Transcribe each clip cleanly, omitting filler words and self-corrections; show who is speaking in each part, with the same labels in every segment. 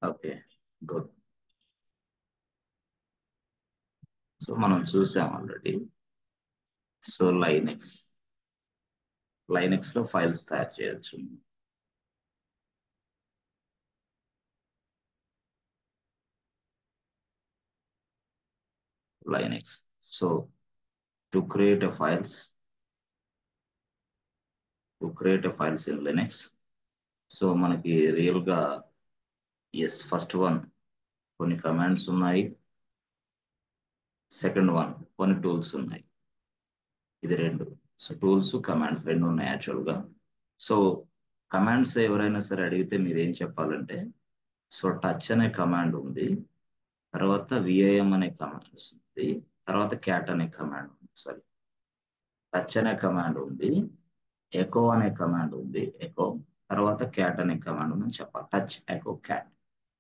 Speaker 1: Okay, good. So మనం చూసాం already. So Linux లో ఫైల్స్ తయారు చేయొచ్చు. Linux. So to create a files in Linux. So మనకి రియల్ గా ఫస్ట్ వన్ కొన్ని కమాండ్స్ ఉన్నాయి. సెకండ్ వన్ కొన్ని టూల్స్ ఉన్నాయి. ఇది రెండు. సో టూల్స్ కమాండ్స్ రెండు ఉన్నాయి యాక్చువల్ గా. సో కమాండ్స్ ఎవరైనా సరే అడిగితే మీరు ఏం చెప్పాలంటే, సో టచ్ అనే కమాండ్ ఉంది, తర్వాత విఐఎం అనే కమాండ్స్ ఉంది, తర్వాత క్యాట్ అనే కమాండ్ ఉంది. సారీ, టచ్ అనే కమాండ్ ఉంది, ఎకో అనే కమాండ్ ఉంది, ఎకో, తర్వాత క్యాట్ అనే కమాండ్ ఉందని చెప్పాలి. Touch, echo, cat.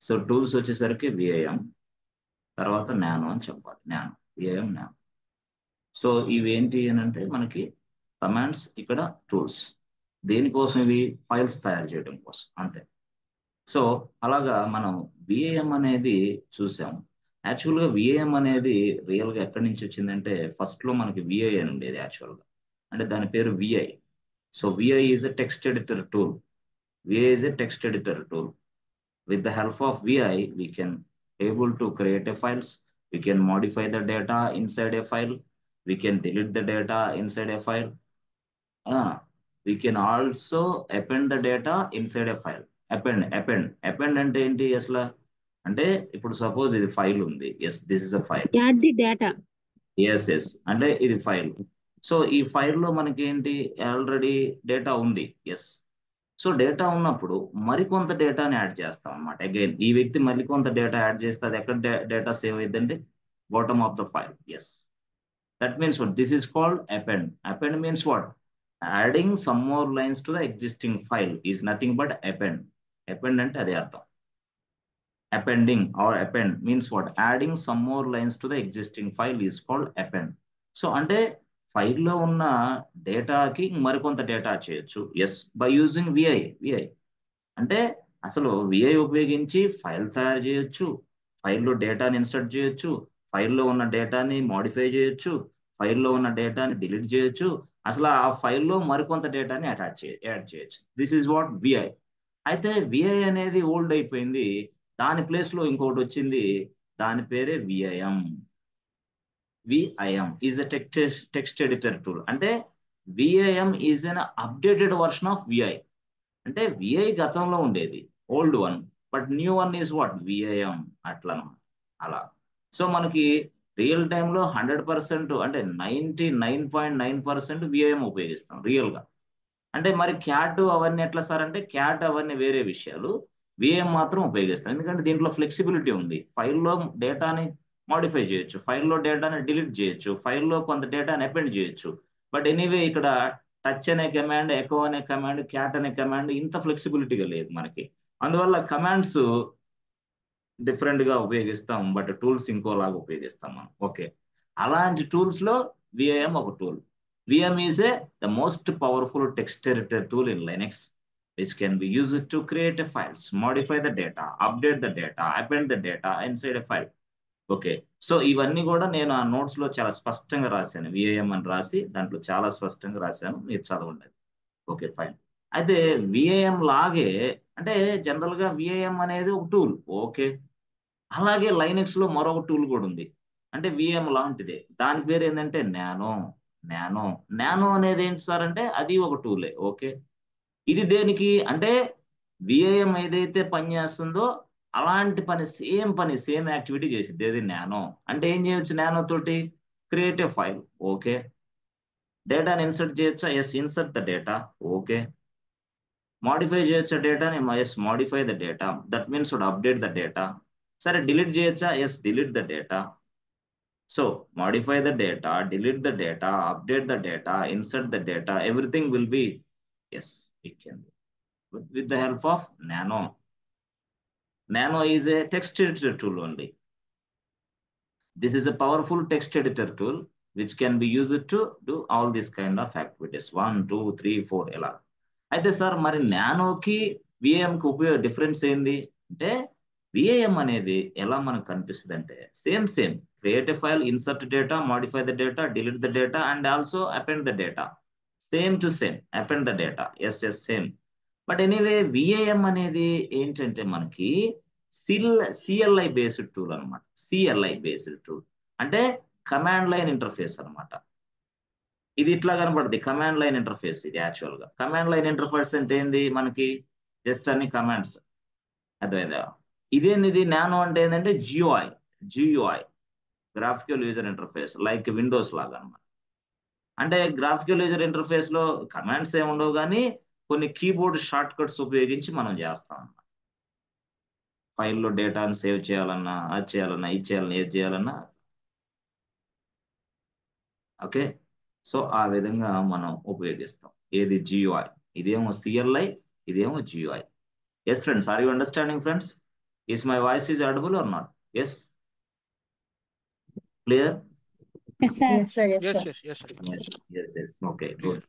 Speaker 1: So tools వచ్చేసరికి విఐఎం, తర్వాత నానో అని చెప్పాలి. Nano, VIM, nano. సో ఇవేంటి అని అంటే మనకి కమాండ్స్, ఇక్కడ టూల్స్. దేనికోసం? ఇవి ఫైల్స్ తయారు చేయడం కోసం, అంతే. సో అలాగా మనం విఏఎం అనేది చూసాం. యాక్చువల్గా విఏఎం అనేది రియల్గా ఎక్కడి నుంచి వచ్చిందంటే, ఫస్ట్ లో మనకి విఐ అని ఉండేది యాక్చువల్గా. అంటే దాని పేరు VI. So VI is a text editor tool. VI is a text editor tool. With the help of VI, we can able to create a files. We can modify the data inside a file. We can delete the data inside a file. We can also append the data inside a file. Append అంటే ఏంటి అసలు? అంటే ఇప్పుడు suppose ఇది file ఉంది. Yes, this is a file.
Speaker 2: Add the data.
Speaker 1: Yes, అంటే ఇది file. So ఈ ఫైల్లో మనకి ఏంటి, ఆల్రెడీ డేటా ఉంది. ఎస్. సో డేటా ఉన్నప్పుడు మరికొంత డేటాని యాడ్ చేస్తాం అనమాట. అగైన్ ఈ వ్యక్తి మరికొంత డేటా యాడ్ చేస్తే అది ఎక్కడ డేటా సేవ్ అయ్యిందంటే bottom of the file. Yes, that means what this is called append means what? Adding some more lines to the existing file is nothing but append అంటే అదే అర్థం. Appending or append means what? Adding some more lines to the existing file is called append. So అంటే ఫైల్లో ఉన్న డేటాకి మరికొంత data చేయొచ్చు. Yes, by using VI. అంటే అసలు విఐ ఉపయోగించి ఫైల్ తయారు చేయొచ్చు, ఫైల్లో డేటాని ఇన్సర్ట్ చేయొచ్చు, ఫైల్లో ఉన్న డేటాని మాడిఫై చేయొచ్చు, ఫైల్లో ఉన్న డేటాని డిలీట్ చేయొచ్చు, అసలు ఆ ఫైల్లో మరికొంత డేటాని యాడ్ చేయొచ్చు. This is what VI. అయితే విఐ అనేది ఓల్డ్ అయిపోయింది, దాని ప్లేస్ లో ఇంకోటి వచ్చింది, దాని పేరే VIM. VIM is a text editor tool. అంటే VIM is an updated version of VI. అంటే విఐ గతంలో ఉండేది, old one, but new one is what? VIM. అట్లా అన్నమాట. అలా. సో మనకి రియల్ టైంలో 100%, అంటే 99.9% విఐఎం ఉపయోగిస్తాం రియల్గా. అంటే మరి క్యాట్ అవన్నీ ఎట్లా సార్ అంటే, క్యాట్ అవన్నీ వేరే విషయాలు, విఐఎం మాత్రం ఉపయోగిస్తాం. ఎందుకంటే దీంట్లో ఫ్లెక్సిబిలిటీ ఉంది. ఫైల్లో డేటాని మాడిఫై చేయొచ్చు, ఫైల్లో డేటాని డిలీట్ చేయొచ్చు, ఫైల్లో కొంత డేటాని అపెండ్ చేయొచ్చు. బట్ ఎనీవే ఇక్కడ టచ్ అనే కమాండ్, ఎకో అనే కమాండ్, క్యాట్ అనే కమాండ్ ఇంత ఫ్లెక్సిబిలిటీగా లేదు మనకి. అందువల్ల కమాండ్స్ డిఫరెంట్ గా ఉపయోగిస్తాం, బట్ టూల్స్ ఇంకోలాగా ఉపయోగిస్తాం మనం. ఓకే, అలాంటి టూల్స్ లో విఐఎం ఒక tool. VIM is the most powerful text editor tool in Linux, which can be used to create a files, modify the data, update the data, append the data inside a file. Okay, so ఇవన్నీ కూడా నేను ఆ notes లో చాలా స్పష్టంగా రాశాను. VIM అని రాసి దాంట్లో చాలా స్పష్టంగా రాశాను, మీరు చదవండి. Okay, fine. అయితే విఐఎం లాగే, అంటే జనరల్ గా విఐఎం అనేది ఒక టూల్. ఓకే, అలాగే లైనక్స్ లో మరొక టూల్ కూడా ఉంది, అంటే విఎం లాంటిదే. దాని పేరు ఏంటంటే నానో. నానో నానో అనేది ఏంటి సార్ అంటే, అది ఒక టూలే. ఓకే, ఇది దేనికి అంటే, విఐఎం ఏదైతే పని చేస్తుందో అలాంటి పని, సేమ్ యాక్టివిటీ చేసిద్ది. ఏది? నానో. అంటే ఏం చేయొచ్చు నానో తోటి? Create a file. ఓకే, డేటాని ఇన్సర్ట్ చేయొచ్చా? Yes, insert the data. Okay, modify చేయొచ్చా డేటాని? Yes, modify the data. That means update the data. సరే, డిలీట్ చేయొచ్చా? Yes, delete the data. So modify the data, delete the data, update the data, insert the data, everything will be, yes, it can be with the help of Nano. Nano is a text editor tool only. This is a powerful text editor tool which can be used to do all these kind of activities. 1, 2, 3, 4 ఎలా. అయితే sir మరి నానోకి విఎంకి ఉపయోగ difference ఏంది అంటే, vim అనేది ఎలా మనకు కనిపిస్తుంది అంటే same create a file, insert data, modify the data, delete the data and also append the data. Same to same append the data. Yes same. But anyway VIM అనేది ఏంటంటే మనకి సిఎల్ఐ బేస్డ్ టూల్ అనమాట. CLI based tool అంటే command line interface అనమాట. ఇది ఇట్లా కనబడుతుంది, command line interface. ఇది యాక్చువల్ గా కమాండ్ లైన్ ఇంటర్ఫేస్ అంటే ఏంది, మనకి జస్ట్ అన్ని కమాండ్స్. అర్థమైందా? ఇది నానో అంటే ఏంటంటే GUI graphical user interface, like Windows లాగా అనమాట. అంటే గ్రాఫికల్ యూజర్ ఇంటర్ఫేస్ లో కమాండ్స్ ఏమి ఉండవు, కానీ కొన్ని కీబోర్డ్ షార్ట్ కట్స్ ఉపయోగించి మనం చేస్తాం అన్నమాట. ఫైల్లో డేటాను సేవ్ చేయాలన్నా, అది చేయాలన్నా, ఇది చేయాలన్నా, ఏది చేయాలన్నా. ఓకే, సో ఆ విధంగా మనం ఉపయోగిస్తాం. ఏది జియూఐ, ఇదేమో సిఎల్ఐ, ఇదేమో GUI. Yes friends, are you understanding friends? Is my voice is audible or not? Yes, clear?
Speaker 2: Yes, sir.
Speaker 3: Yes, sir. Yes,
Speaker 4: Yes,
Speaker 3: sir.
Speaker 4: yes, yes.
Speaker 1: Yes okay,
Speaker 4: Clear.
Speaker 1: Good.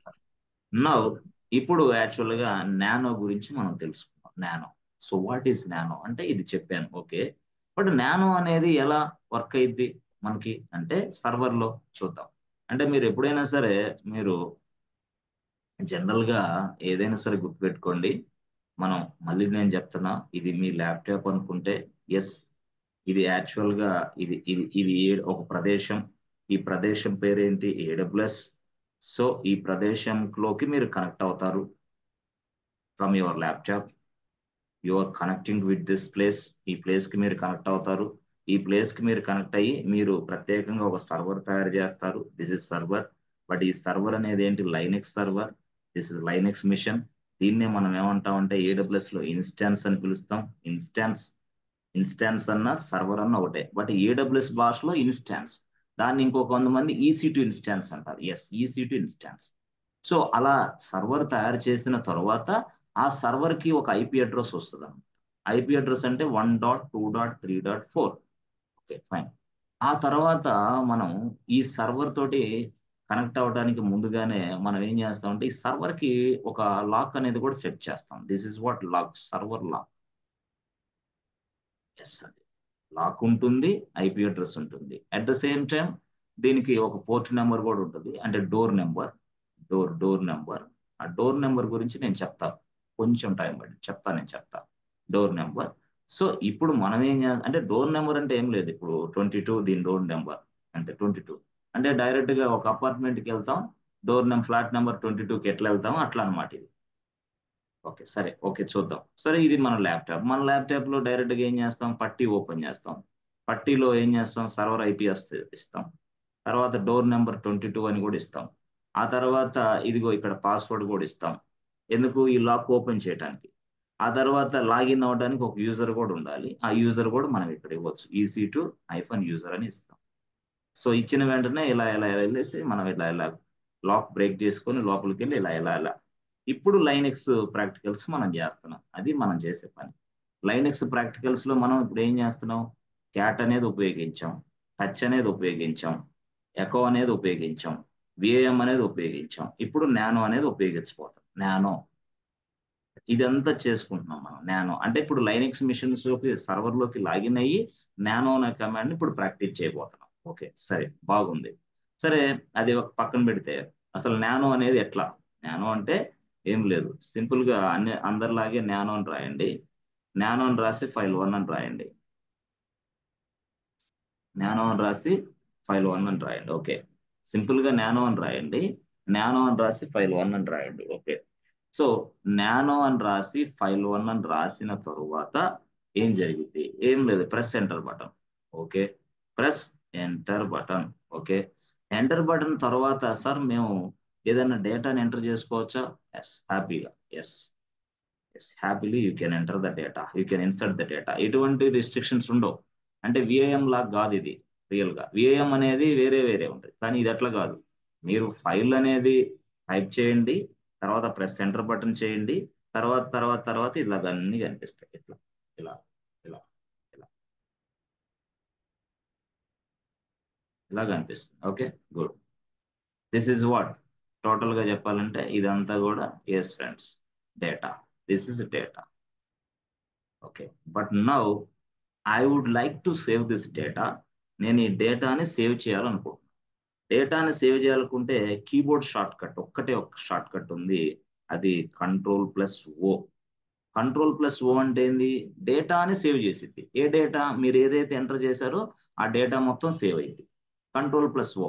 Speaker 1: Now ఇప్పుడు యాక్చువల్గా nano గురించి మనం తెలుసుకున్నాం. Nano, so what is nano అంటే ఇది చెప్పాను, okay. But nano అనేది ఎలా వర్క్ అయింది మనకి అంటే సర్వర్లో చూద్దాం. అంటే మీరు ఎప్పుడైనా సరే మీరు జనరల్గా ఏదైనా సరే గుర్తుపెట్టుకోండి. మనం మళ్ళీ నేను చెప్తున్నా, ఇది మీ ల్యాప్టాప్ అనుకుంటే ఎస్, ఇది యాక్చువల్గా ఇది ఇది ఇది ఒక ప్రదేశం. ఈ ప్రదేశం పేరేంటి? AWS. సో ఈ ప్రదేశంలోకి మీరు కనెక్ట్ అవుతారు from your laptop. You are connecting with this place. ఈ ప్లేస్కి మీరు కనెక్ట్ అవుతారు. ఈ ప్లేస్కి మీరు కనెక్ట్ అయ్యి మీరు ప్రత్యేకంగా ఒక సర్వర్ తయారు చేస్తారు. This is server. బట్ ఈ సర్వర్ అనేది ఏంటి? Linux server. This is Linux machine. దీన్నే మనం ఏమంటామంటే AWS లో ఇన్స్టాన్స్ అని పిలుస్తాం. ఇన్స్టాన్స్ అన్న సర్వర్ అన్న ఒకటే, బట్ AWS భాషలో ఇన్స్టాన్స్. దాన్ని ఇంకో కొంతమంది EC2 ఇన్స్టాన్స్ అంటారు. Yes, EC2 instance. సో అలా సర్వర్ తయారు చేసిన తర్వాత ఆ సర్వర్ కి ఒక IP అడ్రస్ వస్తుంది అన్నమాట. IP అడ్రస్ అంటే 1.2.3.4. Okay fine. ఆ తర్వాత మనం ఈ సర్వర్ తోటి కనెక్ట్ అవ్వడానికి ముందుగానే మనం ఏం చేస్తామంటే ఈ సర్వర్ కి ఒక లాక్ అనేది కూడా సెట్ చేస్తాం. This is what lock, server lock. Yes, అది లాక్ ఉంటుంది, IP అడ్రస్ ఉంటుంది. అట్ ద సేమ్ టైం దీనికి ఒక పోర్ట్ నెంబర్ కూడా ఉంటుంది, అంటే డోర్ నెంబర్. Door number. ఆ డోర్ నెంబర్ గురించి నేను చెప్తా, కొంచెం టైం పడి చెప్తా. Door number. సో ఇప్పుడు మనం ఏం చేయాలి అంటే డోర్ నెంబర్ అంటే ఏం లేదు, ఇప్పుడు 22 దీని డోర్ నెంబర్ అంతే. 22 అంటే డైరెక్ట్ గా ఒక అపార్ట్మెంట్కి వెళ్తాం, డోర్ నెంబర్ ఫ్లాట్ నెంబర్ 22కి ఎట్లా వెళ్తాం అట్లా అనమాట ఇది. ఓకే సరే, ఓకే చూద్దాం. సరే ఇది మన ల్యాప్టాప్ లో డైరెక్ట్ గా ఏం చేస్తాం, పట్టీ ఓపెన్ చేస్తాం. పట్టీలో ఏం చేస్తాం, సర్వర్ IP ఇస్తాం. తర్వాత డోర్ నెంబర్ 22 అని కూడా ఇస్తాం. ఆ తర్వాత ఇదిగో ఇక్కడ పాస్వర్డ్ కూడా ఇస్తాం. ఎందుకు? ఈ లాక్ ఓపెన్ చేయడానికి. ఆ తర్వాత లాగిన్ అవ్వడానికి ఒక యూజర్ కూడా ఉండాలి. ఆ యూజర్ కూడా మనం ఇక్కడ ఇవ్వచ్చు, EC2-user అని ఇస్తాం. సో ఇచ్చిన వెంటనే ఇలా వెళ్ళేసి మనం ఇలా లాక్ బ్రేక్ చేసుకొని లోపలికి వెళ్ళి ఇలా ఇప్పుడు లైనెక్స్ ప్రాక్టికల్స్ మనం చేస్తున్నాం. అది మనం చేసే పని. లైనెక్స్ ప్రాక్టికల్స్ లో మనం ఇప్పుడు ఏం చేస్తున్నాం, క్యాట్ అనేది ఉపయోగించాం, టచ్ అనేది ఉపయోగించాం, ఎకో అనేది ఉపయోగించాం, విఏఎం అనేది ఉపయోగించాం. ఇప్పుడు నానో అనేది ఉపయోగించబోతాం. నానో ఇదంతా చేసుకుంటున్నాం మనం. నానో అంటే ఇప్పుడు లైనెక్స్ మిషన్స్ లోకి సర్వర్ లోకి లాగిన్ అయ్యి నానో అనే కమాండ్ ఇప్పుడు ప్రాక్టీస్ చేయబోతున్నాం. ఓకే సరే, బాగుంది. సరే అది ఒక పక్కన పెడితే అసలు నానో అనేది ఎట్లా? నానో అంటే ఏం లేదు, సింపుల్ గా అందరిలాగే నానో అని రాయండి. నానో అని రాసి ఫైల్ 1 అని రాయండి. నానో అని రాసి ఫైల్ 1 అని రాయండి. ఓకే, సింపుల్ గా నానో అని రాయండి. నానో అని రాసి ఫైల్ 1 అని రాయండి. ఓకే, సో నానో అని రాసి ఫైల్ 1 అని రాసిన తరువాత ఏం జరిగింది? ఏం లేదు, press enter button. Okay, press enter button. Okay, enter button తర్వాత సార్ మేము ఏదైనా డేటాని ఎంటర్ చేసుకోవచ్చా? ఎస్, హ్యాపీగా. Yes happily you can enter the data, you can insert the data. ఎటువంటి రిస్ట్రిక్షన్స్ ఉండవు. అంటే విఏఎం లాగా కాదు ఇది. రియల్ గా విఏఎం అనేది వేరే ఉంటుంది, కానీ ఇది అట్లా కాదు. మీరు ఫైల్ అనేది టైప్ చేయండి, తర్వాత ప్రెస్ ఎంటర్ బటన్ చేయండి, తర్వాత ఇలా అన్ని కనిపిస్తాయి. ఇట్లా ఇలా ఇలా ఇలా ఇలా కనిపిస్తుంది. Okay good. This is what total గా చెప్పాలంటే ఇదంతా కూడా yes friends, data. This is data. Okay, but now I would like to save this data. నేను ఈ డేటాని సేవ్ చేయాలనుకుంటున్నాను. డేటాని సేవ్ చేయాలనుకుంటే కీబోర్డ్ షార్ట్ కట్ ఒక్కటే ఒక షార్ట్ కట్ ఉంది. అది కంట్రోల్+O. కంట్రోల్+O అంటే ఏంది? డేటాని సేవ్ చేసిద్ది. ఏ డేటా మీరు ఏదైతే ఎంటర్ చేశారో ఆ డేటా మొత్తం సేవ్ అయింది. కంట్రోల్+O.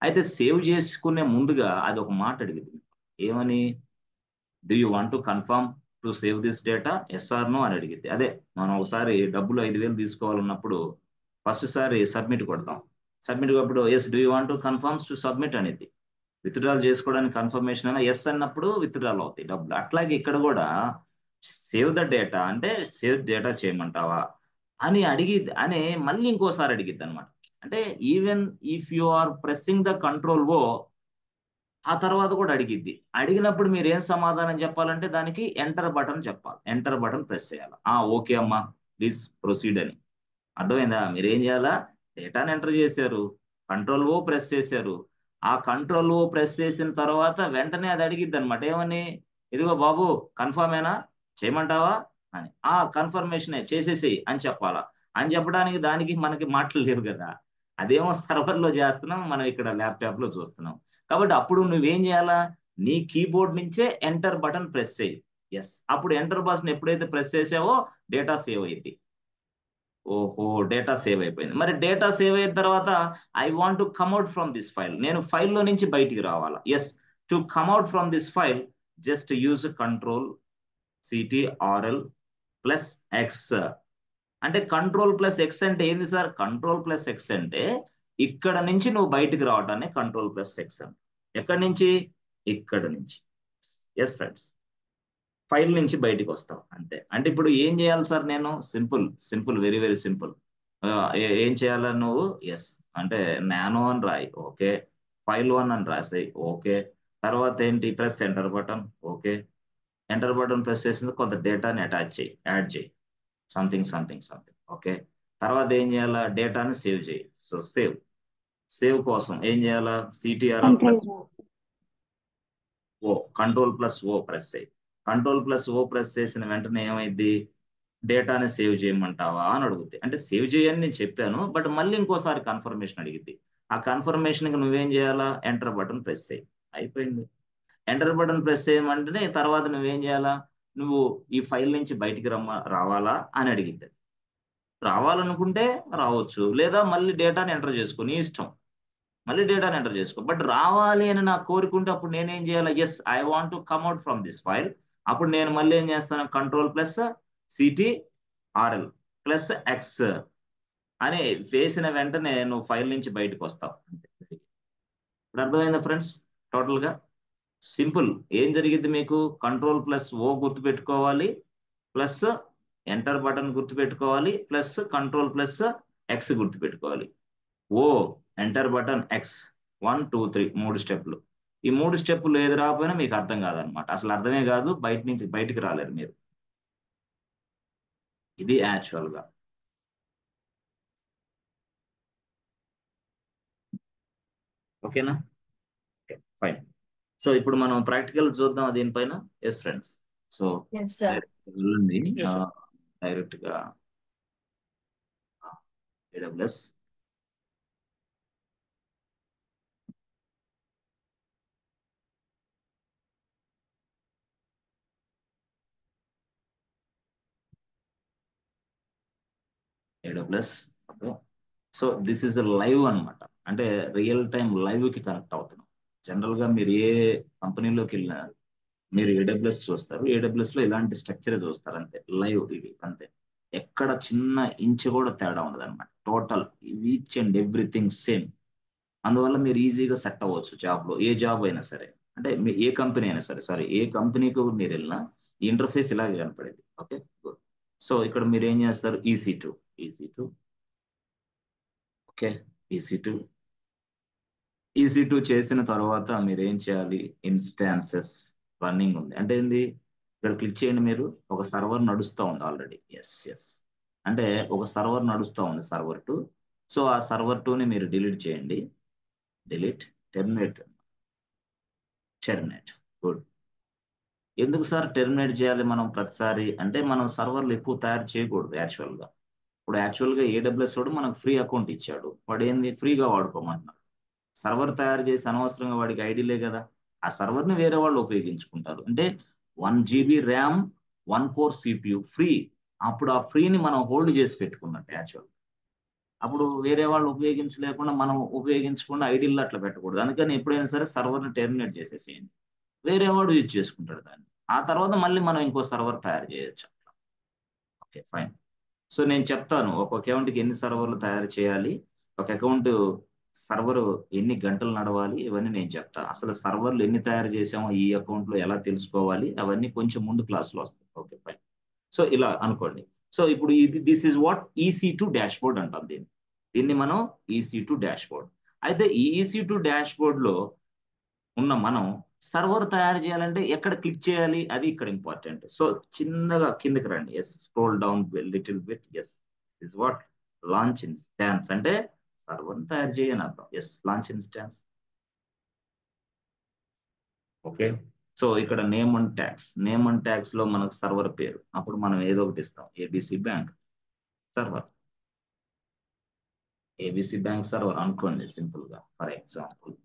Speaker 1: అయితే సేవ్ చేసుకునే ముందుగా అది ఒక మాట అడిగింది. ఏమని? Do you want to confirm to save this data? Yes or no అని అడిగింది. అదే మనం ఒకసారి డబ్బులు 5,000 తీసుకోవాలన్నప్పుడు ఫస్ట్ సారి సబ్మిట్ కొడతాం. సబ్మిట్ కొప్పుడు yes do you want to confirms to submit అనేది. విత్డ్రాల్ చేసుకోవడానికి కన్ఫర్మేషన్ అయినా ఎస్ అన్నప్పుడు విత్డ్రాల్ అవుతాయి డబ్బులు. అట్లాగే ఇక్కడ కూడా సేవ్ ద డేటా అంటే సేవ్ డేటా చేయమంటావా అని అని మళ్ళీ ఇంకోసారి అడిగిద్ది అనమాట. అంటే even if you are pressing the కంట్రోల్+O, ఆ తర్వాత కూడా అడిగిద్ది. అడిగినప్పుడు మీరు ఏం సమాధానం చెప్పాలంటే దానికి ఎంటర్ బటన్ చెప్పాలి. ఎంటర్ బటన్ ప్రెస్ చేయాలి. ఓకే అమ్మా, ప్లీజ్ ప్రొసీడ్ అని. అర్థమైందా? మీరు ఏం చేయాలా? డేటాని ఎంటర్ చేశారు, కంట్రోల్+O ప్రెస్ చేశారు. ఆ కంట్రోల్+O ప్రెస్ చేసిన తర్వాత వెంటనే అది అడిగిద్ది అనమాట. ఏమని? ఇదిగో బాబు, కన్ఫర్మేనా, చేయమంటావా అని. కన్ఫర్మేషనే, చేసేసేయి అని చెప్పాలా. అని చెప్పడానికి దానికి మనకి మాటలు లేవు కదా. అదేమో సర్వర్లో చేస్తున్నాం, మనం ఇక్కడ ల్యాప్టాప్ లో చూస్తున్నాం. కాబట్టి అప్పుడు నువ్వేం చేయాలా? నీ కీబోర్డ్ నుంచే ఎంటర్ బటన్ ప్రెస్ చేయి. ఎస్, అప్పుడు ఎంటర్ బటన్ ఎప్పుడైతే ప్రెస్ చేసావో డేటా సేవ్ అయింది. ఓహో, డేటా సేవ్ అయిపోయింది. మరి డేటా సేవ్ అయిన తర్వాత I want to come out from this file. నేను ఫైల్లో నుంచి బయటికి రావాలా. Yes, to come out from this file just use Ctrl+C+RL+X. అంటే Ctrl+X అంటే ఏంది సార్? Ctrl+X అంటే ఇక్కడ నుంచి నువ్వు బయటికి రావటాన్ని Ctrl+X అంటే. ఎక్కడి నుంచి? ఇక్కడ నుంచి. ఎస్ ఫ్రెండ్స్, ఫైల్ నుంచి బయటికి వస్తాం అంతే. అంటే ఇప్పుడు ఏం చేయాలి సార్? నేను simple simple, very very simple. ఏం చేయాలా నువ్వు? ఎస్ అంటే నానో అని రాయి, ఓకే. ఫైల్1 అని రాసాయి, ఓకే. తర్వాత ఏంటి? Press enter button, okay. Enter button press చేసింది, కొంత డేటాని అటాచ్ చేయి, యాడ్ చేయి, సంథింగ్ సంథింగ్ సంథింగ్, ఓకే. తర్వాత ఏం చేయాలా? డేటాని సేవ్ చేయి. సో సేవ్, సేవ్ కోసం ఏం చేయాలా? CTRL+O, కంట్రోల్+O ప్రెస్ చేయి. కంట్రోల్+O ప్రెస్ చేసిన వెంటనే ఏమైంది? డేటాని సేవ్ చేయమంటావా అని అడుగుద్ది. అంటే సేవ్ చేయని నేను చెప్పాను, బట్ మళ్ళీ ఇంకోసారి కన్ఫర్మేషన్ అడిగిద్ది. ఆ కన్ఫర్మేషన్కి నువ్వేం చేయాలా? ఎంటర్ బటన్ ప్రెస్ చేయి. అయిపోయింది. ఎంటర్ బటన్ ప్రెస్ చేయమంటేనే తర్వాత నువ్వేం చేయాలా? నువ్వు ఈ ఫైల్ నుంచి బయటికి రావాలా అని అడిగిద్ది. రావాలనుకుంటే రావచ్చు, లేదా మళ్ళీ డేటాని ఎంటర్ చేసుకో, నీ ఇష్టం. మళ్ళీ డేటాని ఎంటర్ చేసుకో. బట్ రావాలి అని నాకు కోరుకుంటే అప్పుడు నేనేం చేయాలి? Yes, I want to come out from this file. అప్పుడు నేను మళ్ళీ ఏం చేస్తాను? Ctrl+CTRL+X అని వేసిన వెంటనే నువ్వు ఫైల్ నుంచి బయటకు వస్తావు. ఇప్పుడు అర్థమైందా ఫ్రెండ్స్? టోటల్ గా సింపుల్. ఏం జరిగింది మీకు? Ctrl+O గుర్తుపెట్టుకోవాలి, ప్లస్ ఎంటర్ బటన్ గుర్తుపెట్టుకోవాలి, ప్లస్ Ctrl+X గుర్తుపెట్టుకోవాలి. ఓ, ఎంటర్ బటన్, X, 1 2 3 3 స్టెప్లు. ఈ 3 స్టెప్పులు ఏది రాకపోయినా మీకు అర్థం కాదనమాట. అసలు అర్థమే కాదు, బయటికి రాలేరు మీరు. ఇది యాక్చువల్ గా. ఓకేనా? Okay, fine. సో ఇప్పుడు మనం ప్రాక్టికల్ చూద్దాం దీనిపైన. Yes friends, so
Speaker 2: Yes, sir.
Speaker 1: వెళ్ళండి
Speaker 3: Yes, sir.
Speaker 1: డైరెక్ట్ గా AWS. Okay. So this is live అన్నమాట. అంటే రియల్ టైం లైవ్ కి కనెక్ట్ అవుతున్నాం. జనరల్ గా మీరు ఏ కంపెనీలోకి వెళ్ళినా మీరు AWS చూస్తారు. AWS లో ఇలాంటి స్ట్రక్చర్ చూస్తారు అంతే. లైవ్ ఇది అంతే. ఎక్కడ చిన్న ఇంచ్ కూడా తేడా ఉండదు అనమాట. Total each and everything same. అందువల్ల మీరు ఈజీగా సెట్ అవ్వచ్చు జాబ్ లో, ఏ జాబ్ అయినా సరే. అంటే ఏ కంపెనీ అయినా సరే, సారీ, ఏ కంపెనీకి మీరు వెళ్ళినా ఈ ఇంటర్ఫేస్ ఇలాగే కనపడేది. Okay, good. సో ఇక్కడ మీరు ఏం చేస్తారు? EC2 okay. EC2 చేసిన తర్వాత మీరు ఏం చేయాలి? ఇన్స్టాన్సెస్ రన్నింగ్ ఉంది అంటే ఏంది? ఇక్కడ క్లిక్ చేయండి. మీరు ఒక సర్వర్ నడుస్తూ ఉంది ఆల్రెడీ. ఎస్ ఎస్, అంటే ఒక సర్వర్ నడుస్తూ ఉంది, సర్వర్ 2. సో ఆ సర్వర్ 2ని మీరు డిలీట్ చేయండి. Delete, terminate. గుడ్. ఎందుకు సార్ టెర్మినేట్ చేయాలి మనం ప్రతిసారి? అంటే మనం సర్వర్లు ఎక్కువ తయారు చేయకూడదు యాక్చువల్గా. ఇప్పుడు యాక్చువల్గా ఏడబ్ల్యూఎస్ వాడు మనకు ఫ్రీ అకౌంట్ ఇచ్చాడు, వాడు ఏంది ఫ్రీగా వాడుకోమంటున్నాడు. సర్వర్ తయారు చేసి అనవసరంగా వాడికి ఐడిలే కదా, ఆ సర్వర్ని వేరే వాళ్ళు ఉపయోగించుకుంటారు. అంటే 1 GB RAM, 1 core CPU free. అప్పుడు ఆ ఫ్రీని మనం హోల్డ్ చేసి పెట్టుకున్నట్టు యాక్చువల్. అప్పుడు వేరే వాళ్ళు ఉపయోగించలేకుండా మనం ఉపయోగించకుండా ఐడిల్లో అట్లా పెట్టకూడదు. అందుకని ఎప్పుడైనా సరే సర్వర్ని టెర్మినేట్ చేసేసేయండి, వేరే వాడు యూజ్ చేసుకుంటాడు దాన్ని. ఆ తర్వాత మళ్ళీ మనం ఇంకో సర్వర్ తయారు చేయొచ్చు. Okay fine. సో నేను చెప్తాను ఒక అకౌంట్కి ఎన్ని సర్వర్లు తయారు చేయాలి, ఒక అకౌంట్ సర్వర్ ఎన్ని గంటలు నడవాలి, ఇవన్నీ నేను చెప్తాను. అసలు సర్వర్లు ఎన్ని తయారు చేసామో ఈ అకౌంట్లో ఎలా తెలుసుకోవాలి, అవన్నీ కొంచెం ముందు క్లాస్లో వస్తాయి. Okay fine. సో ఇలా అనుకోండి. సో ఇప్పుడు ఇది this is what EC2 dashboard అంటాం దీన్ని. దీన్ని మనం EC2 డాష్బోర్డ్. అయితే ఈ EC2 డాష్బోర్డ్ లో ఉన్న మనం సర్వర్ తయారు చేయాలంటే ఎక్కడ క్లిక్ చేయాలి, అది ఇక్కడ ఇంపార్టెంట్. సో చిన్నగా కిందకి రండి. Yes, scroll down little bit. Yes, is what launch instance అంటే సర్వర్ తయారు చేయని అర్థం. Yes, launch instance. Okay. So ఇక్కడ నేమ్ అండ్ ట్యాక్స్ లో మనకు సర్వర్ పేరు, అప్పుడు మనం ఏదో ఒకటి ఇస్తాం. ABC bank server, ABC bank server అనుకోండి సింపుల్ గా ఫర్ ఎగ్జాంపుల్.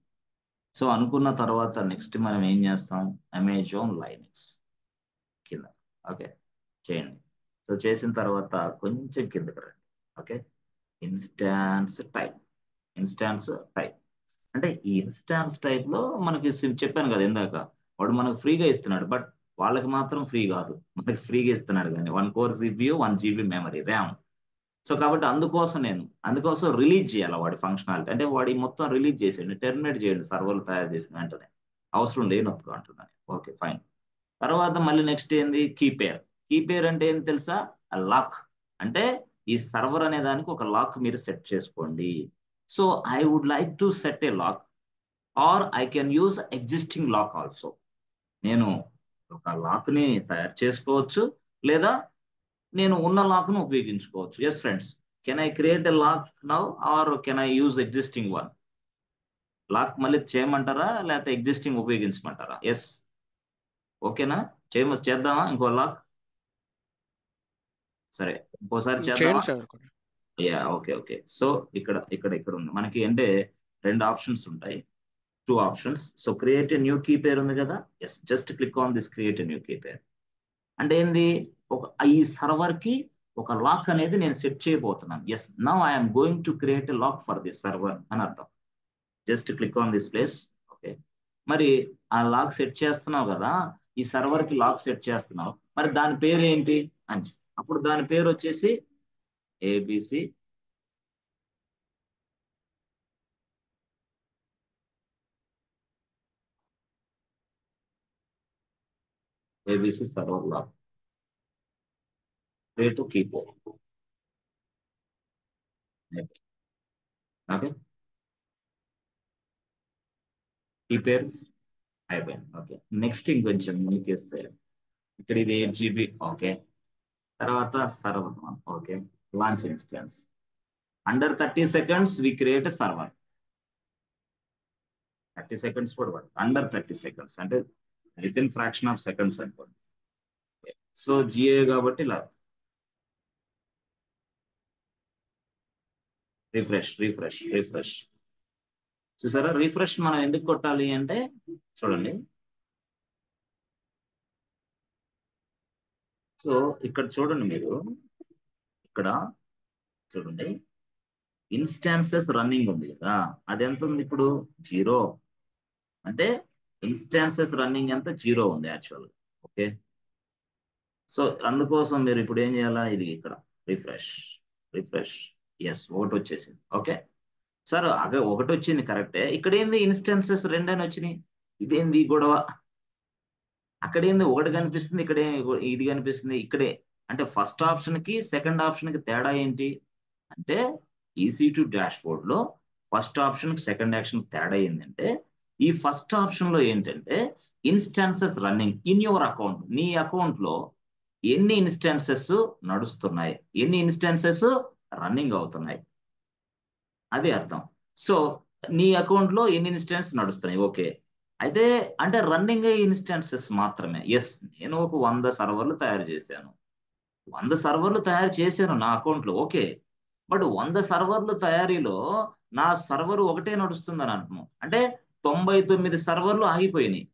Speaker 1: సో అనుకున్న తర్వాత నెక్స్ట్ మనం ఏం చేస్తాం, అమెజాన్ లైనక్స్ కింద. ఓకే చేయండి. సో చేసిన తర్వాత కొంచెం కిందకి రండి. Okay, instance type. Instance type అంటే ఈ ఇన్స్టాన్స్ టైప్ లో మనకి చెప్పాను కదా ఇందాక, వాడు మనకు ఫ్రీగా ఇస్తున్నాడు, బట్ వాళ్ళకి మాత్రం ఫ్రీ కాదు, మనకి ఫ్రీగా ఇస్తున్నాడు. కానీ 1 core CPU, 1 GB memory RAM. So కాబట్టి అందుకోసం రిలీజ్ చేయాలి వాడి ఫంక్షనాలిటీ. అంటే వాడి మొత్తం రిలీజ్ చేసేయండి, టెర్మినేట్ చేయండి సర్వర్లు తయారు చేసిన వెంటనే, అవసరం లేనప్పుడు అంటున్నాను. Okay fine. తర్వాత మళ్ళీ నెక్స్ట్ ఏంది, కీపేర్. కీపేర్ అంటే ఏంటి తెలుసా, లాక్. అంటే ఈ సర్వర్ అనే దానికి ఒక లాక్ మీరు సెట్ చేసుకోండి. So I would like to set a lock, or I can use existing lock also. నేను ఒక లాక్ ని తయారు చేసుకోవచ్చు, లేదా నేను ఉన్న లాక్ ను ఉపయోగించుకోవచ్చు. Yes friends, can I create a lock now, or can I use existing one? Lock మళ్ళీ చేయమంటారా, లేకపోతే ఎగ్జిస్టింగ్ ఉపయోగించమంటారా? ఎస్, ఓకేనా, చేద్దామా ఇంకో లాక్? సరే ఇంకోసారి చేద్దామా?
Speaker 2: చేయండి sir.
Speaker 1: Yeah okay okay. So ఇక్కడ ఇక్కడ ఇక్కడ ఉంది మనకి, అంటే రెండు ఆప్షన్స్ ఉంటాయి, 2 options. So create a new key pair ఉంది కదా. Yes, just click on this create a new key pair. అంటే ఏంది, ఒక ఈ సర్వర్ కి ఒక లాక్ అనేది నేను సెట్ చేయబోతున్నాను. Yes, now I'm going to create a lock for this server అని అర్థం. Just click on this place. Okay, మరి ఆ లాక్ సెట్ చేస్తున్నావు కదా, ఈ సర్వర్ కి లాక్ సెట్ చేస్తున్నావు, మరి దాని పేరు ఏంటి అని. అప్పుడు దాని పేరు వచ్చేసి ABC server lock way to keep. Okay, ఈ పేర్స్ అయిపోయింది. ఓకే, నెక్స్ట్ ఇంకొంచెం మీకు ఇస్తే ఇక్కడ ఇది 8 GB. ఓకే, తర్వాత server. Okay, launch instance. Under 30 seconds we create server. 30 seconds కూడా పడదు, అండర్ 30 seconds అంటే within fraction of seconds అనుకోండి. సో GA కాబట్టి ఇలా రిఫ్రెష్. చూసారా, రిఫ్రెష్ మనం ఎందుకు కొట్టాలి అంటే, చూడండి. సో ఇక్కడ చూడండి మీరు, ఇక్కడ చూడండి ఇన్స్టాన్సెస్ రన్నింగ్ ఉంది కదా, అది ఎంత ఉంది ఇప్పుడు, 0. అంటే ఇన్స్టాన్సెస్ రన్నింగ్ ఎంత, 0 ఉంది యాక్చువల్. ఓకే, సో అందుకోసం మీరు ఇప్పుడు ఏం చేయాలా, ఇది ఇక్కడ రిఫ్రెష్. ఎస్, ఒకటి వచ్చేసింది. ఓకే సార్, అదే ఒకటి వచ్చింది కరెక్టే, ఇక్కడ ఏంది ఇన్స్టాన్సెస్ రెండని వచ్చినాయి, ఇదేంది ఈ గొడవ? అక్కడ ఏంది ఒకటి కనిపిస్తుంది, ఇక్కడే ఇది కనిపిస్తుంది ఇక్కడే. అంటే ఫస్ట్ ఆప్షన్ కి సెకండ్ ఆప్షన్ కి తేడా ఏంటి అంటే, EC2 డాష్బోర్డ్ లో ఫస్ట్ ఆప్షన్ కి సెకండ్ ఆప్షన్ తేడా ఏంటంటే, ఈ ఫస్ట్ ఆప్షన్ లో ఏంటంటే instances running in your account. నీ అకౌంట్ లో ఎన్ని ఇన్స్టాన్సెస్ నడుస్తున్నాయి, ఎన్ని ఇన్స్టాన్సెస్ రన్నింగ్ అవుతున్నాయి, అది అర్థం. సో నీ అకౌంట్ లో ఎన్ని ఇన్స్టాన్స్ నడుస్తున్నాయి. ఓకే, అయితే అంటే రన్నింగ్ ఇన్స్టాన్సెస్ మాత్రమే. ఎస్, నేను ఒక 100 సర్వర్లు తయారు చేశాను, 100 సర్వర్లు తయారు చేశాను నా అకౌంట్లో, ఓకే. బట్ 100 సర్వర్లు తయారీలో నా సర్వర్ ఒకటే నడుస్తుందని అంటున్నాను. అంటే 99 సర్వర్లు ఆగిపోయినాయి.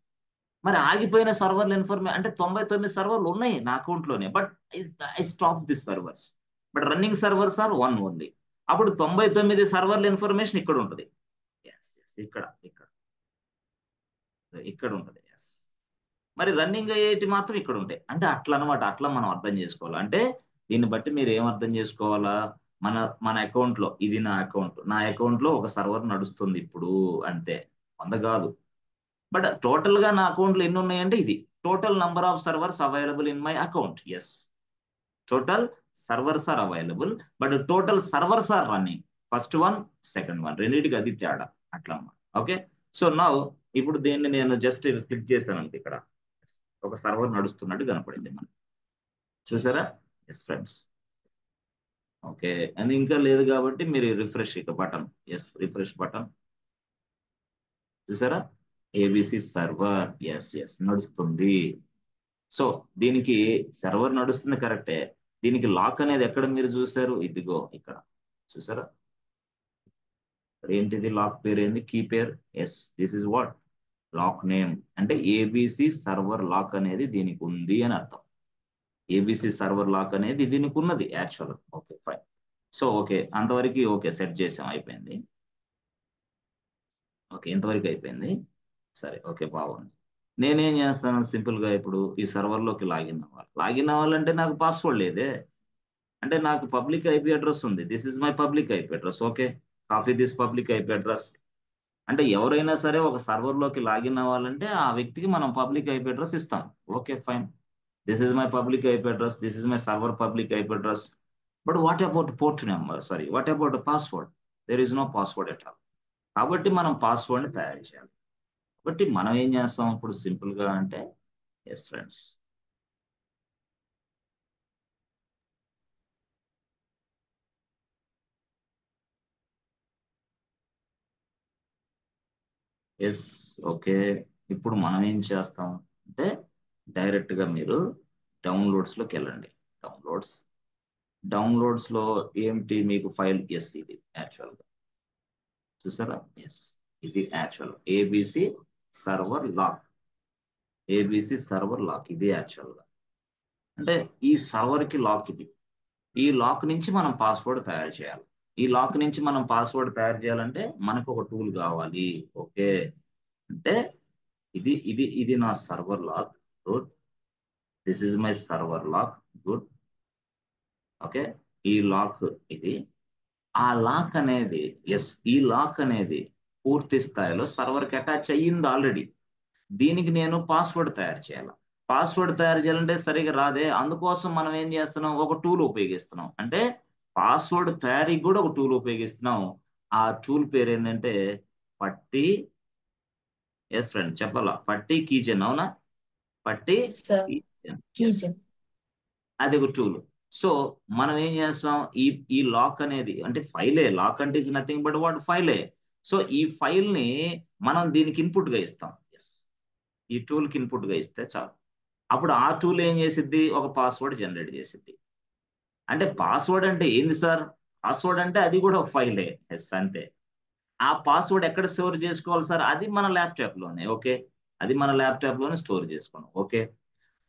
Speaker 1: మరి ఆగిపోయిన సర్వర్ల అంటే 99 సర్వర్లు ఉన్నాయి నా అకౌంట్లోనే. But I stop this servers. But running servers are 1 only. అప్పుడు 99 సర్వర్ల ఇన్ఫర్మేషన్ ఇక్కడ ఉంటుంది. ఇక్కడ ఇక్కడ ఇక్కడ ఉంటుంది. మరి రన్నింగ్ అయ్యేటి మాత్రం ఇక్కడ ఉంటాయి. అంటే అట్లా అనమాట. అట్లా మనం అర్థం చేసుకోవాలి. అంటే దీన్ని బట్టి మీరు ఏం అర్థం చేసుకోవాలా? మన మన అకౌంట్లో, ఇది నా అకౌంట్, నా అకౌంట్లో ఒక సర్వర్ నడుస్తుంది ఇప్పుడు, అంతే. 100 కాదు. బట్ టోటల్ గా నా అకౌంట్లో ఎన్ని ఉన్నాయంటే ఇది total number of servers available in my account. Yes, total servers are available, but total servers are running. First one, second one, రెండింటికి అది తేడా. అట్లా అన్నమాట. ఓకే. సో నౌ ఇప్పుడు దీన్ని నేను జస్ట్ క్లిక్ చేశానంటే ఇక్కడ ఒక సర్వర్ నడుస్తున్నట్టు కనపడింది మనకి. చూసారా? Yes friends. ఓకే. అని ఇంకా లేదు కాబట్టి మీరు రిఫ్రెష్ ఇక బటన్, ఎస్ రిఫ్రెష్ బటన్ చూసారా? ఏబిసి సర్వర్, ఎస్ నడుస్తుంది. సో దీనికి సర్వర్ నడుస్తుంది కరెక్టే. దీనికి లాక్ అనేది ఎక్కడ మీరు చూసారు? ఇదిగో ఇక్కడ చూసారా? ఏంటిది లాక్ పేరు? ఏంది కీ పేరు? Yes, this is what lock name. అంటే ఏబిసి సర్వర్ లాక్ అనేది దీనికి ఉంది అని అర్థం. ఏబిసి సర్వర్ లాక్ అనేది దీనికి ఉన్నది actual. Okay fine. So okay, అంతవరకు ఓకే, సెట్ చేసాం, అయిపోయింది. ఓకే, ఇంతవరకు అయిపోయింది. సరే, ఓకే, బాగుంది. నేనేం చేస్తాను సింపుల్గా, ఇప్పుడు ఈ సర్వర్లోకి లాగిన్ అవ్వాలంటే నాకు పాస్వర్డ్ లేదే. అంటే నాకు పబ్లిక్ ఐపీ అడ్రస్ ఉంది. This is my public IP address. Okay, copy this public IP address. అంటే ఎవరైనా సరే ఒక సర్వర్లోకి లాగిన్ అవ్వాలంటే ఆ వ్యక్తికి మనం పబ్లిక్ ఐపీ అడ్రస్ ఇస్తాం. Okay fine. This is my public IP address, this is my server public IP address. But what about port number? Sorry, what about password? There is no password at all. కాబట్టి మనం పాస్వర్డ్ని తయారు చేయాలి. కాబట్టి మనం ఏం చేస్తాం ఇప్పుడు సింపుల్గా అంటే, ఎస్ ఫ్రెండ్స్, ఎస్ ఓకే. ఇప్పుడు మనం ఏం చేస్తాం అంటే డైరెక్ట్గా మీరు డౌన్లోడ్స్లోకి వెళ్ళండి. డౌన్లోడ్స్లో ఏంటి మీకు ఫైల్? ఎస్, ఇది యాక్చువల్గా చూసారా? ఎస్, ఇది actual ABC server lock. ABC server lock ఇది యాక్చువల్గా. అంటే ఈ సర్వర్కి లాక్ ఇది. ఈ లాక్ నుంచి మనం పాస్వర్డ్ తయారు చేయాలి. ఈ లాక్ నుంచి మనం పాస్వర్డ్ తయారు చేయాలంటే మనకు ఒక టూల్ కావాలి. ఓకే, అంటే ఇది ఇది ఇది నా server lock. Good. This is my server lock. Good. Okay, ఈ లాక్ ఇది. ఆ లాక్ అనేది, ఎస్, ఈ లాక్ అనేది పూర్తి స్థాయిలో సర్వర్కి అటాచ్ అయ్యింది ఆల్రెడీ. దీనికి నేను పాస్వర్డ్ తయారు చేయాలి. పాస్వర్డ్ తయారు చేయాలంటే సరిగా రాదే. అందుకోసం మనం ఏం చేస్తున్నాం? ఒక టూల్ ఉపయోగిస్తున్నాం. అంటే పాస్వర్డ్ తయారీకి కూడా ఒక టూల్ ఉపయోగిస్తున్నాం. ఆ టూల్ పేరు ఏంటంటే పట్టి. ఎస్ ఫ్రెండ్, చెప్పాలా? పట్టి కీచెన్. అవునా? పట్టి కీచెన్. ఎస్, అది ఒక టూల్. సో మనం ఏం చేస్తాం? ఈ లాక్ అనేది అంటే ఫైలే. లాక్ అంటే ఇట్స్ నథింగ్ బట్ వాట్ ఫైలే. సో ఈ ఫైల్ ని మనం దీనికి ఇన్పుట్ గా ఇస్తాం. ఎస్, ఈ టూల్ కి ఇన్పుట్ గా ఇస్తే చాలు. అప్పుడు ఆ టూల్ ఏం చేసిద్ది? ఒక పాస్వర్డ్ జనరేట్ చేసిద్ది. అంటే పాస్వర్డ్ అంటే ఏంది సార్? పాస్వర్డ్ అంటే అది కూడా ఒక ఫైలే. ఎస్, అంతే. ఆ పాస్వర్డ్ ఎక్కడ స్టోర్ చేసుకోవాలి సార్? అది మన ల్యాప్టాప్ లోనే. ఓకే, అది మన ల్యాప్టాప్ లోనే స్టోర్ చేసుకున్నాం. ఓకే,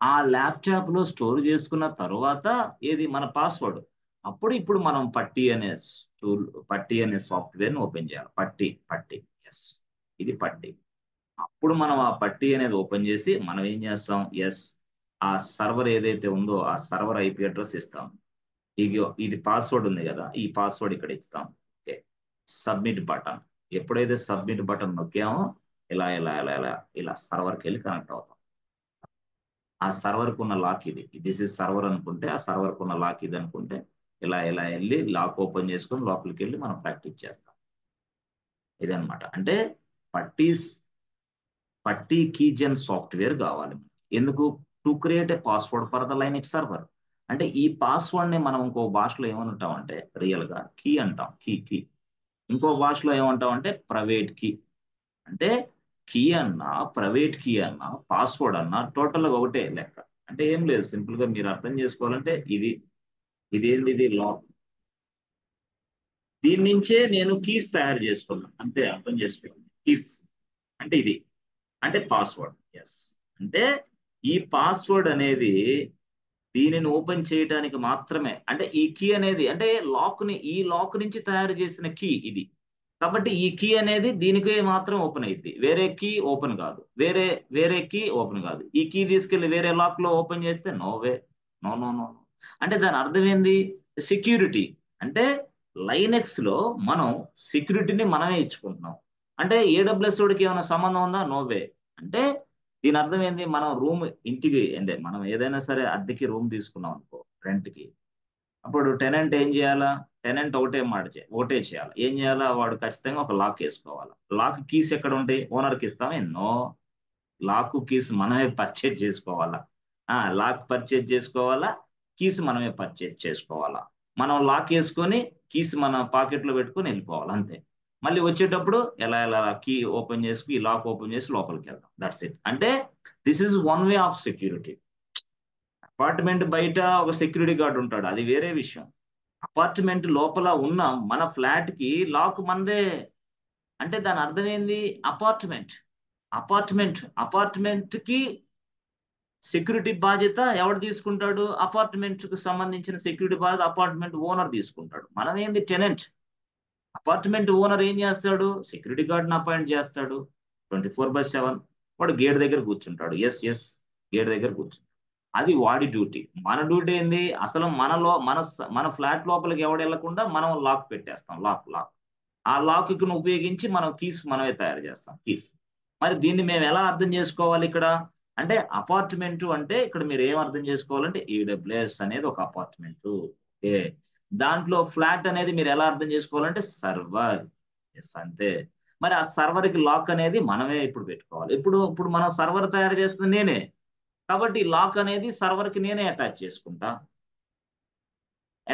Speaker 1: ఆ ల్యాప్టాప్ లో స్టోర్ చేసుకున్న తర్వాత ఏది మన పాస్వర్డ్. అప్పుడు ఇప్పుడు మనం పట్టి అనే టూల్, పట్టి అనే సాఫ్ట్వేర్ ని ఓపెన్ చేయాలి. పట్టి పట్టి ఎస్, ఇది పట్టి. అప్పుడు మనం ఆ పట్టి అనేది ఓపెన్ చేసి మనం ఏం చేస్తాం? ఎస్, ఆ సర్వర్ ఏదైతే ఉందో ఆ సర్వర్ ఐపీ అడ్రస్ ఇస్తాం. ఇది పాస్వర్డ్ ఉంది కదా, ఈ పాస్వర్డ్ ఇక్కడ ఇస్తాం. Okay, submit button. ఎప్పుడైతే సబ్మిట్ బటన్ నొక్కామో ఇలా ఇలా ఇలా ఇలా ఇలా సర్వర్కి వెళ్ళి కనెక్ట్ అవుతాం. ఆ సర్వర్కి ఉన్న లాక్ ఇది. దిస్ ఇస్ సర్వర్ అనుకుంటే, ఆ సర్వర్కి ఉన్న లాక్ ఇది అనుకుంటే ఇలా ఇలా వెళ్ళి లాక్ ఓపెన్ చేసుకొని లోపలికి వెళ్ళి మనం ప్రాక్టీస్ చేస్తాం. ఇదనమాట. అంటే పట్టీస్ పట్టి కీజెన్ సాఫ్ట్వేర్ కావాలి. ఎందుకు? To create A password for the Linux server. అంటే ఈ పాస్వర్డ్ ని మనం ఇంకో భాషలో ఏమంటాం అంటే రియల్ గా కీ అంటాం. కీ. ఇంకో భాషలో ఏమంటాం అంటే ప్రైవేట్ కీ. అంటే కీ అన్నా, ప్రైవేట్ కీ అన్నా, పాస్వర్డ్ అన్నా టోటల్ ఒకటే లెక్క. అంటే ఏం లేదు, సింపుల్ గా మీరు అర్థం చేసుకోవాలంటే ఇది ఏంది, ఇది లాక్. దీని నుంచే నేను కీస్ తయారు చేసుకున్నాను, అంతే, అర్థం చేసుకోండి. కీస్ అంటే ఇది, అంటే పాస్వర్డ్. ఎస్, అంటే ఈ పాస్వర్డ్ అనేది దీనిని ఓపెన్ చేయడానికి మాత్రమే, అంటే ఈ కీ అనేది అంటే ఈ లాక్ నుంచి తయారు చేసిన కీ ఇది. కాబట్టి ఈ కీ అనేది దీనికే మాత్రం ఓపెన్ అయ్యింది, వేరే కీ ఓపెన్ కాదు, వేరే కీ ఓపెన్ కాదు. ఈ కీ తీసుకెళ్లి వేరే లాక్ లో ఓపెన్ చేస్తే no way, no no no. అంటే దాని అర్థం ఏంది, సెక్యూరిటీ. అంటే లైనెక్స్ లో మనం సెక్యూరిటీని మనమే ఇచ్చుకుంటున్నాం. అంటే ఏడబ్ల్యూఎస్ వాడికి ఏమైనా సంబంధం ఉందా, నో వే. అంటే దీని అర్థం ఏంది, మనం రూమ్ ఇంటికి అంటే మనం ఏదైనా సరే అద్దెకి రూమ్ తీసుకున్నాం అనుకో, రెంట్ కి. అప్పుడు టెనెంట్ ఏం చేయాలా, టెనెంట్ ఒకటే చేయాలి. ఏం చేయాలా, వాడు ఖచ్చితంగా ఒక లాక్ వేసుకోవాలి. లాక్ కీస్ ఎక్కడ ఉంటాయి, ఓనర్కి ఇస్తాం ఎన్నో. లాక్ కీస్ మనమే పర్చేజ్ చేసుకోవాలా. లాక్ పర్చేజ్ చేసుకోవాలా, కీస్ మనమే పర్చేజ్ చేసుకోవాలా. మనం లాక్ వేసుకొని కీస్ మన పాకెట్ లో పెట్టుకొని వెళ్ళిపోవాలి, అంతే. మళ్ళీ వచ్చేటప్పుడు ఎలా కీ ఓపెన్ చేసుకు, ఈ లాక్ ఓపెన్ చేసి లోపలికి వెళ్దాం, దట్స్ ఇట్. అంటే this is one way of security. Apartment బయట ఒక సెక్యూరిటీ గార్డ్ ఉంటాడు, అది వేరే విషయం. అపార్ట్మెంట్ లోపల ఉన్న మన ఫ్లాట్ కి లాక్ మనదే. అంటే దాని అర్థం ఏంది, అపార్ట్మెంట్ అపార్ట్మెంట్ కి సెక్యూరిటీ బాధ్యత ఎవడు తీసుకుంటాడు, అపార్ట్మెంట్ కు సంబంధించిన సెక్యూరిటీ బాధ్యత అపార్ట్మెంట్ ఓనర్ తీసుకుంటాడు. మనం ఏంది, టెనెంట్. అపార్ట్మెంట్ ఓనర్ ఏం చేస్తాడు, సెక్యూరిటీ గార్డ్ని అపాయింట్ చేస్తాడు 24/7. వాడు గేట్ దగ్గర కూర్చుంటాడు, ఎస్ ఎస్, గేట్ దగ్గర కూర్చుంటాడు. అది వాడి డ్యూటీ. మన డ్యూటీ ఏంది, అసలు మన ఫ్లాట్ లోపలికి ఎవడు వెళ్లకుండా మనం లాక్ పెట్టేస్తాం, లాక్. ఆ లాక్ ను ఉపయోగించి మనం కీస్ మనమే తయారు చేస్తాం, కీస్. మరి దీన్ని మేము ఎలా అర్థం చేసుకోవాలి ఇక్కడ, అంటే అపార్ట్మెంట్ అంటే ఇక్కడ మీరు ఏం అర్థం చేసుకోవాలంటే ఈడబ్ల్యూఎస్ అనేది ఒక అపార్ట్మెంట్. ఓకే, దాంట్లో ఫ్లాట్ అనేది మీరు ఎలా అర్థం చేసుకోవాలంటే సర్వర్. ఎస్, అంతే. మరి ఆ సర్వర్ కి లాక్ అనేది మనమే ఇప్పుడు పెట్టుకోవాలి. ఇప్పుడు మనం సర్వర్ తయారు చేస్తుంది నేనే, కాబట్టి లాక్ అనేది సర్వర్ కి నేనే అటాచ్ చేసుకుంటా.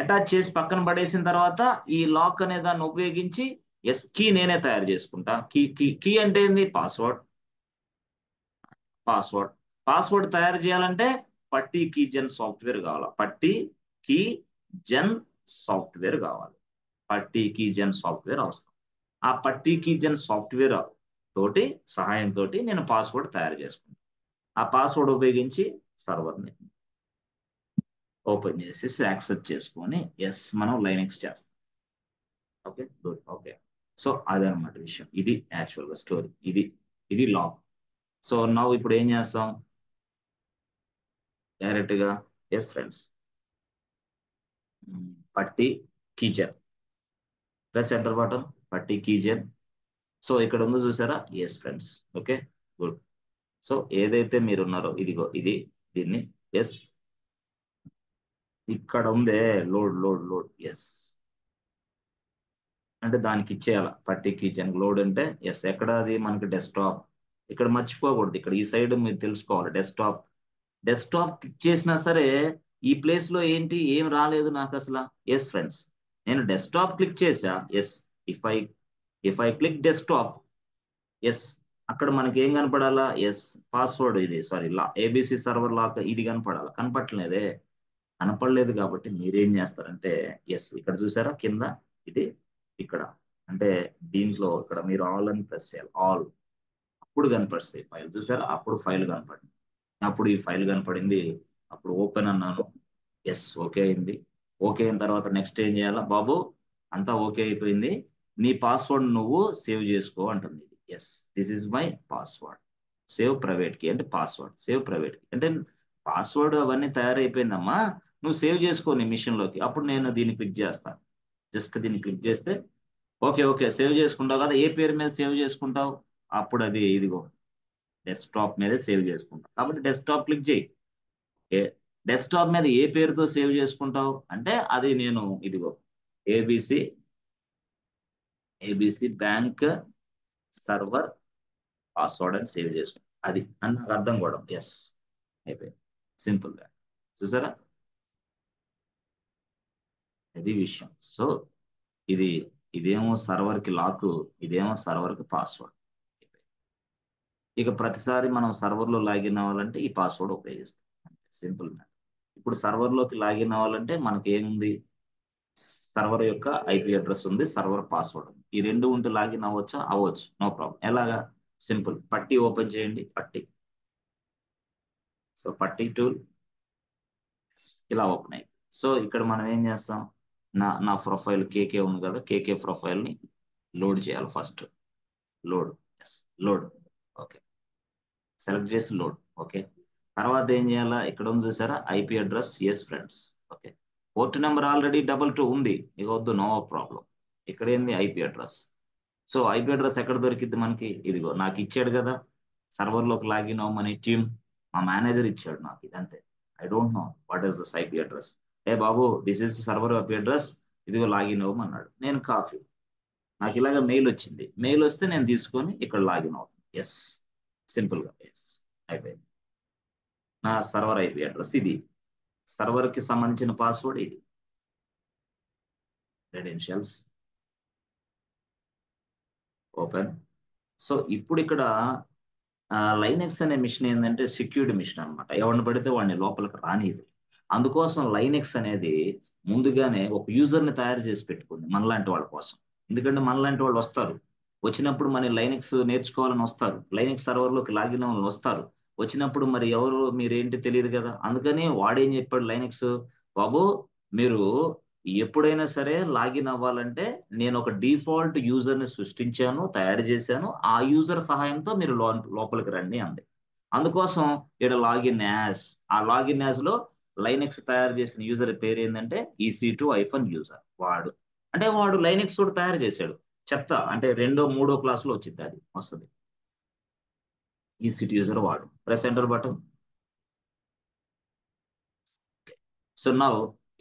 Speaker 1: అటాచ్ చేసి పక్కన పడేసిన తర్వాత ఈ లాక్ అనే దాన్ని ఉపయోగించి ఎస్, కీ నేనే తయారు చేసుకుంటా. కీ అంటే ఏంది, పాస్వర్డ్. పాస్వర్డ్ తయారు చేయాలంటే పట్టి కీ జెన్ సాఫ్ట్వేర్ కావాలి, కీ జెన్ సాఫ్ట్వేర్ కావాలి. పట్టి కీ జెన్ సాఫ్ట్వేర్ అవసరం. ఆ పట్టి కీ జెన్ సాఫ్ట్వేర్ సహాయంతో నేను పాస్వర్డ్ తయారు చేసుకుంటాను. ఆ పాస్వర్డ్ ఉపయోగించి సర్వర్ని ఓపెన్ చేసేసి యాక్సెప్ట్ చేసుకొని ఎస్, మనం లైనెక్స్ చేస్తాం. Okay, good. ఓకే, సో అదనమాట విషయం. ఇది యాక్చువల్ గా స్టోరీ. ఇది లాగ్. సో నవ్వు ఇప్పుడు ఏం చేస్తాం, డైరెక్ట్ గా ఎస్ ఫ్రెండ్స్, పట్టి కీచర్ ప్లస్ ఎంటర్ బటన్, పట్టి కీచర్. సో ఇక్కడ ఉందో చూసారా, yes friends. Okay, good. So ఏదైతే మీరు ఉన్నారో ఇదిగో దీన్ని ఎస్, ఇక్కడ ఉందే లోడ్ ఎస్, అంటే దానికి ఇచ్చేయాలి పట్టి కిచెన్ లోడ్ అంటే ఎస్. ఎక్కడ అది మనకి డెస్క్టాప్. ఇక్కడ మర్చిపోకూడదు, ఇక్కడ ఈ సైడ్ మీరు తెలుసుకోవాలి, డెస్క్టాప్ క్లిక్ చేసినా సరే ఈ ప్లేస్ లో ఏంటి ఏం రాలేదు నాకు అసలు. ఎస్ ఫ్రెండ్స్, నేను డెస్క్టాప్ క్లిక్ చేసా, yes. If I click desktop, yes, అక్కడ మనకి ఏం కనపడాలా, ఎస్, పాస్వర్డ్ ఇది, సారీ, ఏబిసి సర్వర్ లాక్ ఇది కనపడాలా, కనపడలేదే. కనపడలేదు కాబట్టి మీరేం చేస్తారంటే ఎస్, ఇక్కడ చూసారా కింద ఇది, ఇక్కడ అంటే దీంట్లో ఇక్కడ మీరు ఆల్ అని ప్రెస్ చేయాలి, ఆల్. అప్పుడు కనపడుతుంది ఫైల్, చూసారా, అప్పుడు ఫైల్ కనపడింది. అప్పుడు ఈ ఫైల్ కనపడింది, అప్పుడు ఓపెన్ అన్నాను, ఎస్, ఓకే అయింది. ఓకే అయిన తర్వాత నెక్స్ట్ ఏం చేయాలా బాబు, అంతా ఓకే అయిపోయింది, నీ పాస్వర్డ్ నువ్వు సేవ్ చేసుకో అంటుంది. Yes, this is my password. Save private కి అంటే పాస్వర్డ్, సేవ్ ప్రైవేట్ కి అంటే పాస్వర్డ్ అవన్నీ తయారైపోయిందమ్మా, నువ్వు సేవ్ చేసుకో నీ మిషన్ లోకి. అప్పుడు నేను దీన్ని క్లిక్ చేస్తాను, జస్ట్ దీన్ని క్లిక్ చేస్తే ఓకే ఓకే సేవ్ చేసుకుంటావు కదా, ఏ పేరు మీద సేవ్ చేసుకుంటావు, అప్పుడు అది ఇదిగో డెస్క్టాప్ మీదే సేవ్ చేసుకుంటావు. కాబట్టి డెస్క్టాప్ క్లిక్ చేయి. డెస్క్టాప్ మీద ఏ పేరుతో సేవ్ చేసుకుంటావు అంటే అది నేను ఇదిగో ఏబిసి బ్యాంక్ సర్వర్ పాస్వర్డ్ అని సేవ్ చేసుకుంటాం. అది అని నాకు అర్థం కూడా, ఎస్, అయిపోయింది, సింపుల్ గా. చూసారా, ఇది విషయం. సో ఇది ఇదేమో సర్వర్ కి లాక్, ఇదేమో సర్వర్ కి పాస్వర్డ్. ఇక ప్రతిసారి మనం సర్వర్ లో లాగిన్ అవ్వాలంటే ఈ పాస్వర్డ్ ఉపయోగిస్తాం. Simple matter. ఇప్పుడు సర్వర్లోకి లాగిన్ అవ్వాలంటే మనకి ఏముంది, సర్వర్ యొక్క ఐపీ అడ్రస్ ఉంది, సర్వర్ పాస్వర్డ్ ఉంది. ఈ రెండు ఉంటే లాగిన్ అవ్వచ్చా? అవ్వచ్చు, నో ప్రాబ్లం. ఎలాగా? సింపుల్, పట్టి ఓపెన్ చేయండి, పట్టి. సో పట్టి టూల్ ఇలా ఓపెన్ అయింది. సో ఇక్కడ మనం ఏం చేస్తాం, నా ప్రొఫైల్ కేకే ఉంది కదా, కేకే ప్రొఫైల్ని లోడ్ చేయాలి first. Load, yes load, okay, select చేసి లోడ్, ఓకే. తర్వాత ఏం చేయాలా, ఇక్కడ ఉంది చూసారా IP address, yes friends, okay. Port number already 22 ఉంది, ఇక వద్దు, నో ప్రాబ్లం. ఇక్కడ ఏంది IP address. So IP address ఎక్కడ దొరికింది మనకి, ఇదిగో నాకు ఇచ్చాడు కదా సర్వర్లోకి లాగిన్ అవ్వమని టీమ్, మా మేనేజర్ ఇచ్చాడు నాకు, ఇదంతే. I don't know what is this IP address. ఏ బాబు, this is server IP address, ఇదిగో లాగిన్ అవ్వమన్నాడు. నేను కాఫీ, నాకు ఇలాగ మెయిల్ వచ్చింది, మెయిల్ వస్తే నేను తీసుకొని ఇక్కడ లాగిన్ అవుతాను. ఎస్, సింపుల్గా ఎస్ అయిపోయింది. నా సర్వర్ ఐపీ అడ్రస్ ఇది, సర్వర్కి సంబంధించిన పాస్వర్డ్ ఇది, క్రెడెన్షియల్స్ ఓపెన్. సో ఇప్పుడు ఇక్కడ లైనెక్స్ అనే మిషన్ ఏంటంటే సెక్యూర్డ్ మిషన్ అనమాట, ఎవరిని పడితే వాడిని లోపలికి రానిది. అందుకోసం లైనెక్స్ అనేది ముందుగానే ఒక యూజర్ని తయారు చేసి పెట్టుకుంది మనలాంటి వాళ్ళ కోసం. ఎందుకంటే మనలాంటి వాళ్ళు వస్తారు, వచ్చినప్పుడు మన లైనెక్స్ నేర్చుకోవాలని వస్తారు, లైనెక్స్ సర్వర్లోకి లాగిన్ అవ్వాలని వస్తారు. వచ్చినప్పుడు మరి ఎవరు మీరేంటి తెలియదు కదా, అందుకని వాడేం చెప్పాడు లైనెక్స్, బాబు మీరు ఎప్పుడైనా సరే లాగిన్ అవ్వాలంటే నేను ఒక డిఫాల్ట్ యూజర్ని సృష్టించాను, తయారు చేశాను, ఆ యూజర్ సహాయంతో మీరు లోపలికి రండి అంది. అందుకోసం ఇక్కడ లాగిన్ యాజ్, ఆ లాగిన్ యాజ్ లో లైనెక్స్ తయారు చేసిన యూజర్ పేరు ఏంటంటే EC2 యూజర్. వాడు అంటే వాడు లైనెక్స్ కూడా తయారు చేశాడు, చెప్తా అంటే 2వ 3వ క్లాస్లో వచ్చింది, అది వస్తుంది. EC2 యూజర్ వాడు, press enter button. So now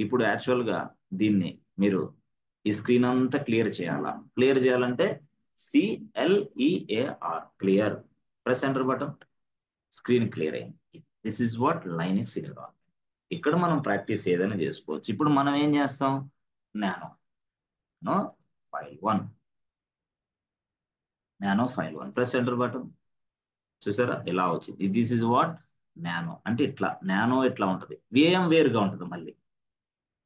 Speaker 1: ఇప్పుడు యాక్చువల్గా దీన్ని మీరు ఈ స్క్రీన్ అంతా క్లియర్ చేయాలా. క్లియర్ చేయాలంటే CLEAR, clear, press enter button. Screen clear అయింది. This is what Linux environment. ఇక్కడ మనం ప్రాక్టీస్ ఏదైనా చేసుకోవచ్చు. ఇప్పుడు మనం ఏం చేస్తాం, nano file 1, nano file 1, press enter button. చూసారా ఇలా వచ్చింది. దిస్ ఇస్ వాట్ నానో అంటే ఇట్లా, నానో ఇట్లా ఉంటుంది, VM వేరుగా ఉంటుంది మళ్ళీ,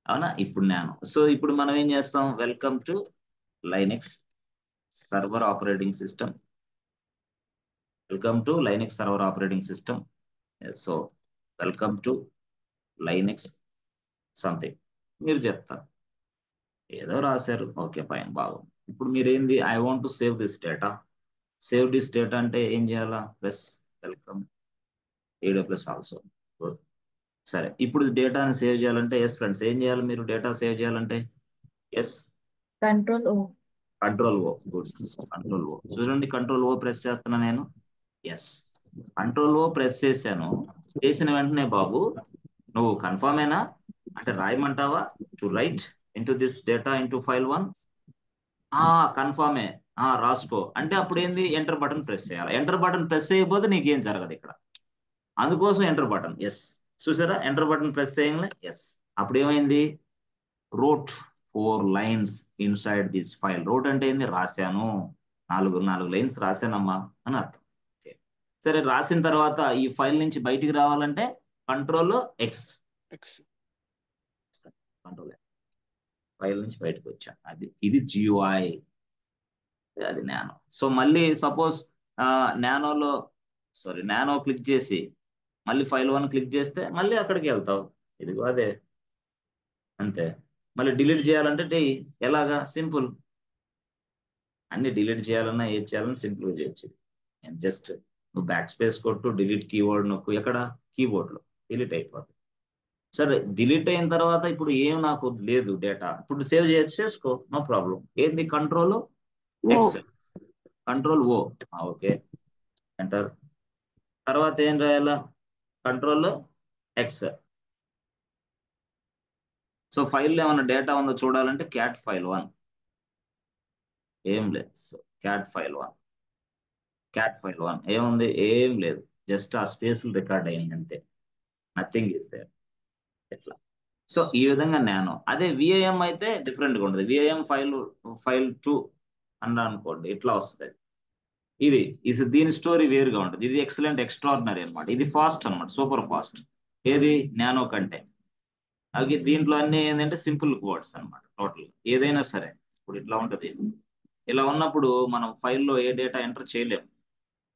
Speaker 1: అవునా. ఇప్పుడు నానో. సో ఇప్పుడు మనం ఏం చేస్తాం, welcome to Linux server operating system, welcome to Linux server operating system. So welcome to Linux something మీరు చెప్తారు, ఏదో రాశారు, ఓకే ఫైన్, బాగుంది. ఇప్పుడు మీరు ఏంది, I want to save this data. Save this data అంటే ఏం చేయాలా, ప్లస్ వెల్కమ్ AWS ఆల్సో. సరే ఇప్పుడు డేటాని సేవ్ చేయాలంటే ఎస్ ఫ్రెండ్స్, ఏం చేయాలి మీరు డేటా సేవ్ చేయాలంటే, yes
Speaker 2: control
Speaker 1: control O, good, control O. చూడండి కంట్రోల్ O ప్రెస్ చేస్తున్నా నేను, ఎస్ కంట్రోల్ O ప్రెస్ చేశాను. చేసిన వెంటనే బాబు నువ్వు కన్ఫర్మేనా అంటే రాయమంటావా, to write into this data into file 1. కన్ఫర్మే, రాసుకో అంటే అప్పుడు ఏంది, ఎంటర్ బటన్ ప్రెస్ చేయాలి. ఎంటర్ బటన్ ప్రెస్ చేయకపోతే నీకేం జరగదు ఇక్కడ, అందుకోసం ఎంటర్ బటన్. ఎస్ చూసారా, ఎంటర్ బటన్ ప్రెస్ చేయండి, ఎస్. అప్పుడు ఏమైంది, wrote 4 lines inside this file. Wrote అంటే ఏంది, రాశాను, 4 లైన్స్ రాశానమ్మా అని అర్థం. ఓకే, సరే రాసిన తర్వాత ఈ ఫైల్ నుంచి బయటికి రావాలంటే కంట్రోల్ X, కంట్రోల్ ఫైల్ నుంచి బయటకు వచ్చాను, ఇది GUI, అది నానో. సో మళ్ళీ సపోజ్ నానోలో నానో క్లిక్ చేసి మళ్ళీ ఫైల్ 1 క్లిక్ చేస్తే మళ్ళీ అక్కడికి వెళ్తావు, ఇదిగో అదే, అంతే. మళ్ళీ డిలీట్ చేయాలంటే ఎలాగా, సింపుల్, అన్ని డిలీట్ చేయాలన్నా ఏది చేయాలన్నా సింపుల్గా చేయొచ్చు. జస్ట్ నువ్వు బ్యాక్ స్పేస్ కొట్టు, డిలీట్ కీవర్డ్ నొక్కు, ఎక్కడ కీబోర్డ్లో డిలీట్ అయిపోతుంది. సరే డిలీట్ అయిన తర్వాత ఇప్పుడు ఏం నాకు లేదు డేటా, ఇప్పుడు సేవ్ చేసుకో, నో ప్రాబ్లం. ఏంది, control X, control O, okay, enter. తర్వాత ఏం రాయాలా, కంట్రోల్ X. సో ఫైల్లో ఏమైనా డేటా ఉందో చూడాలంటే క్యాట్ ఫైల్ 1, ఏం లేదు. సో క్యాట్ ఫైల్ 1 ఏముంది, ఏం లేదు, జస్ట్ ఆ స్పేస్లు రికార్డ్ అయ్యింది అంతే, నథింగ్ ఇస్ దేర్, ఎట్లా. సో ఈ విధంగా నానో. అదే VIM అయితే డిఫరెంట్గా ఉంటుంది, VIM ఫైల్ 2 అన్నా అనుకోండి, ఇట్లా వస్తుంది. ఇది దీని స్టోరీ వేరుగా ఉంటుంది, ఇది ఎక్సలెంట్ ఎక్స్ట్రాడినరీ అనమాట, ఇది ఫాస్ట్ అనమాట, సూపర్ ఫాస్ట్. ఏది నానో కంటే అవి దీంట్లో అన్ని ఏంటంటే సింపుల్ వర్డ్స్ అన్నమాట. టోటల్ ఏదైనా సరే ఇప్పుడు ఇట్లా ఉంటది. ఇలా ఉన్నప్పుడు మనం ఫైల్లో ఏ డేటా ఎంటర్ చేయలేము.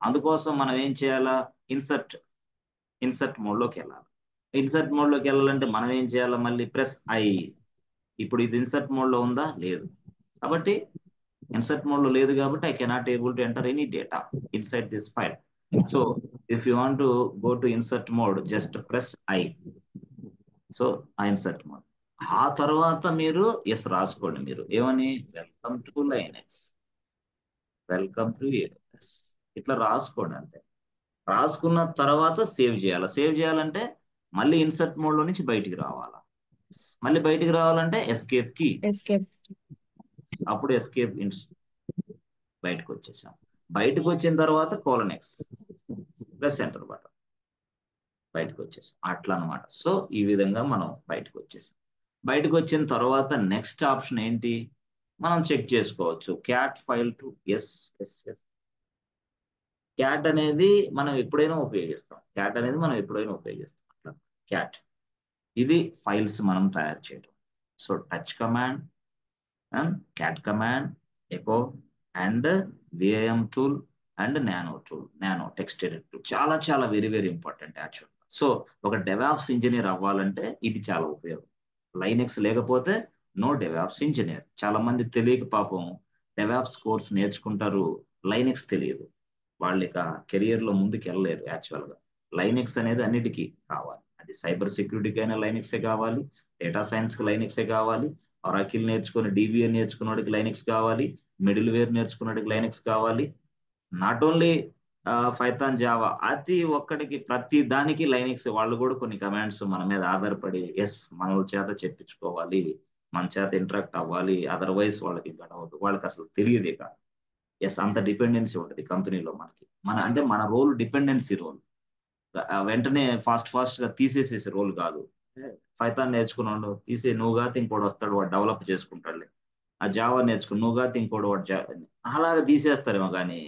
Speaker 1: అందుకోసం మనం ఏం చేయాలా, ఇన్సర్ట్ మోడ్లోకి వెళ్ళాలి. ఇన్సర్ట్ మోడ్లోకి వెళ్ళాలంటే మనం ఏం చేయాలి, మళ్ళీ ప్రెస్ ఐ. ఇప్పుడు ఇది ఇన్సర్ట్ మోడ్లో ఉందా, లేదు. కాబట్టి ఇన్సర్ట్ మోడ్లో లేదు కాబట్టి I cannot able to enter any data inside this file. So if you want to go to insert mode, just press I. So ఆ ఇన్సర్ట్ మోడ్ ఆ తర్వాత మీరు ఎస్ రాసుకోండి. మీరు ఏమని, welcome to Linux, welcome to AWS ఇట్లా రాసుకోండి అంతే. రాసుకున్న తర్వాత సేవ్ చేయాలి. సేవ్ చేయాలంటే మళ్ళీ ఇన్సర్ట్ మోడ్ లో నుంచి బయటికి రావాలా. మళ్ళీ బయటికి రావాలంటే ఎస్కేప్ కి,
Speaker 2: ఎస్కేప్.
Speaker 1: అప్పుడు ఎస్కేప్ బయటకు వచ్చేసాం. బయటకు వచ్చిన తర్వాత కోలనెక్స్ ప్లస్ ఎంటర్ బటన్, బయటకు వచ్చేసాం. అట్లా అనమాట. సో ఈ విధంగా మనం బయటకు వచ్చేసాం. బయటకు వచ్చిన తర్వాత నెక్స్ట్ ఆప్షన్ ఏంటి, మనం చెక్ చేసుకోవచ్చు. Cat file two yes yes yes. Cat అనేది మనం ఎప్పుడైనా ఉపయోగిస్తాం. అట్లా క్యాట్ ఇది ఫైల్స్ మనం తయారు చేయడం. So touch command and cat command, echo and VIM tool and nano text editor tool చాలా చాలా very very important actual. So ఒక డెవాప్స్ ఇంజనీర్ అవ్వాలంటే ఇది చాలా ఉపయోగం. లైనెక్స్ లేకపోతే నో డెవాప్స్ ఇంజనీర్. చాలా మంది తెలియక పాపం డెవాప్స్ కోర్స్ నేర్చుకుంటారు, లైనెక్స్ తెలియదు. వాళ్ళు ఇక కెరియర్ లో ముందుకు వెళ్ళలేరు. యాక్చువల్ గా లైనెక్స్ అనేది అన్నిటికీ కావాలి. అది సైబర్ సెక్యూరిటీకి అయినా లైనెక్సే కావాలి, డేటా సైన్స్ కి లైనెక్సే కావాలి, ఒరాకిల్ నేర్చుకుని DBA నేర్చుకున్నవాడికి లైనెక్స్ కావాలి, మిడిల్ వేర్ నేర్చుకున్నవాడికి లైనెక్స్ కావాలి. నాట్ ఓన్లీ పైథాన్ జావా, అది ఒక్కడికి ప్రతి దానికి లైనెక్స్. వాళ్ళు కూడా కొన్ని కమాండ్స్ మన మీద ఆధారపడి ఎస్ మన చేత చెప్పించుకోవాలి, మన చేత ఇంటరాక్ట్ అవ్వాలి. అదర్వైజ్ వాళ్ళకి గడవదు, వాళ్ళకి అసలు తెలియదు ఇక. ఎస్ అంత డిపెండెన్సీ ఉంటుంది కంపెనీలో మనకి. అంటే మన రోల్ డిపెండెన్సీ రోల్. వెంటనే ఫాస్ట్ గా తీసేసేసే రోల్ కాదు. పైథాన్ నేర్చుకున్నాడు తీసే, నువ్వుగా ఇంకోటి వస్తాడు వాడు డెవలప్ చేసుకుంటాడులే. ఆ జావా నేర్చుకుని నువ్వుగా ఇంకోటి వాడు అలాగా తీసేస్తారేమో. కానీ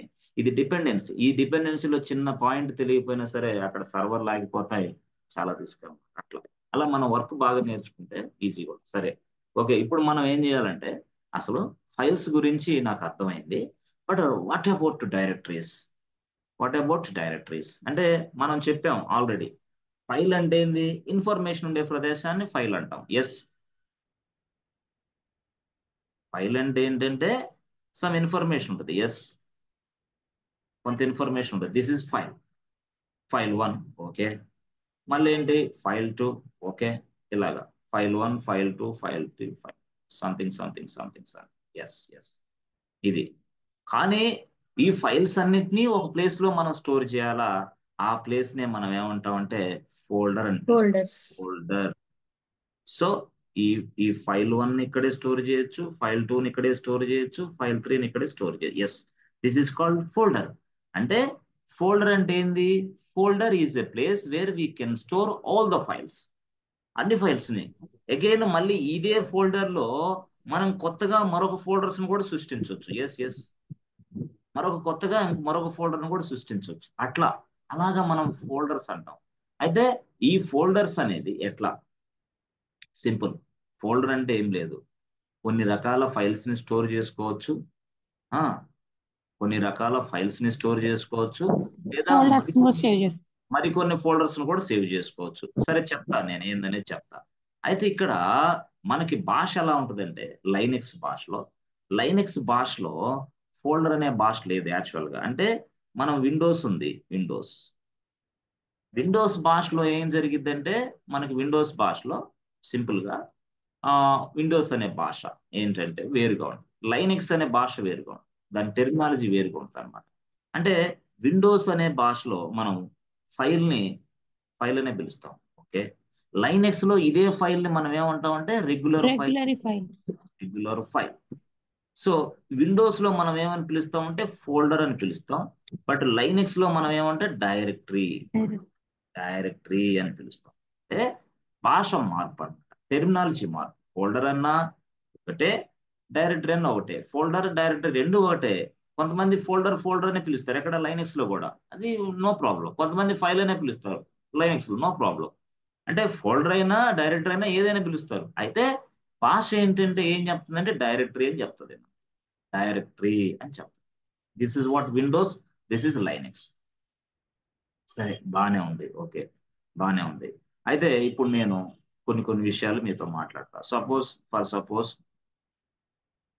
Speaker 1: ఇది డిపెండెన్సీ. ఈ డిపెండెన్సీలో చిన్న పాయింట్ తెలియకపోయినా సరే అక్కడ సర్వర్ లాగిపోతాయి, చాలా రిస్క్. అట్లా అలా మనం వర్క్ బాగా నేర్చుకుంటే ఈజీగా. సరే ఓకే, ఇప్పుడు మనం ఏం చేయాలంటే, అసలు ఫైల్స్ గురించి నాకు అర్థమైంది. బట్ వాట్ అబౌట్ డైరెక్టరీస్ అంటే మనం చెప్పాం ఆల్రెడీ. ఫైల్ అంటే ఏంది, ఇన్ఫర్మేషన్ ఉండే ప్రదేశాన్ని ఫైల్ అంటాం. ఎస్, ఫైల్ అంటే ఏంటంటే సమ్ ఇన్ఫర్మేషన్ ఉంటుంది. ఎస్, కొంత ఇన్ఫర్మేషన్ ఉంటుంది. This is file 1. ఓకే, మళ్ళీ ఏంటి, ఫైల్ 2. ఓకే, ఇలాగా file 1, file 2, file 3, file something. Yes yes, ఇది. కానీ ఈ ఫైల్స్ అన్నిటినీ ఒక ప్లేస్ లో మనం స్టోర్ చేయాలా. ఆ ప్లేస్ నే మనం ఏమంటామంటే ఫోల్డర్ అని పిలుస్తాం.
Speaker 2: ఫోల్డర్స్.
Speaker 1: ఫోల్డర్. సో ఈ ఈ ఫైల్ 1 ఇక్కడే స్టోర్ చేయొచ్చు, ఫైల్ 2 ఇక్కడే స్టోర్ చేయొచ్చు, ఫైల్ 3 ఇక్కడే స్టోర్ చేయొచ్చు. Yes, this is called folder. అంటే ఫోల్డర్ అంటే ఏంది, folder is a place where we can store all the files, అన్ని ఫైల్స్ ని. అగైన్ మళ్ళీ ఇదే ఫోల్డర్ లో మనం కొత్తగా మరొక ఫోల్డర్స్ ని కూడా సృష్టించవచ్చు. ఎస్ ఎస్, మరొక ఫోల్డర్ ను కూడా సృష్టించవచ్చు. అలాగా మనం ఫోల్డర్స్ అంటాం. అయితే ఈ ఫోల్డర్స్ అనేది ఎట్లా, సింపుల్. ఫోల్డర్ అంటే ఏం లేదు, కొన్ని రకాల ఫైల్స్ ని స్టోర్ చేసుకోవచ్చు. ఆ లేదా
Speaker 2: ఫోల్డర్స్ సేవ్ చేస్తాం.
Speaker 1: మరికొన్ని ఫోల్డర్స్ ను కూడా సేవ్ చేసుకోవచ్చు. సరే చెప్తా, నేను ఏందనేది చెప్తా. అయితే ఇక్కడ మనకి భాష ఎలా ఉంటుందంటే, లైనెక్స్ భాషలో ఫోల్డర్ అనే భాష లేదు యాక్చువల్ గా. అంటే మనం విండోస్ ఉంది, విండోస్ భాషలో ఏం జరిగిద్దంటే, మనకి విండోస్ భాషలో సింపుల్ గా విండోస్ అనే భాష ఏంటంటే వేరుగా ఉంటుంది, లైనెక్స్ అనే భాష వేరుగా ఉంటుంది, దాని టెర్మినాలజీ వేరుగా ఉంటుంది అనమాట. అంటే విండోస్ అనే భాషలో మనం ఫైల్ ని ఫైల్ అనే పిలుస్తాం. ఓకే, లైనెక్స్ లో ఇదే ఫైల్ ని మనం ఏమంటాం అంటే regular
Speaker 2: file.
Speaker 1: File. So Windows లో మనం ఏమని పిలుస్తాం అంటే ఫోల్డర్ అని పిలుస్తాం. బట్ లైనెక్స్ లో మనం ఏమంటే డైరెక్టరీ అని పిలుస్తాం. అంటే భాష మార్పు అనమాట, టెర్మినాలజీ మార్పు. ఫోల్డర్ అన్నా ఒకటే, డైరెక్టరీ అన్న ఒకటే. ఫోల్డర్ డైరెక్టరీ రెండు ఒకటే. కొంతమంది ఫోల్డర్ అనే పిలుస్తారు ఎక్కడ, లైనెక్స్ లో కూడా, అది నో ప్రాబ్లం. కొంతమంది ఫైల్ అనే పిలుస్తారు లైనెక్స్ లో, నో ప్రాబ్లం. అంటే ఫోల్డర్ అయినా డైరెక్టరీ అయినా ఏదైనా పిలుస్తారు. అయితే భాష ఏంటంటే ఏం చెప్తుందంటే డైరెక్టరీ అని చెప్తుంది. డైరెక్టరీ అని చెప్తుంది. This is what Windows, this is Linux. సరే, బానే ఉంది. ఓకే, బానే ఉంది. అయితే ఇప్పుడు నేను కొన్ని విషయాలు మీతో మాట్లాడతా. సపోజ్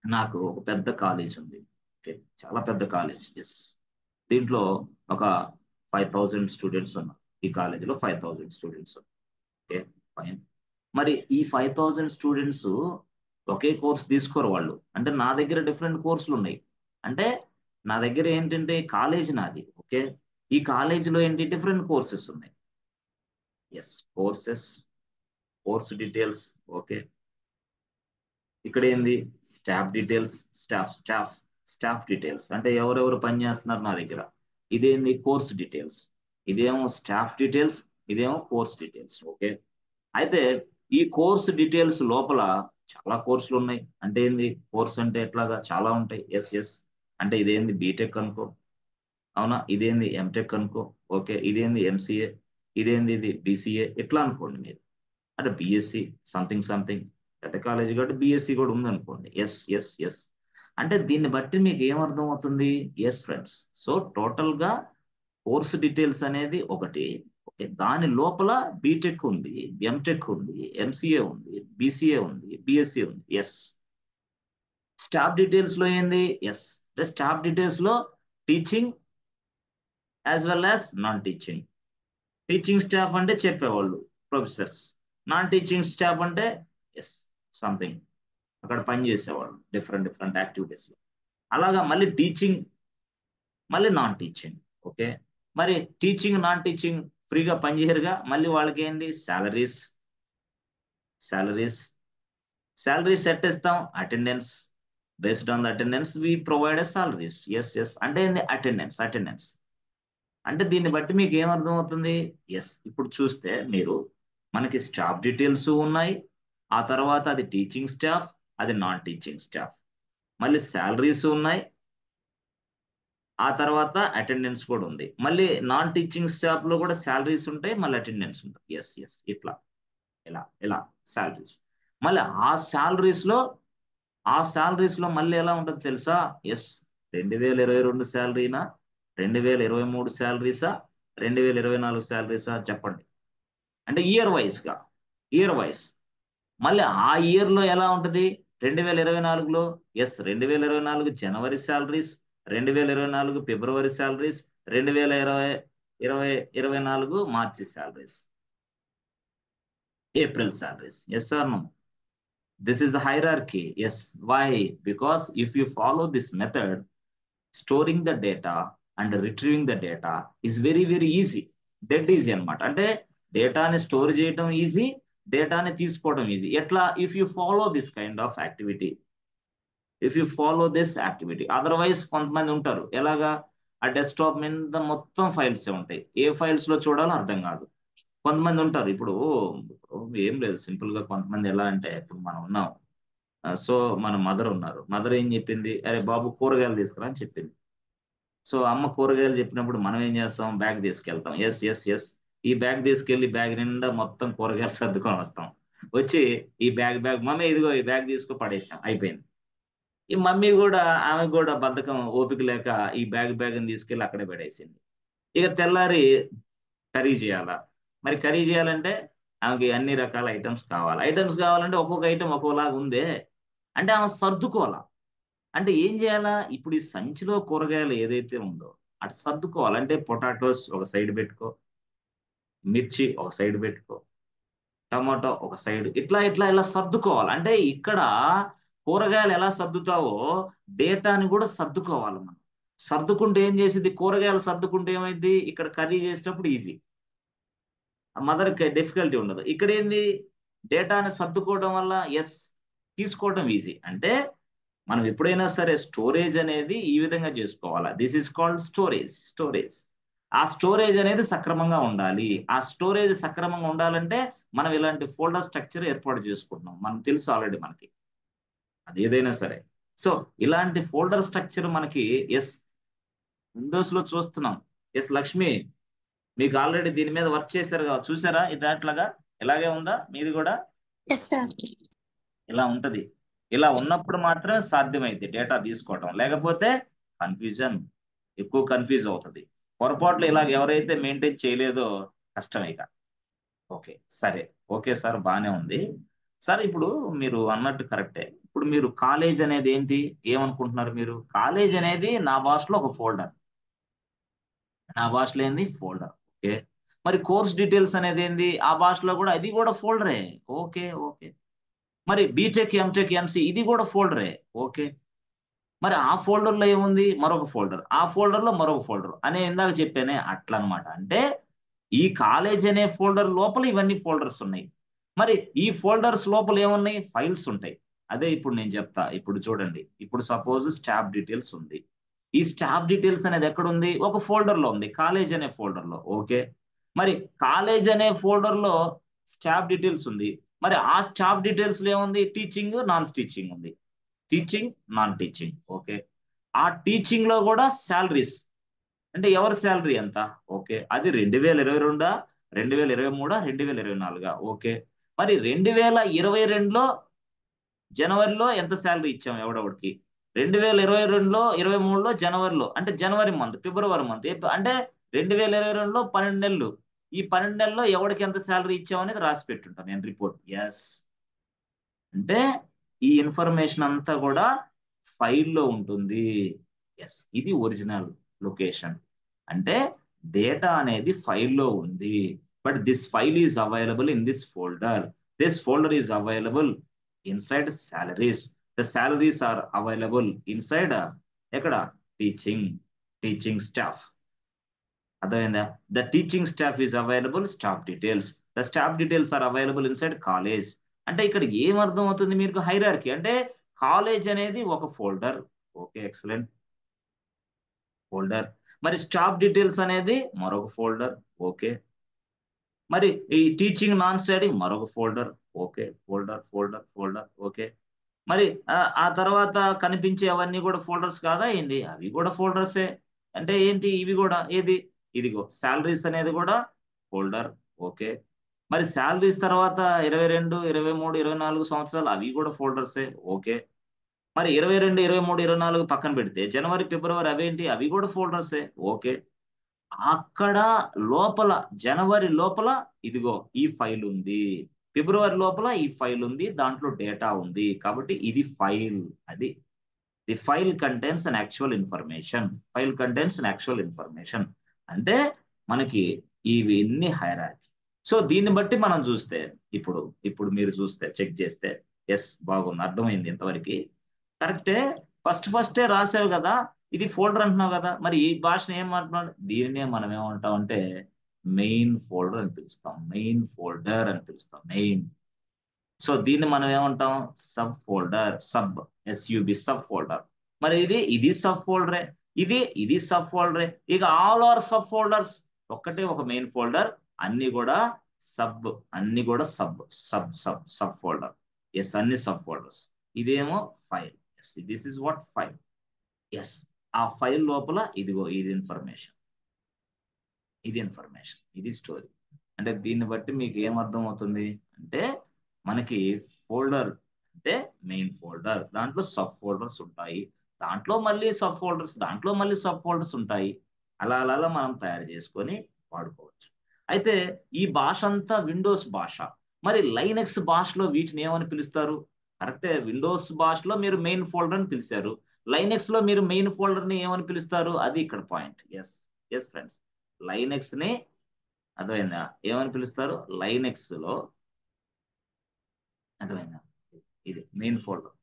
Speaker 1: నాకు ఒక పెద్ద కాలేజ్ ఉంది. ఓకే, చాలా పెద్ద కాలేజ్. ఎస్, దీంట్లో ఒక 5000 స్టూడెంట్స్ ఉన్నారు. ఈ కాలేజీలో 5000 స్టూడెంట్స్ ఉన్నారు. Okay, fine. మరి ఈ 5000 స్టూడెంట్స్ ఒకే కోర్స్ తీసుకోరు వాళ్ళు. అంటే నా దగ్గర డిఫరెంట్ కోర్సులు ఉన్నాయి. అంటే నా దగ్గర ఏంటంటే కాలేజ్ నాది. ఓకే, ఈ కాలేజీలో ఏంటి డిఫరెంట్ కోర్సెస్ ఉన్నాయి. Yes, course details. ఓకే, ఇక్కడ ఏంది స్టాఫ్ డీటెయిల్స్, అంటే ఎవరెవరు పని చేస్తున్నారు నా దగ్గర. ఇదేంది కోర్స్ డీటెయిల్స్. ఇదేమో స్టాఫ్ డీటెయిల్స్, ఇదేమో కోర్స్ డీటెయిల్స్. ఓకే, అయితే ఈ కోర్స్ డీటెయిల్స్ లోపల చాలా కోర్సులు ఉన్నాయి. అంటే ఏంది కోర్స్ అంటే ఎట్లాగా చాలా ఉంటాయి. ఎస్ ఎస్, అంటే ఇదేంది బీటెక్ అనుకో, అవునా, ఇదేంది ఎంటెక్ అనుకో, ఓకే, ఇదేంది ఎంసీఏ, ఇదేంది ఇది బీసీఏ, ఎట్లా అనుకోండి మీరు. అంటే బిఎస్సి సంథింగ్ సంథింగ్, పెద్ద కాలేజీ కాబట్టి బిఎస్సి కూడా ఉందనుకోండి. ఎస్ ఎస్ ఎస్, అంటే దీన్ని బట్టి మీకు ఏమర్థం అవుతుంది. ఎస్ ఫ్రెండ్స్, సో టోటల్ గా కోర్స్ డీటెయిల్స్ అనేది ఒకటి. ఓకే, దాని లోపల బీటెక్ ఉంది, ఎంటెక్ ఉంది, ఎంసీఏ ఉంది, బీసీఏ ఉంది, బిఎస్సి ఉంది. ఎస్, స్టాఫ్ డీటెయిల్స్ లో ఏంది. ఎస్, అంటే స్టాఫ్ డీటెయిల్స్ లో teaching as well as non teaching. Teaching staff అంటే చెప్పేవాళ్ళు, ప్రొఫెసర్స్. నాన్ టీచింగ్ స్టాఫ్ అంటే ఎస్, సంథింగ్ అక్కడ పని చేసేవాళ్ళు డిఫరెంట్ డిఫరెంట్ యాక్టివిటీస్ లో. అలాగా మళ్ళీ టీచింగ్, మళ్ళీ నాన్ టీచింగ్. ఓకే, మరి టీచింగ్ నాన్ టీచింగ్ ఫ్రీగా పనిచేయరుగా. మళ్ళీ వాళ్ళకి ఏంది సాలరీస్ సాలరీస్ సెట్ ఇస్తాం. Attendance, based on the attendance we provide salaries. Yes yes, అంటే ఏంది అటెండెన్స్. అంటే దీన్ని బట్టి మీకు ఏమర్థం అవుతుంది. ఎస్, ఇప్పుడు చూస్తే మీరు మనకి స్టాఫ్ డీటెయిల్స్ ఉన్నాయి, ఆ తర్వాత అది టీచింగ్ స్టాఫ్, అది నాన్ టీచింగ్ స్టాఫ్, మళ్ళీ శాలరీస్ ఉన్నాయి, ఆ తర్వాత అటెండెన్స్ కూడా ఉంది. మళ్ళీ నాన్ టీచింగ్ స్టాఫ్ లో కూడా శాలరీస్ ఉంటాయి, మళ్ళీ అటెండెన్స్ ఉంటాయి. ఎస్ ఎస్, ఇట్లా ఇలా శాలరీస్. మళ్ళీ ఆ శాలరీస్ లో మళ్ళీ ఎలా ఉంటుంది తెలుసా. ఎస్, 2022 శాలరీనా, 2023 శాలరీసా, 2024 శాలరీసా చెప్పండి. అంటే ఇయర్ వైజ్ మళ్ళీ ఆ ఇయర్ లో ఎలా ఉంటది. 2024లో ఎస్, 2024 జనవరి శాలరీస్, 2024 ఫిబ్రవరి శాలరీస్, 2024 మార్చి salaries, April salaries. Yes or no. This is a hierarchy. Yes. Why? Because if you follow this method, storing the data and retrieving the data is very, very easy. Dead easy అనమాట. అంటే డేటాని store చేయడం easy, డేటాని తీసుకోవడం easy. ఎట్లా? If you follow this activity otherwise కొంతమంది ఉంటారు ఎలాగా, ఆ డెస్క్టాప్ మీద మొత్తం ఫైల్స్ ఉంటాయి, ఏ ఫైల్స్ లో చూడాలో అర్థం కాదు. కొంతమంది ఉంటారు ఇప్పుడు ఏం లేదు, సింపుల్ గా కొంతమంది ఎలా అంటే, ఇప్పుడు మనం ఉన్నాం. సో మన మదర్ ఉన్నారు. మదర్ ఏం చెప్పింది, అరే బాబు కూరగాయలు తీసుకురా అని చెప్పింది. సో అమ్మ కూరగాయలు చెప్పినప్పుడు మనం ఏం చేస్తాం, బ్యాగ్ తీసుకెళ్తాం. ఎస్ ఎస్ ఎస్, ఈ బ్యాగ్ తీసుకెళ్లి బ్యాగ్ నిండా మొత్తం కూరగాయలు సర్దుకొని వస్తాం. వచ్చి ఈ బ్యాగ్ మమ్మీ ఇదిగో ఈ బ్యాగ్ తీసుకో పడేసాం, అయిపోయింది. ఈ మమ్మీ కూడా, ఆమె కూడా బద్ధకం, ఓపిక లేక ఈ బ్యాగ్ తీసుకెళ్లి అక్కడే పడేసింది. ఇక తెల్లారి కర్రీ చేయాలా. మరి కర్రీ చేయాలంటే ఆమెకి అన్ని రకాల ఐటమ్స్ కావాలంటే ఒక్కొక్క ఐటమ్ ఒక్కోలాగా ఉందే. అంటే ఆమె సర్దుకోవాలా. అంటే ఏం చేయాలా, ఇప్పుడు ఈ సంచిలో కూరగాయలు ఏదైతే ఉందో అటు సర్దుకోవాలి. అంటే పొటాటోస్ ఒక సైడ్ పెట్టుకో, మిర్చి ఒక సైడ్ పెట్టుకో, టమాటో ఒక సైడ్, ఇట్లా సర్దుకోవాలి. అంటే ఇక్కడ కూరగాయలు ఎలా సర్దుతావో డేటాని కూడా సర్దుకోవాలి మనం. సర్దుకుంటే ఏం చేసింది, కూరగాయలు సర్దుకుంటే ఏమైంది, ఇక్కడ కర్రీ చేసేటప్పుడు ఈజీ, మదర్కి డిఫికల్టీ ఉండదు. ఇక్కడ ఏంది, డేటాని సర్దుకోవడం వల్ల ఎస్, తీసుకోవడం ఈజీ. అంటే మనం ఎప్పుడైనా సరే స్టోరేజ్ అనేది ఈ విధంగా చేసుకోవాలా. This is called storage. ఆ స్టోరేజ్ అనేది సక్రమంగా ఉండాలి. ఆ స్టోరేజ్ సక్రమంగా ఉండాలంటే మనం ఇలాంటి ఫోల్డర్ స్ట్రక్చర్ ఏర్పాటు చేసుకుంటున్నాం, మనకు తెలుసు ఆల్రెడీ మనకి, అది ఏదైనా సరే. సో ఇలాంటి ఫోల్డర్ స్ట్రక్చర్ మనకి ఎస్ విండోస్ లో చూస్తున్నాం. ఎస్ లక్ష్మి, మీకు ఆల్రెడీ దీని మీద వర్క్ చేశారు కదా, చూసారా ఇది అట్లాగా. ఇలాగే ఉందా మీది కూడా?
Speaker 2: Yes, sir.
Speaker 1: ఇలా ఉంటది. ఇలా ఉన్నప్పుడు మాత్రమే సాధ్యమైంది డేటా తీసుకోవటం, లేకపోతే కన్ఫ్యూజన్, ఎక్కువ కన్ఫ్యూజ్ అవుతుంది. పొరపాట్లు ఇలాగ ఎవరైతే మెయింటైన్ చేయలేదో కష్టమే ఇక. ఓకే సరే, ఓకే సార్, బాగానే ఉంది సార్. ఇప్పుడు మీరు అన్నట్టు కరెక్టే. ఇప్పుడు మీరు కాలేజ్ అనేది ఏంటి, ఏమనుకుంటున్నారు మీరు? కాలేజ్ అనేది నా భాషలో ఒక ఫోల్డర్, నా భాషలో ఏంది ఫోల్డర్. ఓకే, మరి కోర్స్ డీటెయిల్స్ అనేది ఏంది, ఆ భాషలో కూడా అది కూడా ఫోల్డరే. Okay okay. మరి బీటెక్ ఎంటెక్ ఎంసీ ఇది కూడా ఫోల్డరే. ఓకే, మరి ఆ ఫోల్డర్లో ఏముంది, మరొక ఫోల్డర్, ఆ ఫోల్డర్లో మరొక ఫోల్డర్ అనే ఇందాక చెప్పానే అట్లా అనమాట. అంటే ఈ కాలేజ్ అనే ఫోల్డర్ లోపల ఇవన్నీ ఫోల్డర్స్ ఉన్నాయి. మరి ఈ ఫోల్డర్స్ లోపల ఏమున్నాయి, ఫైల్స్ ఉంటాయి. అదే ఇప్పుడు నేను చెప్తా. ఇప్పుడు చూడండి, ఇప్పుడు సపోజ్ స్టాఫ్ డీటెయిల్స్ ఉంది. ఈ స్టాఫ్ డీటెయిల్స్ అనేది ఎక్కడ ఉంది, ఒక ఫోల్డర్ లో ఉంది, కాలేజ్ అనే ఫోల్డర్ లో. ఓకే, మరి కాలేజ్ అనే ఫోల్డర్ లో స్టాఫ్ డీటెయిల్స్ ఉంది. మరి ఆ స్టాఫ్ డీటెయిల్స్ లో ఏముంది, టీచింగ్ నాన్ టీచింగ్ ఉంది, టీచింగ్ నాన్ టీచింగ్. ఓకే, ఆ టీచింగ్ లో కూడా శాలరీస్, అంటే ఎవరి శాలరీ ఎంత, ఓకే, అది 2022, 2023, 2024. ఓకే, మరి 2022లో జనవరిలో ఎంత శాలరీ ఇచ్చాం ఎవడొకటికి, 2022లో 23లో జనవరిలో, అంటే జనవరి మంత్, ఫిబ్రవరి మంత్, అంటే 2022లో 12 నెలలు. ఈ 12 నెలల్లో ఎవరికి ఎంత శాలరీ ఇచ్చామనేది రాసి పెట్టుంటాను నేను రిపోర్ట్. ఎస్, అంటే ఈ ఇన్ఫర్మేషన్ అంతా కూడా ఫైల్లో ఉంటుంది. ఎస్, ఇది ఒరిజినల్ లొకేషన్. అంటే డేటా అనేది ఫైల్లో ఉంది, but this file is available in this folder. This folder is available inside salaries. The salaries are available inside ఎక్కడ, టీచింగ్ స్టాఫ్. అర్థమైందా? The teaching staff is available staff details. The staff details are available inside college. అంటే ఇక్కడ ఏం అర్థం అవుతుంది మీకు, hierarchy. అంటే college అనేది ఒక ఫోల్డర్. Okay, excellent, folder. మరి స్టాఫ్ డీటెయిల్స్ అనేది మరొక ఫోల్డర్. ఓకే, మరి ఈ టీచింగ్ నాన్ స్టడీ మరొక folder. Okay, folder folder folder. Okay, మరి ఆ తర్వాత కనిపించే అవన్నీ కూడా ఫోల్డర్స్ కాదా ఏంది, అవి కూడా ఫోల్డర్సే. అంటే ఏంటి, ఇవి కూడా ఏది, ఇదిగో శాలరీస్ అనేది కూడా ఫోల్డర్. ఓకే, మరి శాలరీస్ తర్వాత 22, 23, 24 సంవత్సరాలు అవి కూడా ఫోల్డర్సే. ఓకే, మరి 22, 23, 24 పక్కన పెడితే జనవరి ఫిబ్రవరి అవేంటి, అవి కూడా ఫోల్డర్సే. ఓకే, అక్కడ లోపల జనవరి లోపల ఇదిగో ఈ ఫైల్ ఉంది, ఫిబ్రవరి లోపల ఈ ఫైల్ ఉంది, దాంట్లో డేటా ఉంది, కాబట్టి ఇది ఫైల్. అది the file contains an actual information. File contains an actual information. అంటే మనకి ఇవి ఎన్ని హైరార్కీ. సో దీన్ని బట్టి మనం చూస్తే, ఇప్పుడు ఇప్పుడు మీరు చూస్తే చెక్ చేస్తే, ఎస్ బాగుంది, అర్థమైంది ఇంతవరకు కరెక్టే. ఫస్టే రాసావు కదా, ఇది ఫోల్డర్ అంటున్నావు కదా, మరి ఈ భాషను ఏమంటున్నాడు, దీనినే మనం ఏమంటాం అంటే మెయిన్ ఫోల్డర్ అని పిలుస్తాం, మెయిన్ ఫోల్డర్ అని పిలుస్తాం, మెయిన్. సో దీన్ని మనం ఏమంటాం, సబ్ ఫోల్డర్. మరి ఇది సబ్ ఫోల్డరే, ఇది సబ్ ఫోల్డరే. ఇక ఆల్ ఆర్ సబ్ ఫోల్డర్స్, ఒక్కటే ఒక మెయిన్ ఫోల్డర్, అన్ని కూడా సబ్, అన్ని కూడా sub sub sub sub folder. Yes, అన్ని సబ్ ఫోల్డర్స్. ఇదేమో file. Yes, this is what file. Yes, ఆ ఫైల్ లోపల ఇదిగో ఇది ఇన్ఫర్మేషన్, ఇది స్టోరీ. అంటే దీన్ని బట్టి మీకు ఏమర్థం అవుతుంది అంటే, మనకి ఫోల్డర్ అంటే మెయిన్ ఫోల్డర్, దాంట్లో సబ్ ఫోల్డర్స్ ఉంటాయి, దాంట్లో మళ్ళీ సబ్ ఫోల్డర్స్, దాంట్లో మళ్ళీ సబ్ ఫోల్డర్స్ ఉంటాయి. అలా అలా అలా మనం తయారు చేసుకొని వాడుకోవచ్చు. అయితే ఈ భాష అంతా విండోస్ భాష. మరి లైనెక్స్ భాషలో వీటిని ఏమని పిలుస్తారు? కరెక్టే, విండోస్ భాషలో మీరు మెయిన్ ఫోల్డర్ అని పిలిచారు, లైనెక్స్ లో మీరు మెయిన్ ఫోల్డర్ ని ఏమని పిలుస్తారు, అది ఇక్కడ point. Yes, yes friends, Linux ని అర్థమైందా ఏమని పిలుస్తారు, లైనెక్స్ లో. అర్థమైందా, ఇది మెయిన్ ఫోల్డర్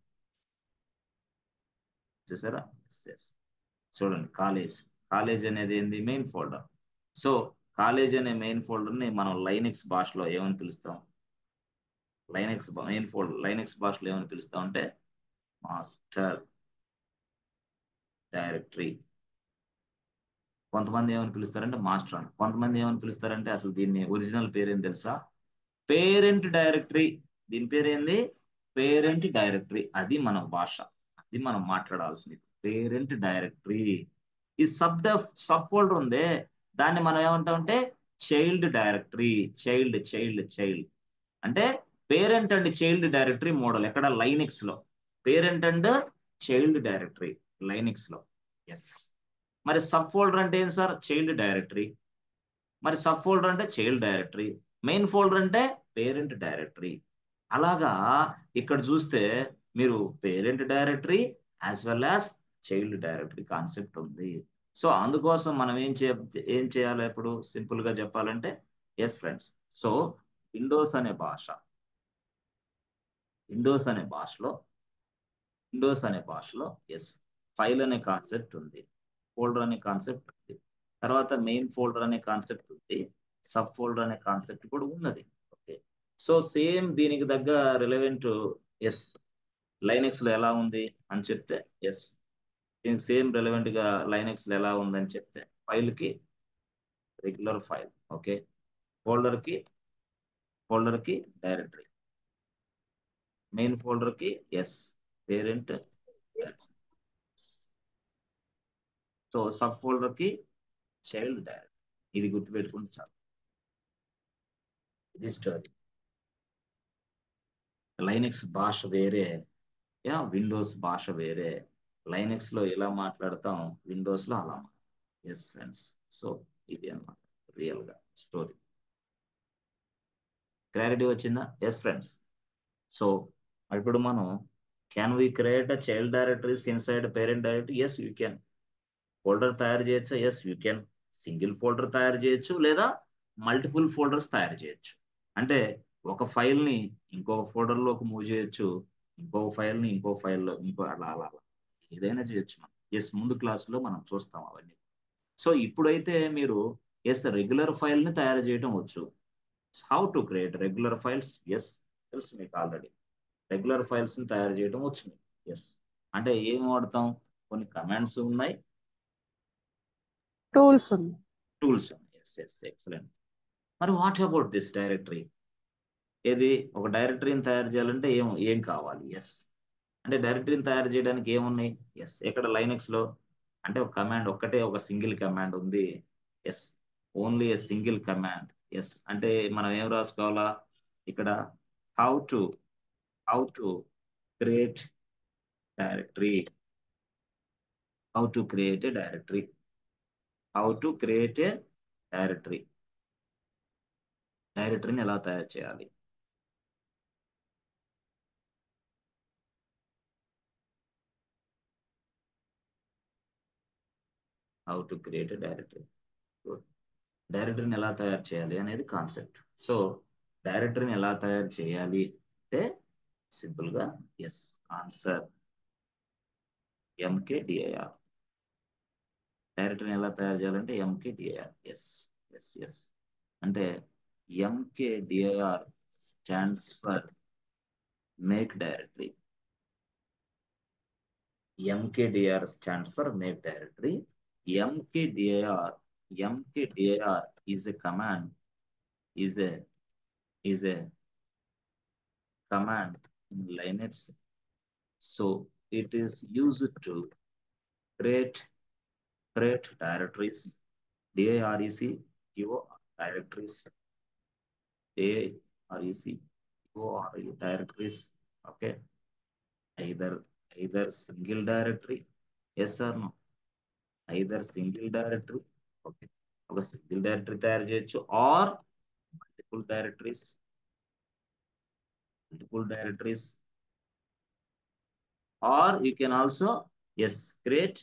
Speaker 1: చూసారా. ఎస్, చూడండి, కాలేజ్ అనేది ఏంది, మెయిన్ ఫోల్డర్. సో కాలేజ్ అనే మెయిన్ ఫోల్డర్ ని మనం లైనెక్స్ భాషలో ఏమని పిలుస్తాం, లైనెక్స్ భాషలో ఏమని పిలుస్తాం అంటే మాస్టర్ డైరెక్టరీ. కొంతమంది ఏమని పిలుస్తారంటే మాస్టర్ అని, కొంతమంది ఏమని పిలుస్తారంటే, అసలు దీన్ని ఒరిజినల్ పేరేం తెలుసా, పేరెంట్ డైరెక్టరీ. దీని పేరేంది, పేరెంట్ డైరెక్టరీ. అది మన భాష, అది మనం మాట్లాడాల్సింది, పేరెంట్ డైరెక్టరీ. ఈ సబ్ ఫోల్డర్ ఉందే, దాన్ని మనం ఏమంటాం అంటే child directory. Child child child అంటే parent and child directory model ఎక్కడ లైనెక్స్ లో, parent and child directory Linux లో. ఎస్. మరి సబ్ ఫోల్డర్ అంటే ఏంటి సార్? Child directory. మరి సబ్ ఫోల్డర్ అంటే చైల్డ్ డైరెక్టరీ. మెయిన్ ఫోల్డర్ అంటే పేరెంట్ డైరెక్టరీ. అలాగా ఇక్కడ చూస్తే మీరు parent directory as well as child directory concept ఉంది. సో అందుకోసం మనం ఏం చేయాలి ఇప్పుడు సింపుల్ గా చెప్పాలంటే, ఎస్ ఫ్రెండ్స్. సో విండోస్ అనే భాష, విండోస్ అనే భాషలో విండోస్ అనే భాషలో ఎస్, ఫైల్ అనే కాన్సెప్ట్ ఉంది, ఫోల్డర్ అనే కాన్సెప్ట్ ఉంది, తర్వాత మెయిన్ ఫోల్డర్ అనే కాన్సెప్ట్ ఉంది, సబ్ ఫోల్డర్ అనే కాన్సెప్ట్ కూడా ఉన్నది. ఓకే. సో సేమ్ దీనికి తగ్గ రిలవెంట్ ఎస్ లైనెక్స్ లో ఎలా ఉంది అని చెప్తే, ఎస్ దీనికి సేమ్ రిలవెంట్ గా లైనెక్స్ లో ఎలా ఉందని చెప్తే, ఫైల్ కి రెగ్యులర్ ఫైల్, ఓకే, ఫోల్డర్ కి డైరెక్టరీ, మెయిన్ ఫోల్డర్ కి yes parent, so sub folder కి చైల్డ్ డైరెక్టరీ. ఇది గుర్తుపెట్టుకుంటే చాలు. ఇది స్టోరీ. లైనెక్స్ భాష వేరే, యా విండోస్ భాష వేరే. లైనెక్స్ లో ఇలా మాట్లాడతాం, విండోస్ లో అలా. Yes friends. సో ఇది అన్నమాట రియల్ గా స్టోరీ. క్లారిటీ వచ్చిందా? Yes friends. సో ఇప్పుడు మనం can we create a child directories inside parent directory? Yes you can. Folder తయారు చేయొచ్చా? Yes you can. Single folder తయారు చేయొచ్చు, లేదా మల్టిపుల్ ఫోల్డర్స్ తయారు చేయొచ్చు. అంటే ఒక ఫైల్ ని ఇంకొక ఫోల్డర్ లోకి మూవ్ చేయొచ్చు, ఇంకొక ఫైల్ ని ఇంకో ఫైల్లో ఇంకో అలా అలా అలా ఏదైనా చేయొచ్చు మనం. ఎస్ ముందు క్లాసులో మనం చూస్తాం అవన్నీ. సో ఇప్పుడైతే మీరు ఎస్ రెగ్యులర్ ఫైల్ ని తయారు చేయడం వచ్చు. How to create regular files? Yes తెలుసు మీకు ఆల్రెడీ. రెగ్యులర్ ఫైల్స్ ని తయారు చేయడం వచ్చు మీకు. ఎస్ అంటే ఏం వాడతాం? కొన్ని కమాండ్స్ ఉన్నాయి,
Speaker 2: టూల్స్ ఉంది.
Speaker 1: టూల్స్ ఉన్నాయి. Yes yes excellent. మరి వాట్ అబౌట్ దిస్ డైరెక్టరీ? ఏది ఒక డైరెక్టరీని తయారు చేయాలంటే ఏం ఏం కావాలి? ఎస్ అంటే డైరెక్టరీని తయారు చేయడానికి ఏమున్నాయి? ఎస్ ఎక్కడ లైనెక్స్ లో అంటే ఒక కమాండ్ ఒక్కటే, ఒక సింగిల్ కమాండ్ ఉంది. Yes only a single command. Yes అంటే మనం ఏం రాసుకోవాలా ఇక్కడ? How to how to create directory, how to create a directory, how to create a directory, డైరెక్టరీని ఎలా తయారు చేయాలి? How to create a directory. డైరెక్టరీని ఎలా తయారు చేయాలి అనేది కాన్సెప్ట్. సో డైరెక్టరీని ఎలా తయారు చేయాలి అంటే సింపుల్ గా ఎస్ ఆన్సర్ ఎంకేడిఐఆర్. డైరెక్టరీని ఎలా తయారు చేయాలంటే ఎంకేడిఐఆర్. ఎస్ ఎస్ ఎస్ అంటే mkdir stands for make directory. MKDIR stands for make directory. MKDIR MKDIR is a command, is a is a command in Linux. So it is used to create directories. DIRECTO directories. DIRECTO directories. Okay. Either single directory. Yes or no? Either single directory. Okay. ఒక single directory తయారు చేయొచ్చు, or multiple directories, multiple directories, or you can also yes create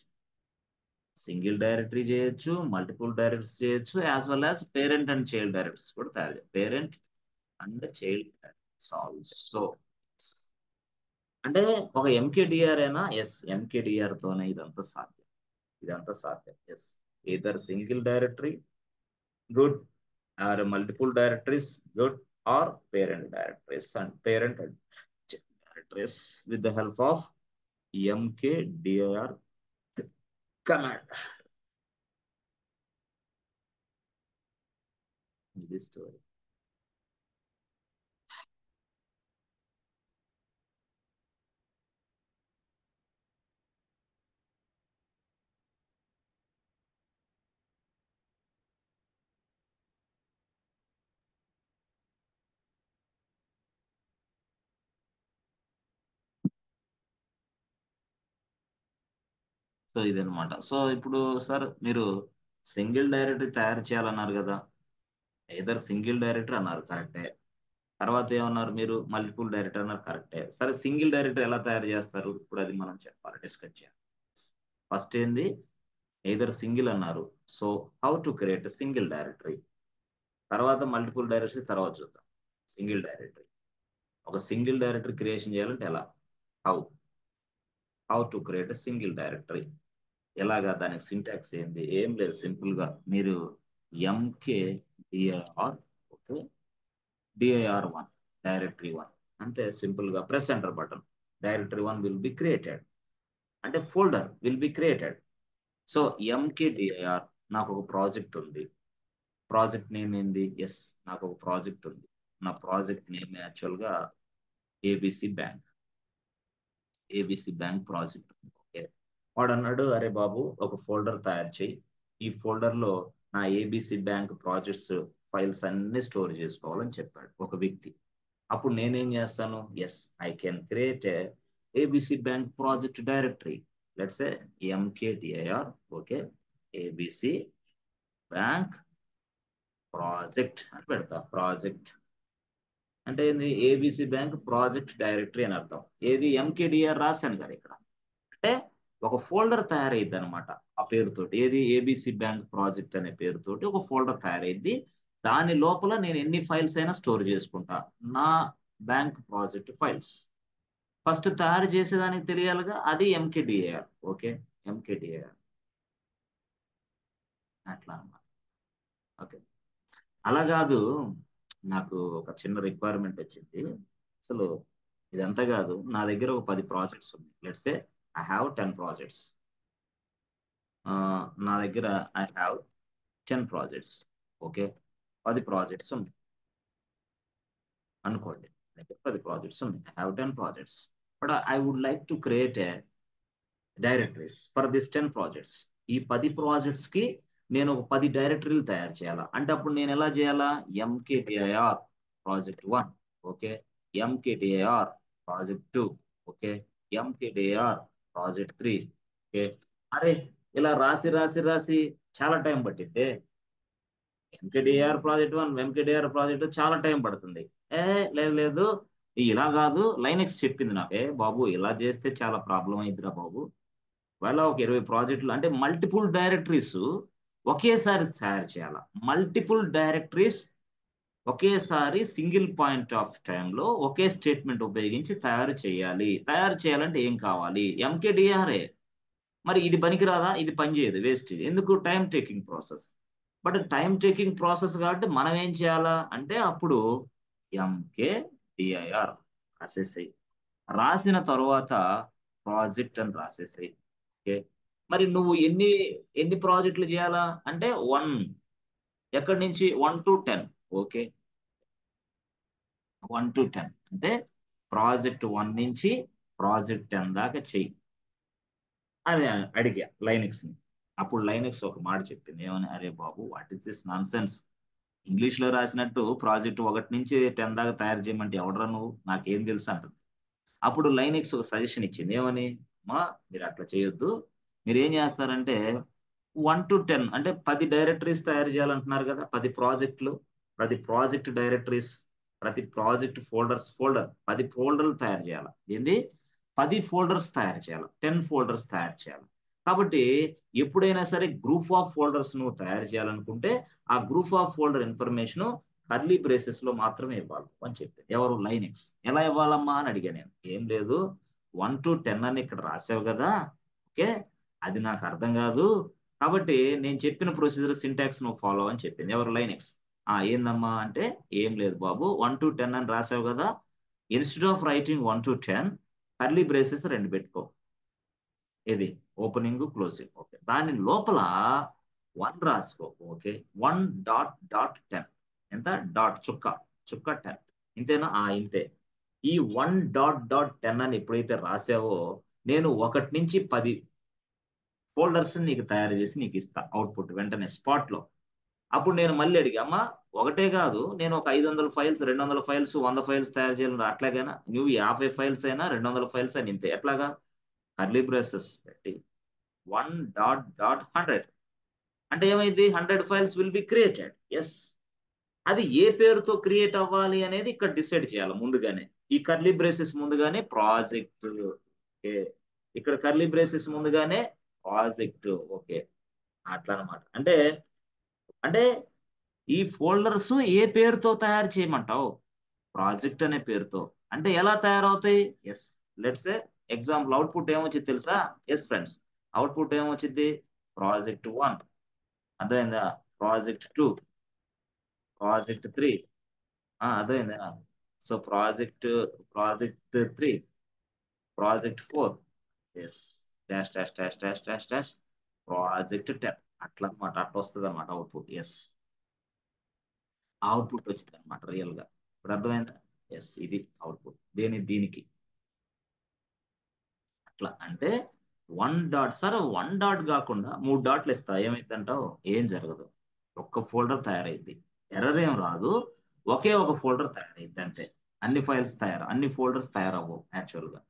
Speaker 1: single directory చేయొచ్చు, multiple directories చేయొచ్చు, as well as parent and child directories కూడా తయారు చేయొచ్చు. Parent and child directories also. అంటే ఒక ఎంకేడిఆర్ అయినా ఎస్ ఎంకేడిఆర్ తోనే ఇదంతా సాధ్యం, ఇదంతా సాధ్యం. Yes either single directory good, or multiple directories good, or parent directories and parent and directories with the help of mkdir command. This story. So ఇదనమాట. So ఇప్పుడు సార్ మీరు సింగిల్ డైరెక్టరీ తయారు చేయాలన్నారు కదా, ఏదర్ సింగిల్ డైరెక్టరీ అన్నారు కరెక్టే. తర్వాత ఏమన్నారు మీరు, మల్టిపుల్ డైరెక్టరీ అన్నారు కరెక్టే. సరే సింగిల్ డైరెక్టరీ ఎలా తయారు చేస్తారు, ఇప్పుడు అది మనం చెప్పాలి, డిస్కస్ చేయాలి. ఫస్ట్ ఏంది, ఏదర్ సింగిల్ అన్నారు. So how to create single directory, తర్వాత మల్టిపుల్ డైరెక్టరీ తర్వాత చూద్దాం. సింగిల్ డైరెక్టరీ, ఒక సింగిల్ డైరెక్టరీ క్రియేషన్ చేయాలంటే ఎలా, how how to create single directory, ఎలాగా, దానికి సింటాక్స్ ఏంది, ఏం లేదు, సింపుల్ గా మీరు MKDIR, ఓకే, dir1 డైరెక్టరీ 1 అంతే, సింపుల్ గా press enter button, directory 1 will be created, అంటే folder will be created. So MKDIR, నాకు ఒక ప్రాజెక్ట్ ఉంది, ప్రాజెక్ట్ నేమ్ ఏంది, ఎస్, నాకు ఒక ప్రాజెక్ట్ ఉంది, నా ప్రాజెక్ట్ నేమ్ యాక్చువల్ గా ABC bank, ABC bank project. Okay, వాడు అన్నాడు అరే బాబు ఒక ఫోల్డర్ తయారు చేయి, ఈ ఫోల్డర్ లో నా ఏబిసి బ్యాంక్ ప్రాజెక్ట్స్ ఫైల్స్ అన్ని స్టోర్ చేసుకోవాలని చెప్పాడు ఒక వ్యక్తి. అప్పుడు నేనేం చేస్తాను, yes, I can create ABC bank project directory, let's a MKDIR, okay, ABC bank project అని పెడతా, ప్రాజెక్ట్ అంటే ఏంది, ఏబిసి బ్యాంక్ ప్రాజెక్ట్ డైరెక్టరీ అని అర్థం. ఏది, MKDIR రాశాను కదా ఇక్కడ, అంటే ఒక ఫోల్డర్ తయారైద్ది అనమాట ఆ పేరుతోటి, ఏది, ఏబిసి బ్యాంక్ ప్రాజెక్ట్ అనే పేరుతోటి ఒక ఫోల్డర్ తయారైద్ది. దాని లోపల నేను ఎన్ని ఫైల్స్ అయినా స్టోర్ చేసుకుంటా, నా బ్యాంక్ ప్రాజెక్ట్ ఫైల్స్. ఫస్ట్ తయారు చేసేదానికి తెలియాలిగా, అది MKDIR, ఓకే, MKDIR అట్లా అన్నమాట. ఓకే, అలా కాదు, నాకు ఒక చిన్న రిక్వైర్మెంట్ వచ్చింది, అసలు ఇదంతా కాదు, నా దగ్గర ఒక 10 ప్రాజెక్ట్స్ ఉన్నాయి, let's say I have 10 projects, నా దగ్గర I have 10 projects, okay, 10 projects ఉన్నాయి అనుకోండి, దగ్గర 10 ప్రాజెక్ట్స్ ఉన్నాయి, I have 10 projects, but I would like to create a directories for this 10 projects. ఈ 10 ప్రాజెక్ట్స్ కి నేను ఒక 10 డైరెక్టరీలు తయారు చేయాలా, అంటే అప్పుడు నేను ఎలా చేయాలా, MKDIR project 1, okay, MKDIR project 2, okay, MKDIR project 3, okay. అరే ఇలా రాసి రాసి రాసి చాలా టైం పట్టింది. MKDIR ప్రాజెక్ట్ చాలా టైం పడుతుంది. ఏ, లేదు లేదు, ఇలా కాదు, లైనెక్స్ చెప్పింది నాకే బాబు, ఇలా చేస్తే చాలా ప్రాబ్లం అయిందిరా బాబు, వాళ్ళ ఒక 20 ప్రాజెక్టులు అంటే మల్టిపుల్ డైరెక్టరీస్ ఒకేసారి తయారు చేయాల, మల్టిపుల్ డైరెక్టరీస్ ఒకేసారి సింగిల్ పాయింట్ ఆఫ్ టైంలో ఒకే స్టేట్మెంట్ ఉపయోగించి తయారు చేయాలి. తయారు చేయాలంటే ఏం కావాలి, MKDIR. మరి ఇది పనికిరాదా, ఇది పనిచేయదు, వేస్ట్, ఇది ఎందుకు, time taking process. But time taking process కాబట్టి మనం ఏం చేయాలా అంటే, అప్పుడు MKDIR రాసేసాయి, రాసిన తర్వాత ప్రాజెక్ట్ అని రాసేసాయి, ఓకే. మరి నువ్వు ఎన్ని ఎన్ని ప్రాజెక్టులు చేయాలా అంటే 1, ఎక్కడి నుంచి 1 to 10, ఓకే, 1 to 10 అంటే ప్రాజెక్ట్ 1 నుంచి ప్రాజెక్ట్ 10 దాకా చెయ్యి అని అడిగా లైనెక్స్ ని. అప్పుడు లైనెక్స్ ఒక మాట చెప్పింది, ఏమని, అరే బాబు what is this nonsense, English లో రాసినట్టు ప్రాజెక్ట్ 1 నుంచి 10 దాకా తయారు చేయమంటే ఎవడరా నువ్వు, నాకేం తెలుసు అంటుంది. అప్పుడు లైనెక్స్ ఒక సజెషన్ ఇచ్చింది, ఏమని, మా మీరు అట్లా చేయొద్దు, మీరు ఏం చేస్తారంటే 1 to 10 అంటే 10 డైరెక్టరీస్ తయారు చేయాలంటున్నారు కదా, 10 ప్రాజెక్టులు, 10 ప్రాజెక్ట్ డైరెక్టరీస్, ప్రతి ప్రాజెక్ట్ ఫోల్డర్ 10 ఫోల్డర్లు తయారు చేయాలి, ఏంది, 10 ఫోల్డర్స్ తయారు చేయాలి, 10 ఫోల్డర్స్ తయారు చేయాలి. కాబట్టి ఎప్పుడైనా సరే గ్రూప్ ఆఫ్ ఫోల్డర్స్ నువ్వు తయారు చేయాలనుకుంటే ఆ group of folder information curly braces లో మాత్రమే ఇవ్వాలి అని చెప్పి, ఎవరు, లైనెక్స్. ఎలా ఇవ్వాలమ్మా అని అడిగా నేను, ఏం లేదు 1 to 10 అని ఇక్కడ రాసావు కదా, ఓకే, అది నాకు అర్థం కాదు, కాబట్టి నేను చెప్పిన ప్రొసీజర్ సింటాక్స్ నువ్వు ఫాలో అని చెప్పింది, ఎవరు, లైనెక్స్. ఏందమ్మా అంటే, ఏం లేదు బాబు 1 to 10 అని రాసావు కదా, instead of writing 1 to 10 curly braces 2 పెట్టుకో, ఇది ఓపెనింగ్ క్లోజింగ్, ఓకే, దాని లోపల 1 రాసుకో, ఓకే, 1.10, ఎంత, డాట్, చుక్క చుక్క 10, ఇంతేనా, ఇంతే. ఈ 1.10 అని ఎప్పుడైతే రాసావో నేను 1 నుంచి 10 ఫోల్డర్స్ నీకు తయారు చేసి నీకు ఇస్తా, అవుట్పుట్ వెంటనే స్పాట్ లో. అప్పుడు నేను మళ్ళీ అడిగా, అమ్మా ఒకటే కాదు, నేను ఒక 500 ఫైల్స్, 200 ఫైల్స్, 100 ఫైల్స్ తయారు చేయాలి, అట్లాగైనా నువ్వు 50 ఫైల్స్ అయినా 200 ఫైల్స్ అయినా ఇంతే, ఎట్లాగా, కర్లీ బ్రేసెస్ పెట్టి 1.100 అంటే ఏమైంది 100 files will be created. Yes, అది ఏ పేరుతో క్రియేట్ అవ్వాలి అనేది ఇక్కడ డిసైడ్ చేయాలి ముందుగానే. ఈ కర్లీ బ్రేసెస్ ముందుగానే ప్రాజెక్ట్, ఓకే, ఇక్కడ కర్లీ బ్రేసెస్ ముందుగానే ప్రాజెక్ట్, ఓకే, అట్లా అనమాట. అంటే అంటే ఈ ఫోల్డర్స్ ఏ పేరుతో తయారు చేయమంటావు? ప్రాజెక్ట్ అనే పేరుతో. అంటే ఎలా తయారవుతాయి? Yes, let's say example output ఏమొచ్చింది తెలుసా? ఎస్ ఫ్రెండ్స్, అవుట్పుట్ ఏమొచ్చింది? ప్రాజెక్ట్ 1, అర్థమైందా? ప్రాజెక్ట్ 2, ప్రాజెక్ట్ 3, అర్థమైందా? So project 3, project 4, yes, dash dash dash dash dash dash, project 10, అట్లా అనమాట. అట్లా వస్తుంది అనమాట అవుట్పుట్. ఎస్, అవుట్పుట్ వచ్చింది అనమాట రియల్ గా. ఇప్పుడు అర్థమైందా? ఎస్, ఇది అవుట్పుట్ దీనికి అట్లా. అంటే 1 డాట్ సార్, 1 డాట్ కాకుండా 3 డాట్లు ఇస్తా ఏమైందంటావు? ఏం జరగదు, ఒక్క ఫోల్డర్ తయారైద్ది, ఎర్రర్ ఏం రాదు, ఒకే ఒక ఫోల్డర్ తయారైద్ది అంతే. అన్ని ఫోల్డర్స్ తయారవ్వవు యాక్చువల్ గా.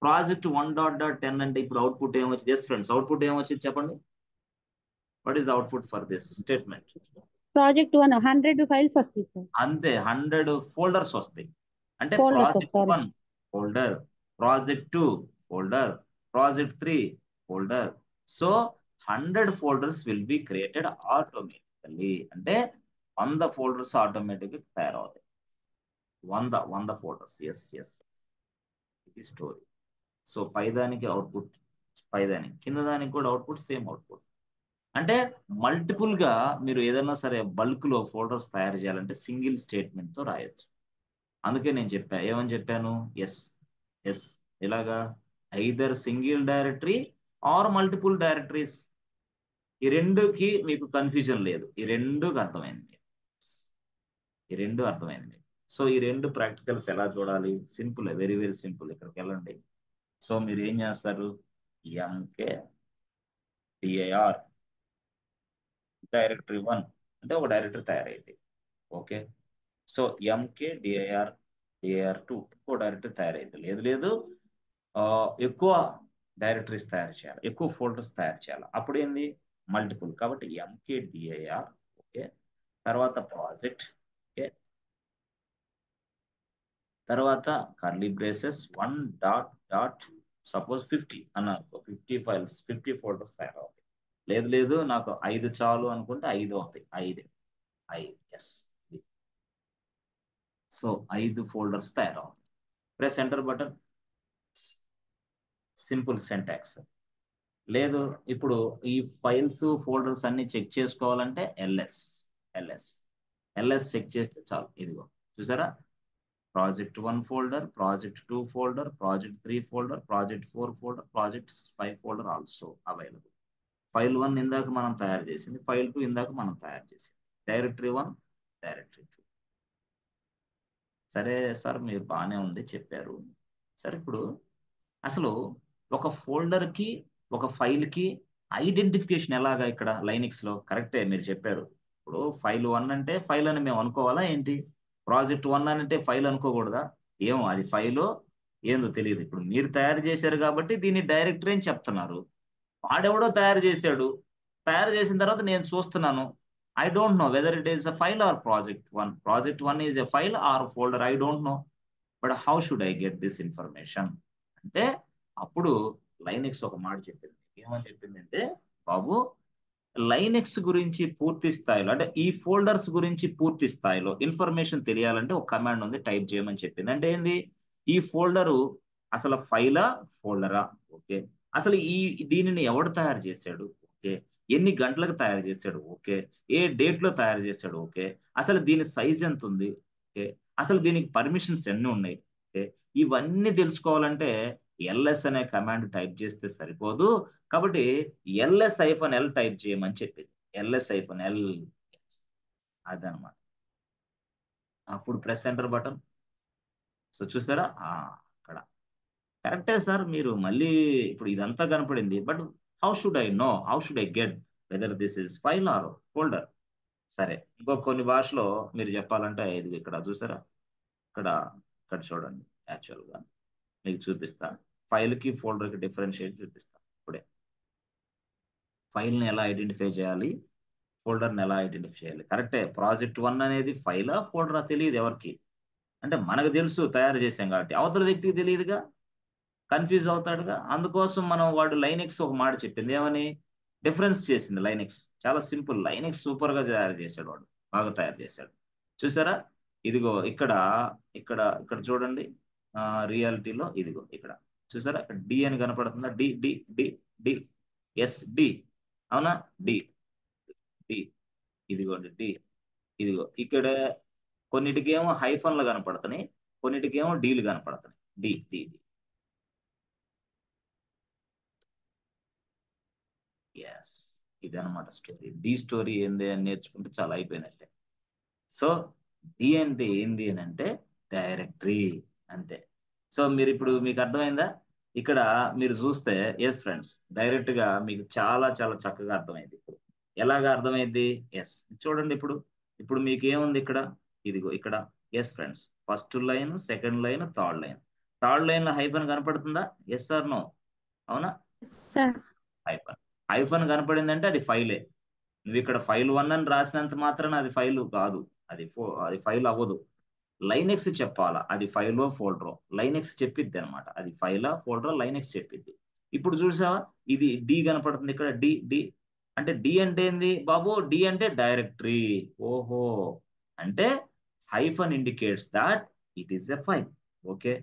Speaker 1: ప్రాజెక్ట్ 1.10 అంటే ఇప్పుడు అవుట్పుట్ ఏమొచ్చింది? ఎస్ ఫ్రెండ్స్, అవుట్పుట్ ఏమొచ్చింది చెప్పండి? What is the output for this statement?
Speaker 2: Project 1 100 files వస్తాయి సార్.
Speaker 1: అంతే, 100 ఫోల్డర్స్ వస్తాయి. అంటే
Speaker 2: folders
Speaker 1: project
Speaker 2: sorry.
Speaker 1: 1 folder, project 2 folder, project 3 folder. So 100 folders will be created automatically. అంటే 100 ఫోల్డర్స్ ఆటోమేటిక్ తయారవుతాయి. 100 folders. Yes yes, ఇది story. So పైదానికి output, పైదానికి కింద దానికి కూడా అవుట్పుట్ సేమ్ అవుట్పుట్. అంటే మల్టిపుల్ గా మీరు ఏదైనా సరే బల్క్ లో ఫోల్డర్స్ తయారు చేయాలంటే సింగిల్ స్టేట్మెంట్ తో రాయొచ్చు. అందుకే నేను ఏమని చెప్పాను? ఎస్ ఎస్, ఇలాగా either single directory or multiple directories. ఈ రెండుకి మీకు కన్ఫ్యూజన్ లేదు, ఈ రెండుకి అర్థమైంది మీకు. ఈ రెండు అర్థమైంది మీకు. సో ఈ రెండు ప్రాక్టికల్స్ ఎలా చూడాలి? Simple, very very simple. ఇక్కడికి వెళ్ళండి. సో మీరు ఏం చేస్తారు? ఎంకే డిఐఆర్ డైరెక్టరీ 1 అంటే ఒక డైరెక్టరీ తయారైంది. ఓకే, సో ఎంకే డిఐఆర్ 2 ఇంకో డైరెక్టరీ తయారైంది. లేదు లేదు, ఆ, ఎక్కువ డైరెక్టరీస్ తయారు చేయాలి, ఎక్కువ ఫోల్డర్స్ తయారు చేయాలి. అప్పుడు ఏంది? మల్టిపుల్. కాబట్టి ఎంకే డిఐఆర్, ఓకే, తర్వాత ప్రాజెక్ట్, ఓకే, తర్వాత కర్లీ బ్రేసెస్ 1 డాట్ సపోజ్ 50 అన్నారు, 50 ఫైల్స్ 50 ఫోల్డర్స్ తయారవుతాయి. లేదు లేదు నాకు 5 చాలు అనుకుంటే 5 అవుతాయి. 5 ఎస్. సో 5 ఫోల్డర్స్ తయారవుతాయి. Press enter button, simple syntax. లేదు ఇప్పుడు ఈ ఫైల్స్ ఫోల్డర్స్ అన్ని చెక్ చేసుకోవాలంటే ఎల్ఎస్ ఎల్ఎస్ చెక్ చేస్తే చాలు. ఇదిగో చూసారా? Project 1 folder, project 2 folder, project 3 folder, project 4 folder, project 5 folder also available. File 1 ఇందాక మనం తయారు చేసింది, ఫైల్ 2 ఇందాక మనం తయారు చేసింది, డైరెక్టరీ 1, డైరెక్టరీ 2. సరే సార్, మీరు బాగానే ఉంది చెప్పారు. సరే ఇప్పుడు అసలు ఒక ఫోల్డర్ కి, ఒక ఫైల్ కి ఐడెంటిఫికేషన్ ఎలాగా ఇక్కడ లైనిక్స్ లో? కరెక్టే మీరు చెప్పారు. ఇప్పుడు ఫైల్ 1 అంటే ఫైల్ అని మేము అనుకోవాలా ఏంటి? ప్రాజెక్ట్ 1 అని అంటే ఫైల్ అనుకోకూడదా? ఏమో అది ఫైలో ఏందో తెలియదు. ఇప్పుడు మీరు తయారు చేశారు కాబట్టి దీన్ని డైరెక్టరీ అని చెప్తున్నారు. వాడెవడో తయారు చేశాడు, తయారు చేసిన తర్వాత నేను చూస్తున్నాను. I don't know whether it is a file or project 1 is a file or folder, I don't no. But how should I get this information? అంటే అప్పుడు లైనెక్స్ ఒక మాట చెప్పింది. ఏమని చెప్పిందంటే, బాబు లైనెక్స్ గురించి పూర్తి స్థాయిలో, అంటే ఈ ఫోల్డర్స్ గురించి పూర్తి స్థాయిలో ఇన్ఫర్మేషన్ తెలియాలంటే ఒక కమాండ్ ఉంది, టైప్ చేయమని చెప్పింది. అంటే ఏంది? ఈ ఫోల్డరు అసలు ఫైలా ఫోల్డరా? ఓకే, అసలు దీనిని ఎవడు తయారు చేశాడు? ఓకే, ఎన్ని గంటలకు తయారు చేశాడు? ఓకే, ఏ డేట్ లో తయారు చేశాడు? ఓకే, అసలు దీని సైజ్ ఎంత ఉంది? ఓకే, అసలు దీనికి పర్మిషన్స్ ఎన్ని ఉన్నాయి? ఓకే, ఇవన్నీ తెలుసుకోవాలంటే ఎల్ఎస్ అనే కమాండ్ టైప్ చేస్తే సరిపోదు. కాబట్టి ఎల్ఎస్-ఎల్ టైప్ చేయమని చెప్పింది. ఎల్ఎస్-ఎల్, అదనమాట. అప్పుడు ప్రెస్ ఎంటర్ బటన్. సో చూసారా? అక్కడ కరెక్టే సార్, మీరు మళ్ళీ ఇప్పుడు ఇదంతా కనపడింది. But how should I know, how should I get whether this is file or folder? సరే, ఇంకో కొన్ని భాషలో మీరు చెప్పాలంటే ఇది ఇక్కడ చూసారా? ఇక్కడ ఇక్కడ చూడండి, యాక్చువల్ గా మీకు చూపిస్తా. ఫైల్ కి ఫోల్డర్ కి డిఫరెన్షియేట్ చూపిస్తా ఇప్పుడే. ఫైల్ని ఎలా ఐడెంటిఫై చేయాలి, ఫోల్డర్ని ఎలా ఐడెంటిఫై చేయాలి. కరెక్టే, ప్రాజెక్ట్ 1 అనేది ఫైలా ఫోల్డరా తెలియదు ఎవరికి. అంటే మనకు తెలుసు తయారు చేసాం కాబట్టి, అవతల వ్యక్తికి తెలియదుగా, కన్ఫ్యూజ్ అవుతాడుగా. అందుకోసం మనం వాడు లైనెక్స్ ఒక మాట చెప్పింది ఏమని, డిఫరెన్స్ చేసింది లైనెక్స్. చాలా సింపుల్, లైనెక్స్ సూపర్ గా తయారు చేశాడు వాడు, బాగా తయారు చేశాడు. చూసారా, ఇదిగో ఇక్కడ ఇక్కడ ఇక్కడ చూడండి, రియాలిటీలో ఇదిగో ఇక్కడ చూసారా, ఇక్కడ డి అని కనపడుతుందా, D D D D, yes D, అవునా, డి డి, ఇదిగోండి డి, ఇదిగో ఇక్కడ కొన్నిటికేమో హైఫన్లు కనపడుతున్నాయి, కొన్నిటికేమో డీలు కనపడుతున్నాయి, డి డి డి. ఎస్, ఇదనమాట స్టోరీ. డి స్టోరీ ఏంది అని నేర్చుకుంటే చాలా అయిపోయినట్టే. సో డి అంటే ఏంది అని అంటే డైరెక్టరీ, అంతే. సో మీరు ఇప్పుడు మీకు అర్థమైందా, ఇక్కడ మీరు చూస్తే ఎస్ ఫ్రెండ్స్, డైరెక్ట్ గా మీకు చాలా చాలా చక్కగా అర్థమైంది. ఇప్పుడు ఎలాగా అర్థమైంది, ఎస్ చూడండి, ఇప్పుడు ఇప్పుడు మీకు ఏముంది ఇక్కడ, ఇదిగో ఇక్కడ, yes friends, first line, second line, third line. Third line లో హైఫన్ కనపడుతుందా, ఎస్ ఆర్ నో, అవునా,
Speaker 2: సార్
Speaker 1: హైఫన్. హైఫన్ కనపడిందంటే అది ఫైలే. నువ్వు ఇక్కడ ఫైల్ 1 అని రాసినంత మాత్రాన అది ఫైల్ కాదు, అది ఫైల్ అవ్వదు. లైనెక్స్ చెప్పాలా అది ఫైలో ఫోల్డరో, లైనెక్స్ చెప్పిద్ది అనమాట, అది ఫైలా ఫోల్డరో లైనెక్స్ చెప్పిద్ది. ఇప్పుడు చూసావా, ఇది డి కనపడుతుంది ఇక్కడ, డి డి అంటే డి అంటే ఏంది బాబు, డి అంటే డైరెక్టరీ. ఓహో, అంటే hyphen indicates that it is a file. Okay,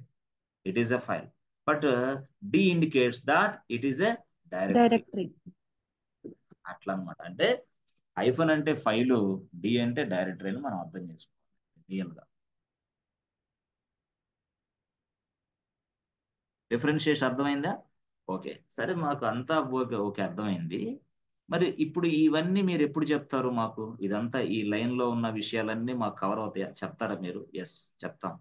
Speaker 1: it is a file, but D indicates that it is a directory.
Speaker 2: Directory.
Speaker 1: అట్లా అనమాట. అంటే హైఫన్ అంటే ఫైలు, డి అంటే డైరెక్టరీ అని మనం అర్థం చేసుకోవాలి రియల్ గా. డిఫరెన్షియేషన్ అర్థమైందా, ఓకే సరే, మాకు అంతా ఓకే ఓకే అర్థమైంది. మరి ఇప్పుడు ఇవన్నీ మీరు ఎప్పుడు చెప్తారు మాకు, ఇదంతా ఈ లైన్ లో ఉన్న విషయాలన్నీ మాకు కవర్ అవుతాయా, చెప్తారా మీరు, ఎస్ చెప్తాం.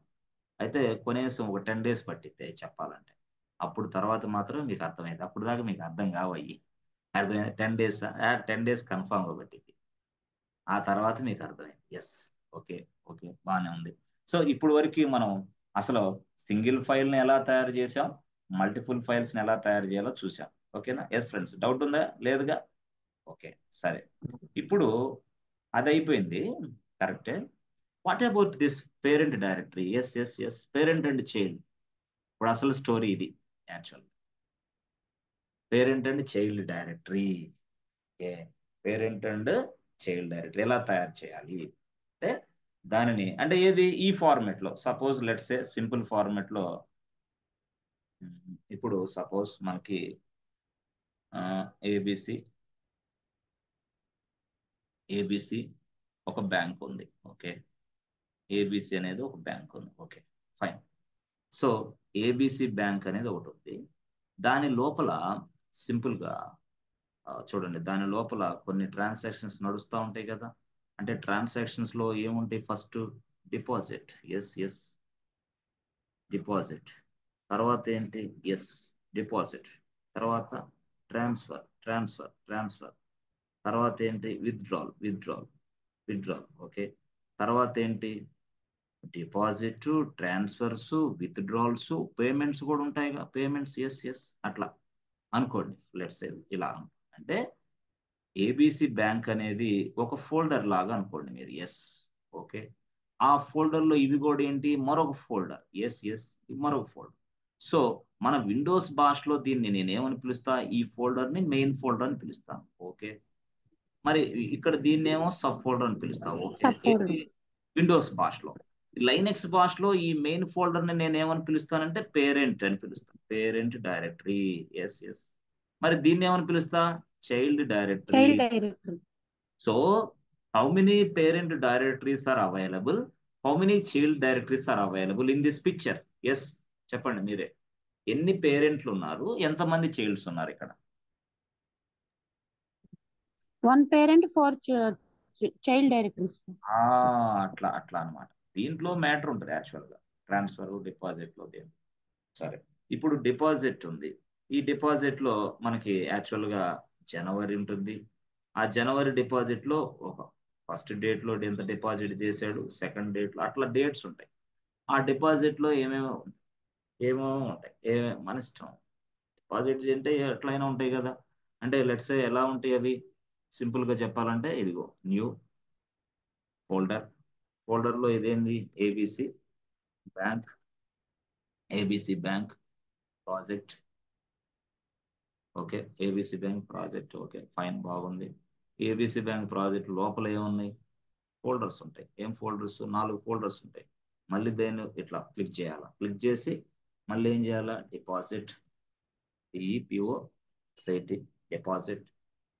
Speaker 1: అయితే కనీసం ఒక 10 days పట్టిద్ది చెప్పాలంటే, అప్పుడు తర్వాత మాత్రం మీకు అర్థమైంది, అప్పుడు దాకా మీకు అర్థం కావయ్యి. అర్థమైంది, 10 days, 10 days కన్ఫామ్ గా పట్టింది, ఆ తర్వాత మీకు అర్థమైంది. ఎస్, ఓకే ఓకే బాగానే ఉంది. సో ఇప్పుడు వరకు మనం అసలు సింగిల్ ఫైల్ని ఎలా తయారు చేసాం, మల్టిపుల్ ఫైల్స్ని ఎలా తయారు చేయాలో చూసాం. ఓకేనా, ఎస్ ఫ్రెండ్స్, డౌట్ ఉందా, లేదుగా, ఓకే సరే. ఇప్పుడు అది అయిపోయింది, కరెక్టే. What about this parent directory, yes yes yes, parent and child. ఇప్పుడు అసలు స్టోరీ ఇది, actual parent and child directory. Okay, parent and child directory ఎలా తయారు చేయాలి అంటే, దానిని అంటే ఏది ఈ ఫార్మెట్ లో, suppose let's a simple format లో, ఇప్పుడు సపోజ్ మనకి ఏబిసి ఏబిసి ఒక బ్యాంక్ ఉంది. ఓకే, ఏబిసి అనేది ఒక బ్యాంక్ ఉంది. Okay fine. So ABC bank అనేది ఒకటి ఉంది, దాని లోపల సింపుల్ గా చూడండి, దాని లోపల కొన్ని ట్రాన్సాక్షన్స్ నడుస్తూ ఉంటాయి కదా. అంటే ట్రాన్సాక్షన్స్ లో ఏముంటాయి, first deposit, yes yes deposit, తర్వాత ఏంటి, ఎస్ డిపాజిట్, తర్వాత ట్రాన్స్ఫర్ ట్రాన్స్ఫర్ ట్రాన్స్ఫర్, తర్వాత ఏంటి, విత్డ్రాల్ విత్డ్రాల్ విత్డ్రాల్. ఓకే, తర్వాత ఏంటి, డిపాజిట్, ట్రాన్స్ఫర్స్, విత్డ్రాల్స్, పేమెంట్స్ కూడా ఉంటాయిగా, పేమెంట్స్, ఎస్ ఎస్ అట్లా అనుకోండి. లెట్స్ సే ఇలా అంటే ఏబిసి బ్యాంక్ అనేది ఒక ఫోల్డర్ లాగా అనుకోండి మీరు, ఎస్ ఓకే. ఆ ఫోల్డర్లో ఇవి కూడా ఏంటి, మరొక ఫోల్డర్, ఎస్ ఎస్ మరొక ఫోల్డర్. సో మన విండోస్ భాషలో దీన్ని నేను ఏమని పిలుస్తా, ఈ ఫోల్డర్ని మెయిన్ ఫోల్డర్ అని పిలుస్తాను. ఓకే, మరి ఇక్కడ దీన్ని ఏమో సబ్ ఫోల్డర్ అని పిలుస్తా. Okay,
Speaker 2: sub folder.
Speaker 1: ఏంటి విండోస్ భాషలో. లైనెక్స్ భాషలో ఈ మెయిన్ ఫోల్డర్ని నేను ఏమని పిలుస్తానంటే పేరెంట్ అని పిలుస్తాను, పేరెంట్ డైరెక్టరీ, ఎస్ ఎస్. మరి దీన్ని ఏమని పిలుస్తా, child directory.
Speaker 2: Child directory.
Speaker 1: So how many parent directories are available, how many child directories are available in this picture, yes చెప్పండి మీరే. ఎన్ని పేరెంట్లు ఉన్నారు, ఎంతమంది చైల్డ్స్ ఉన్నారు ఇక్కడ.
Speaker 2: 1 parent 4 చైల్డ్ డైరెక్టరీస్.
Speaker 1: ఆ అట్లా అట్లా అన్నమాట. దీంట్లో మ్యాటర్ ఉంటుంది యాక్చువల్గా, ట్రాన్స్ఫర్ డిపాజిట్ లో దేని. సరే, ఇప్పుడు డిపాజిట్ ఉంది. ఈ డిపాజిట్ లో మనకి యాక్చువల్గా జనవరి ఉంటుంది. ఆ జనవరి డిపాజిట్ లో ఒక ఫస్ట్ డేట్ లో ఎంత డిపాజిట్ చేశాడు, సెకండ్ డేట్ లో, అట్లా డేట్స్ ఉంటాయి. ఆ డిపాజిట్ లో ఏమేమో ఉంటాయి, మన ఇష్టం. డిపాజిట్ అంటే ఎట్లయినా ఉంటాయి కదా. అంటే లెట్స్ ఎలా ఉంటాయి అవి? సింపుల్ గా చెప్పాలంటే ఇదిగో న్యూ ఫోల్డర్. ఫోల్డర్ లో ఇదేంది? ABC bank, ABC bank project. Okay, ABC bank project. Okay fine, బాగుంది. ఏబిసి బ్యాంక్ ప్రాజెక్ట్ లోపల ఏమున్నాయి? ఫోల్డర్స్ ఉంటాయి. ఏం ఫోల్డర్స్? 4 ఫోల్డర్స్ ఉంటాయి. మళ్ళీ దేన్ని ఇట్లా క్లిక్ చేయాలా? క్లిక్ చేసి మళ్ళీ ఏం చేయాలా? డిపాజిట్, ఈపిఓ సైటి డిపాజిట్.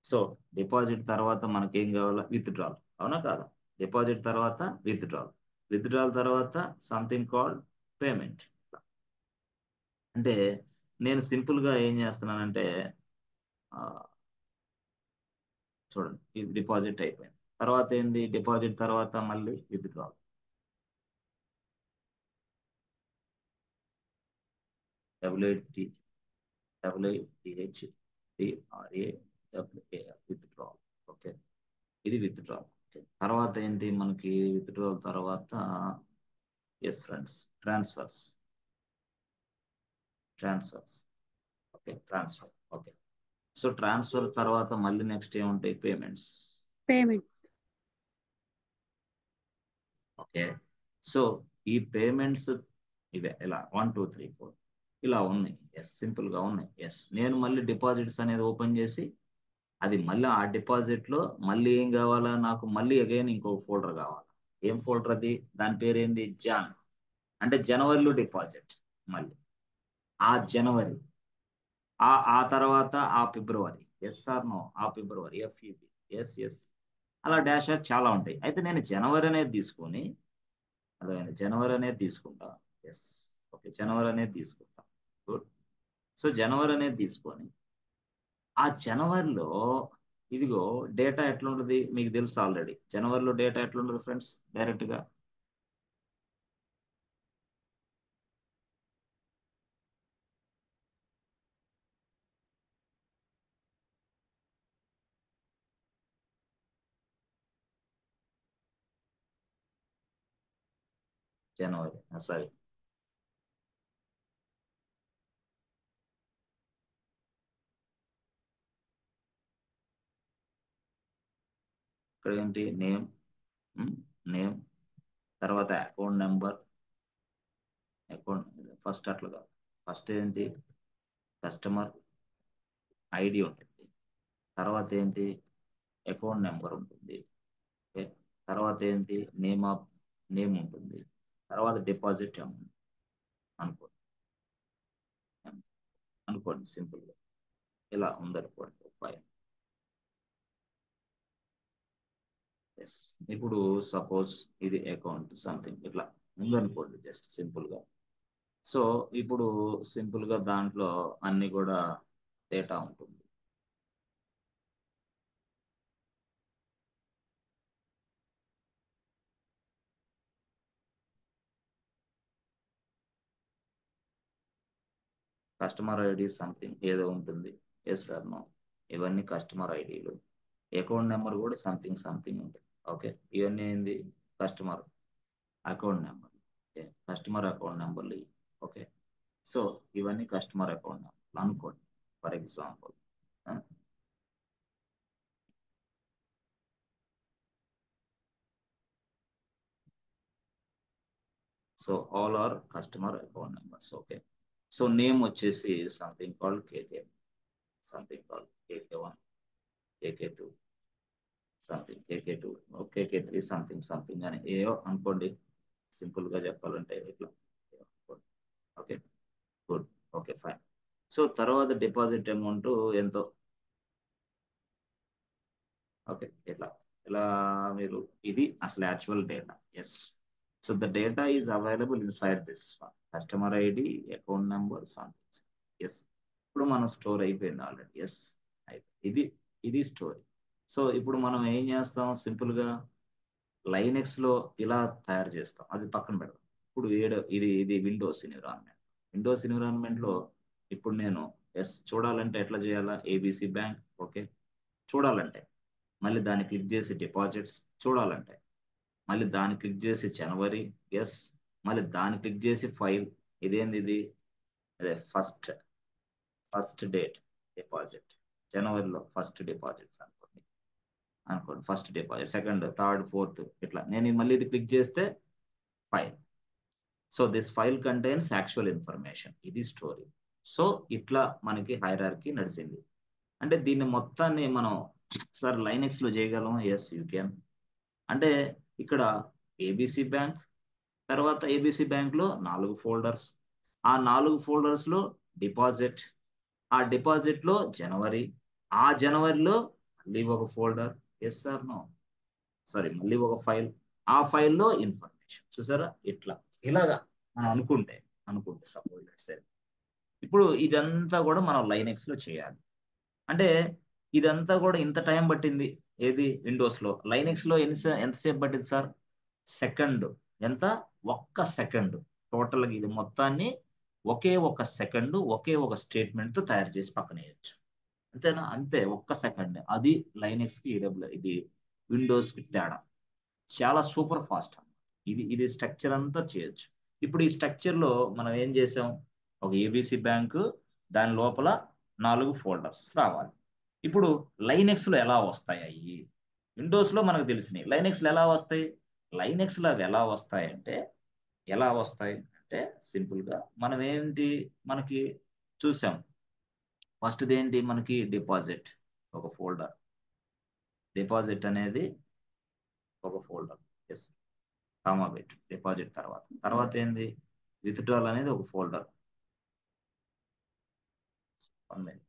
Speaker 1: సో డిపాజిట్ తర్వాత మనకేం కావాలా? విత్డ్రాల్, అవునా కాదా? డిపాజిట్ తర్వాత విత్డ్రాల్, విత్డ్రాల్ తర్వాత సంథింగ్ కాల్డ్ పేమెంట్. అంటే నేను సింపుల్ గా ఏం చేస్తున్నానంటే ఆ, చూడండి, ఇది డిపాజిట్ అయిపోయింది. తర్వాత ఏంది? డిపాజిట్ తర్వాత మళ్ళీ withdrawal. WT WTH DRA WAR withdrawal. Okay, ఇది విత్డ్రాల్. ఓకే, తర్వాత ఏంటి మనకి? విత్డ్రాల్ తర్వాత yes friends, transfers. Transfers, okay transfer. Okay, so transfer తర్వాత మళ్ళీ నెక్స్ట్ ఏముంటాయి? పేమెంట్స్.
Speaker 2: పేమెంట్స్.
Speaker 1: ఓకే, సో ఈ పేమెంట్స్ ఇవే ఇలా 1 2 3 4 ఇలా ఉన్నాయి. ఎస్, సింపుల్ గా ఉన్నాయి. ఎస్, నేను మళ్ళీ డిపాజిట్స్ అనేది ఓపెన్ చేసి అది మళ్ళీ ఆ డిపాజిట్ లో మళ్ళీ ఏం కావాలా నాకు? మళ్ళీ అగైన్ ఇంకొక ఫోల్డర్ కావాలా? ఏం ఫోల్డర్ అది? దాని పేరు ఏంది? జాన్. అంటే జనవరిలో డిపాజిట్. మళ్ళీ ఆ జనవరి, ఆ ఆ తర్వాత ఆ ఫిబ్రవరి, ఎస్ ఆర్ నో? ఆ ఫిబ్రవరి, ఎఫ్ఈబి, ఎస్ ఎస్, అలా డాష్ చాలా ఉంటాయి. అయితే నేను జనవరి అనేది తీసుకొని, అదే జనవరి అనేది తీసుకుంటా. ఎస్, ఓకే జనవరి అనేది తీసుకుంటా. గుడ్. సో జనవరి అనేది తీసుకొని ఆ జనవరిలో ఇదిగో డేటా ఎట్లుంటది మీకు తెలుసు ఆల్రెడీ. జనవరిలో డేటా ఎట్లుంటది ఫ్రెండ్స్? డైరెక్ట్ గా జనవరి, సారీ, ఇక్కడ ఏంటి? నేమ్, నేమ్ తర్వాత అకౌంట్ నెంబర్. అకౌంట్ ఫస్ట్ అట్లా కాదు. ఫస్ట్ ఏంటి? కస్టమర్ ఐడి ఉంటుంది. తర్వాత ఏంటి? అకౌంట్ నెంబర్ ఉంటుంది. ఓకే, తర్వాత ఏంటి? నేమ్ ఆఫ్ నేమ్ ఉంటుంది. తర్వాత డిపాజిట్ అమౌంట్ అనుకోండి. అనుకోండి సింపుల్ గా ఇలా ఉందనుకోండి. ఫైన్. ఎస్, ఇప్పుడు సపోజ్ ఇది అకౌంట్ సంథింగ్ ఇట్లా ఉందనుకోండి, జస్ట్ సింపుల్ గా. సో ఇప్పుడు సింపుల్ గా దాంట్లో అన్ని కూడా డేటా ఉంటుంది. కస్టమర్ ఐడి సంథింగ్ ఏదో ఉంటుంది. ఎస్ సార్ నో, ఇవన్నీ కస్టమర్ ఐడీలు. అకౌంట్ నెంబర్ కూడా సంథింగ్ సంథింగ్ ఉంటుంది. ఓకే, ఇవన్నీ ఏంది? Customer account number. Okay, customer account నెంబర్లు ఇవి. ఓకే, సో ఇవన్నీ కస్టమర్ అకౌంట్ నెంబర్లు అనుకోండి for example. So all are customer account numbers. Okay, so name వచ్చేసి something called KK, something called కేకే1, కేకే2, సంథింగ్ కేకే2, కేకే3, సంథింగ్ సంథింగ్ అని ఏవో అనుకోండి. సింపుల్ గా చెప్పాలంటే ఇట్లా okay, good. Okay fine. So తర్వాత డిపాజిట్ అమౌంట్ ఎంతో? ఓకే, ఇట్లా ఇలా మీరు ఇది అసలు actual data. Yes, so the data is available inside this customer ID, account number, something. Yes, ఇప్పుడు మనం స్టోర్ అయిపోయింది ఆల్రెడీ. ఎస్, ఇది ఇది స్టోరీ. సో ఇప్పుడు మనం ఏం చేస్తాం? సింపుల్ గా లైనెక్స్ లో ఇలా తయారు చేస్తాం, అది పక్కన పెడదాం. ఇప్పుడు ఇది ఇది విండోస్ ఎన్విరాన్మెంట్. విండోస్ ఎన్విరాన్మెంట్ లో ఇప్పుడు నేను ఎస్ చూడాలంటే ఎట్లా చేయాలా? ABC bank. ఓకే, చూడాలంటే మళ్ళీ దాన్ని క్లిక్ చేసి డిపాజిట్స్ చూడాలంటే మళ్ళీ దాన్ని క్లిక్ చేసి జనవరి. ఎస్, మళ్ళీ దాన్ని క్లిక్ చేసి ఫైల్. ఇదేంది ఇది? అదే ఫస్ట్ డేట్ డిపాజిట్. జనవరిలో ఫస్ట్ డిపాజిట్స్ అనుకోండి first deposit, second, third, fourth, ఇట్లా నేను మళ్ళీ ఇది క్లిక్ చేస్తే file. So this file contains actual information, ఇది స్టోరీ. సో ఇట్లా మనకి హైరార్కీ నడిచింది. అంటే దీన్ని మొత్తాన్ని మనం సార్ లైనెక్స్ లో చేయగలం. Yes you can. అంటే ఇక్కడ ఏబిసి బ్యాంక్, తర్వాత ఏబిసి బ్యాంక్ లో 4 ఫోల్డర్స్, ఆ 4 ఫోల్డర్స్ లో డిపాజిట్, ఆ డిపాజిట్ లో జనవరి, ఆ జనవరిలో మళ్ళీ ఒక folder, yes sir no, sorry మళ్ళీ ఒక ఫైల్, ఆ ఫైల్లో ఇన్ఫర్మేషన్. చూసారా ఇలాగా మనం అనుకుంటే సపోజ్ ఇప్పుడు ఇదంతా కూడా మనం లైనెక్స్ లో చేయాలి. అంటే ఇదంతా కూడా ఇంత టైం పట్టింది ఏది విండోస్ లో. లైనెక్స్ లో ఎంతసేపు పట్టింది సార్? సెకండ్. ఎంత? 1 సెకండ్. టోటల్ గా ఇది మొత్తాన్ని ఒకే 1 సెకండ్ ఒకే ఒక స్టేట్మెంట్ తో తయారు చేసి పక్కన వేయచ్చు. అంతేనా? అంతే, 1 సెకండ్. అది లైనెక్స్ కి ఇది విండోస్ కి తేడా. చాలా సూపర్ ఫాస్ట్. ఇది స్ట్రక్చర్ అంతా చేయొచ్చు. ఇప్పుడు ఈ స్ట్రక్చర్ లో మనం ఏం చేసాం? ఒక ఏబిసి బ్యాంకు, దాని లోపల 4 ఫోల్డర్స్ రావాలి. ఇప్పుడు లైనెక్స్ లో ఎలా వస్తాయి అవి? విండోస్ లో మనకు తెలిసినాయి, లైనెక్స్ లో ఎలా వస్తాయి? లైనెక్స్ లో అవి ఎలా వస్తాయి అంటే సింపుల్ గా మనం మనకి చూసాం. ఫస్ట్ ఏంటి మనకి? డిపాజిట్ ఒక ఫోల్డర్, డిపాజిట్ అనేది ఒక ఫోల్డర్. ఎస్, కామా పెట్టు. డిపాజిట్ తర్వాత ఏంది? విత్డ్రాల్ అనేది ఒక folder. 1 minute.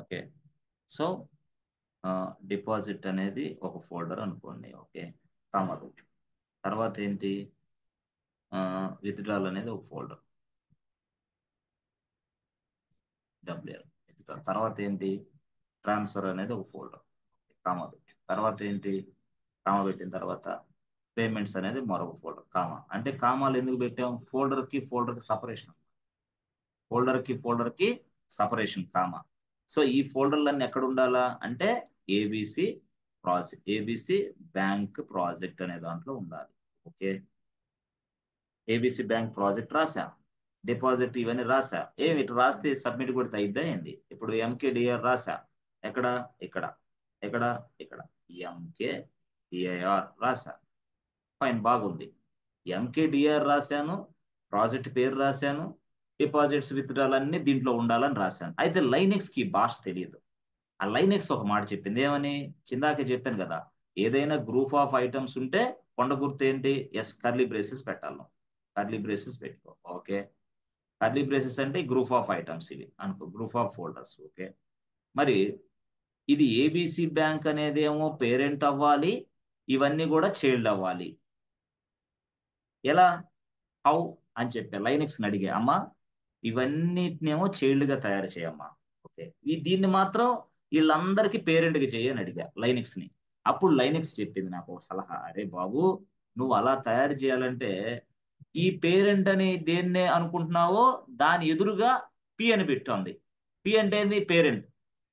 Speaker 1: Okay. So deposit అనేది ఒక ఫోల్డర్ అనుకోండి. ఓకే, కామా పెట్టు. తర్వాత ఏంటి? విత్డ్రాల్ అనేది ఒక ఫోల్డర్, డబ్ల్యూఎల్ విత్డ్రాల్. తర్వాత ఏంటి? ట్రాన్స్ఫర్ అనేది ఒక ఫోల్డర్, కామా పెట్టు. తర్వాత ఏంటి? కామా పెట్టిన తర్వాత పేమెంట్స్ అనేది మరొక ఫోల్డర్, కామా. అంటే కామాలు ఎందుకు పెట్టాం? ఫోల్డర్ కి సపరేషన్, ఫోల్డర్ కి సపరేషన్, కామా. సో ఈ ఫోల్డర్లన్నీ ఎక్కడ ఉండాలా అంటే ఏబిసి బ్యాంక్ ప్రాజెక్ట్ అనే దాంట్లో ఉండాలి. ఓకే, ఏబిసి బ్యాంక్ ప్రాజెక్ట్ రాసా, డిపాజిట్ ఇవన్నీ రాసా. ఇటు రాస్తే సబ్మిట్ కొడితే అయిద్దా ఏంది? ఇప్పుడు ఎంకేడిఆర్ రాసా, ఎక్కడ? ఇక్కడ ఎంకేడిఆర్ రాసా. ఫైన్, బాగుంది. ఎంకేడిఆర్ రాశాను, ప్రాజెక్ట్ పేరు రాశాను, డిపాజిట్స్ విత్డ్రాల్ అన్ని దీంట్లో ఉండాలని రాశాను. అయితే లైనెక్స్ కి భాష తెలియదు. ఆ లైనెక్స్ ఒక మాట చెప్పింది, ఏమని? చిందాకే చెప్పాను కదా, ఏదైనా గ్రూప్ ఆఫ్ ఐటమ్స్ ఉంటే కొండ గుర్తు ఏంటి? ఎస్, కర్లీ బ్రేసెస్ పెట్టాలి. కర్లీ బ్రేసెస్ పెట్టుకో. ఓకే, కర్లీ బ్రేసెస్ అంటే గ్రూప్ ఆఫ్ ఐటమ్స్ ఇవి అనుకో, గ్రూప్ ఆఫ్ ఫోల్డర్స్. ఓకే, మరి ఇది ఏబిసి బ్యాంక్ అనేది ఏమో పేరెంట్ అవ్వాలి, ఇవన్నీ కూడా చైల్డ్ అవ్వాలి. ఎలా? హౌ అని చెప్పా, లైనెక్స్ అడిగా, అమ్మా ఇవన్నిటినేమో చైల్డ్ గా తయారు చేయమ్మా. ఓకే, దీన్ని మాత్రం వీళ్ళందరికీ పేరెంట్ గా చేయని అడిగా లైనెక్స్ ని. అప్పుడు లైనెక్స్ చెప్పింది నాకు ఒక సలహా, అరే బాబు నువ్వు అలా తయారు చేయాలంటే ఈ పేరెంట్ అని దేన్నే అనుకుంటున్నావో దాని ఎదురుగా పి అని పెట్టింది. పి అంటే ఏంది? పేరెంట్.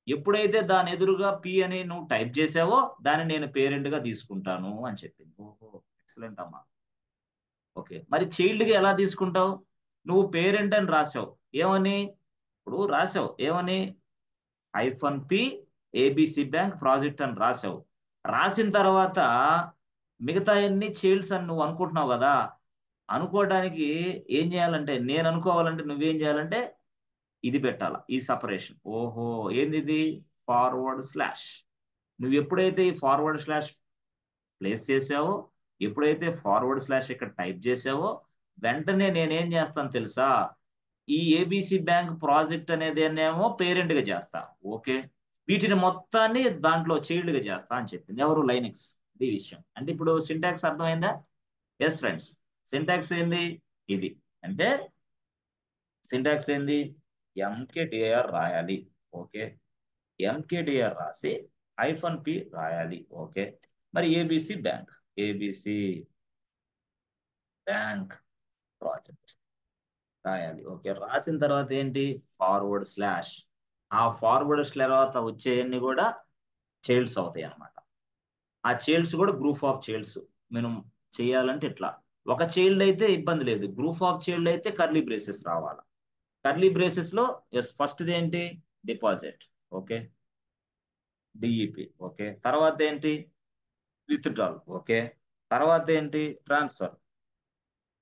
Speaker 1: ఎప్పుడైతే దాని ఎదురుగా పి అని నువ్వు టైప్ చేసావో దాన్ని నేను పేరెంట్ గా తీసుకుంటాను అని చెప్పింది. ఓహో, ఎక్సలెంట్ అమ్మా. ఓకే, మరి చైల్డ్ గా ఎలా తీసుకుంటావు? నువ్వు పేరెంట్ అని రాసావు, ఏమని? ఇప్పుడు రాసావు ఏమని? -P ఏబిసి బ్యాంక్ ప్రాజెక్ట్ అని రాసావు. రాసిన తర్వాత మిగతా అన్ని చైల్డ్స్ అని నువ్వు అనుకుంటున్నావు కదా, అనుకోవడానికి ఏం చేయాలంటే, నేను అనుకోవాలంటే నువ్వేం చేయాలంటే ఇది పెట్టాల, ఈ సపరేషన్. ఓహో, ఏంది ఇది? Forward slash. నువ్వు ఎప్పుడైతే ఈ ఫార్వర్డ్ స్లాష్ ప్లేస్ చేసావో, ఎప్పుడైతే ఫార్వర్డ్ స్లాష్ ఇక్కడ టైప్ చేసావో, వెంటనే నేనేం చేస్తాను తెలుసా? ఈ ఏబిసి బ్యాంక్ ప్రాజెక్ట్ అనేది ఏమో పేరెంట్ గా చేస్తా. ఓకే, వీటిని మొత్తాన్ని దాంట్లో చైల్డ్ గా చేస్తా అని చెప్పింది ఎవరు, లైనెక్స్. ఇది విషయం. అంటే ఇప్పుడు సింటాక్స్ అర్థమైందా? ఎస్ ఫ్రెండ్స్, సింటాక్స్ ఏంది ఇది అంటే, సింటాక్స్ ఏంది, ఎంకేడిఆర్ రాయాలి. ఓకే, ఎంకేడిఆర్ రాసి -p రాయాలి. ఓకే, మరి ABC bank, ABC bank project రాయాలి. ఓకే, రాసిన తర్వాత ఏంటి, ఫార్వర్డ్ స్లాష్. ఆ ఫార్వర్డ్ స్లాష్ తర్వాత వచ్చేయన్ని కూడా చైల్డ్స్ అవుతాయి అన్నమాట. ఆ చైల్డ్స్ కూడా గ్రూప్ ఆఫ్ చైల్డ్స్. మనం చేయాలంటే ఇట్లా, ఒక చైల్డ్ అయితే ఇబ్బంది లేదు, గ్రూప్ ఆఫ్ చైల్డ్ అయితే కర్లీ బ్రేసెస్ రావాలి. కర్లీ బ్రేసెస్ లో ఎస్ ఫస్ట్ ఏంటి, డిపాజిట్. Okay, DEP. ఓకే, తర్వాత ఏంటి, విత్డ్రాల్. ఓకే, తర్వాత ఏంటి, ట్రాన్స్ఫర్,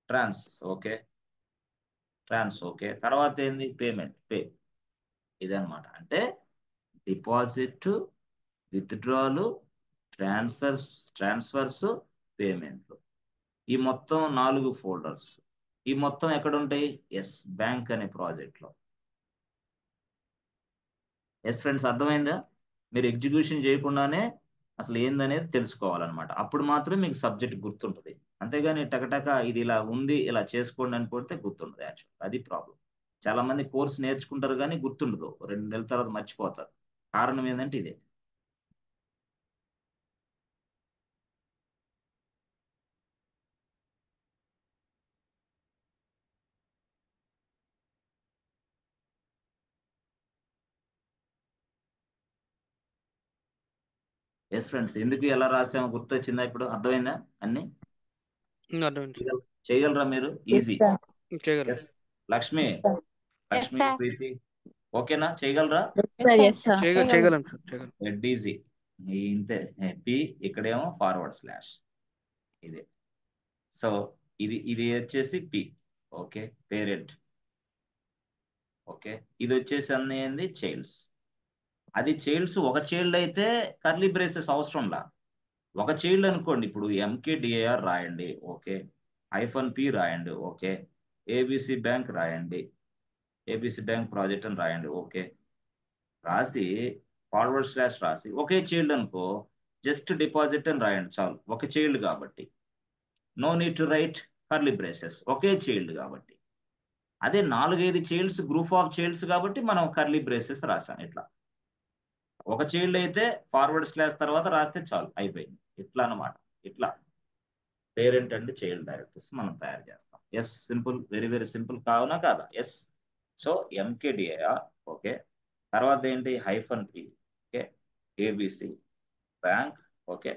Speaker 1: ట్రాన్స్. ఓకే, ట్రాన్స్. ఓకే, తర్వాత ఏంది, పేమెంట్, పే. ఇదన్నమాట. అంటే డిపాజిట్, విత్డ్రాలు, ట్రాన్స్ఫర్స్, పేమెంట్లు. ఈ మొత్తం 4 ఫోల్డర్స్. ఈ మొత్తం ఎక్కడ ఉంటాయి, ఎస్ బ్యాంక్ అనే ప్రాజెక్ట్ లో. ఎస్ ఫ్రెండ్స్, అర్థమైందా? మీరు ఎగ్జిక్యూషన్ చేయకుండానే అసలు ఏందనేది తెలుసుకోవాలన్నమాట. అప్పుడు మాత్రం మీకు సబ్జెక్ట్ గుర్తుంటుంది. అంతేగాని టకటక ఇది ఇలా ఉంది ఇలా చేసుకోండి అని కొడితే గుర్తుండదు. యాక్చువల్ అది ప్రాబ్లం. చాలా మంది కోర్స్ నేర్చుకుంటారు కానీ గుర్తుండదు, 2 నెలల తర్వాత మర్చిపోతారు. కారణం ఏంటంటే ఇదే. ఎస్ ఫ్రెండ్స్, ఎందుకు ఎలా రాసామో గుర్తొచ్చిందా? ఇప్పుడు అర్థమైందా అన్ని?
Speaker 3: అర్థమైంది.
Speaker 1: చేయగలరా మీరు? ఈజీ.
Speaker 3: చేయగలం.
Speaker 1: Yes Lakshmi,
Speaker 2: yes
Speaker 1: Lakshmi
Speaker 2: sir.
Speaker 1: Preethi ఓకేనా, చేయగలరా?
Speaker 2: Yes sir.
Speaker 3: చేయగలం సార్, చేయగలం.
Speaker 1: Dead easy. ఇంతే. పి ఇక్కడేమో ఫార్వర్డ్ స్లాష్ ఇదే. సో ఇది వచ్చేసి పి. Okay, parent. ఓకే, ఇది వచ్చేసి అన్ని ఏంది, చైల్డ్స్. అది చైల్డ్స్, ఒక చైల్డ్ అయితే కర్లీ బ్రేసెస్ అవసరంలా. ఒక చైల్డ్ అనుకోండి, ఇప్పుడు ఎంకేడిఆర్ రాయండి. ఓకే, -p రాయండి. ఓకే, ఏబిసి బ్యాంక్ రాయండి, ఏబిసి బ్యాంక్ ప్రాజెక్ట్ అని రాయండి. ఓకే, రాసి ఫార్వర్డ్ స్లాష్ రాసి ఒకే చైల్డ్ అనుకో, జస్ట్ డిపాజిట్ అని రాయండి చాలు, ఒక చైల్డ్ కాబట్టి. No need to write curly braces, ఒకే చైల్డ్ కాబట్టి. అదే 4-5 చైల్డ్స్, గ్రూప్ ఆఫ్ చైల్డ్స్ కాబట్టి మనం కర్లీ బ్రేసెస్ రాసాం. ఇట్లా ఒక చైల్డ్ అయితే ఫార్వర్డ్ స్లాష్ తర్వాత రాస్తే చాలు, అయిపోయింది. ఇట్లా అన్నమాట. ఇట్లా పేరెంట్ అండ్ చైల్డ్ డైరెక్టరీస్ మనం తయారు చేస్తాం. Yes, simple, very very simple, కావునా కాదా? ఎస్. So MKDIR. ఓకే, తర్వాత ఏంటి, -p. Okay, ABC bank. Okay,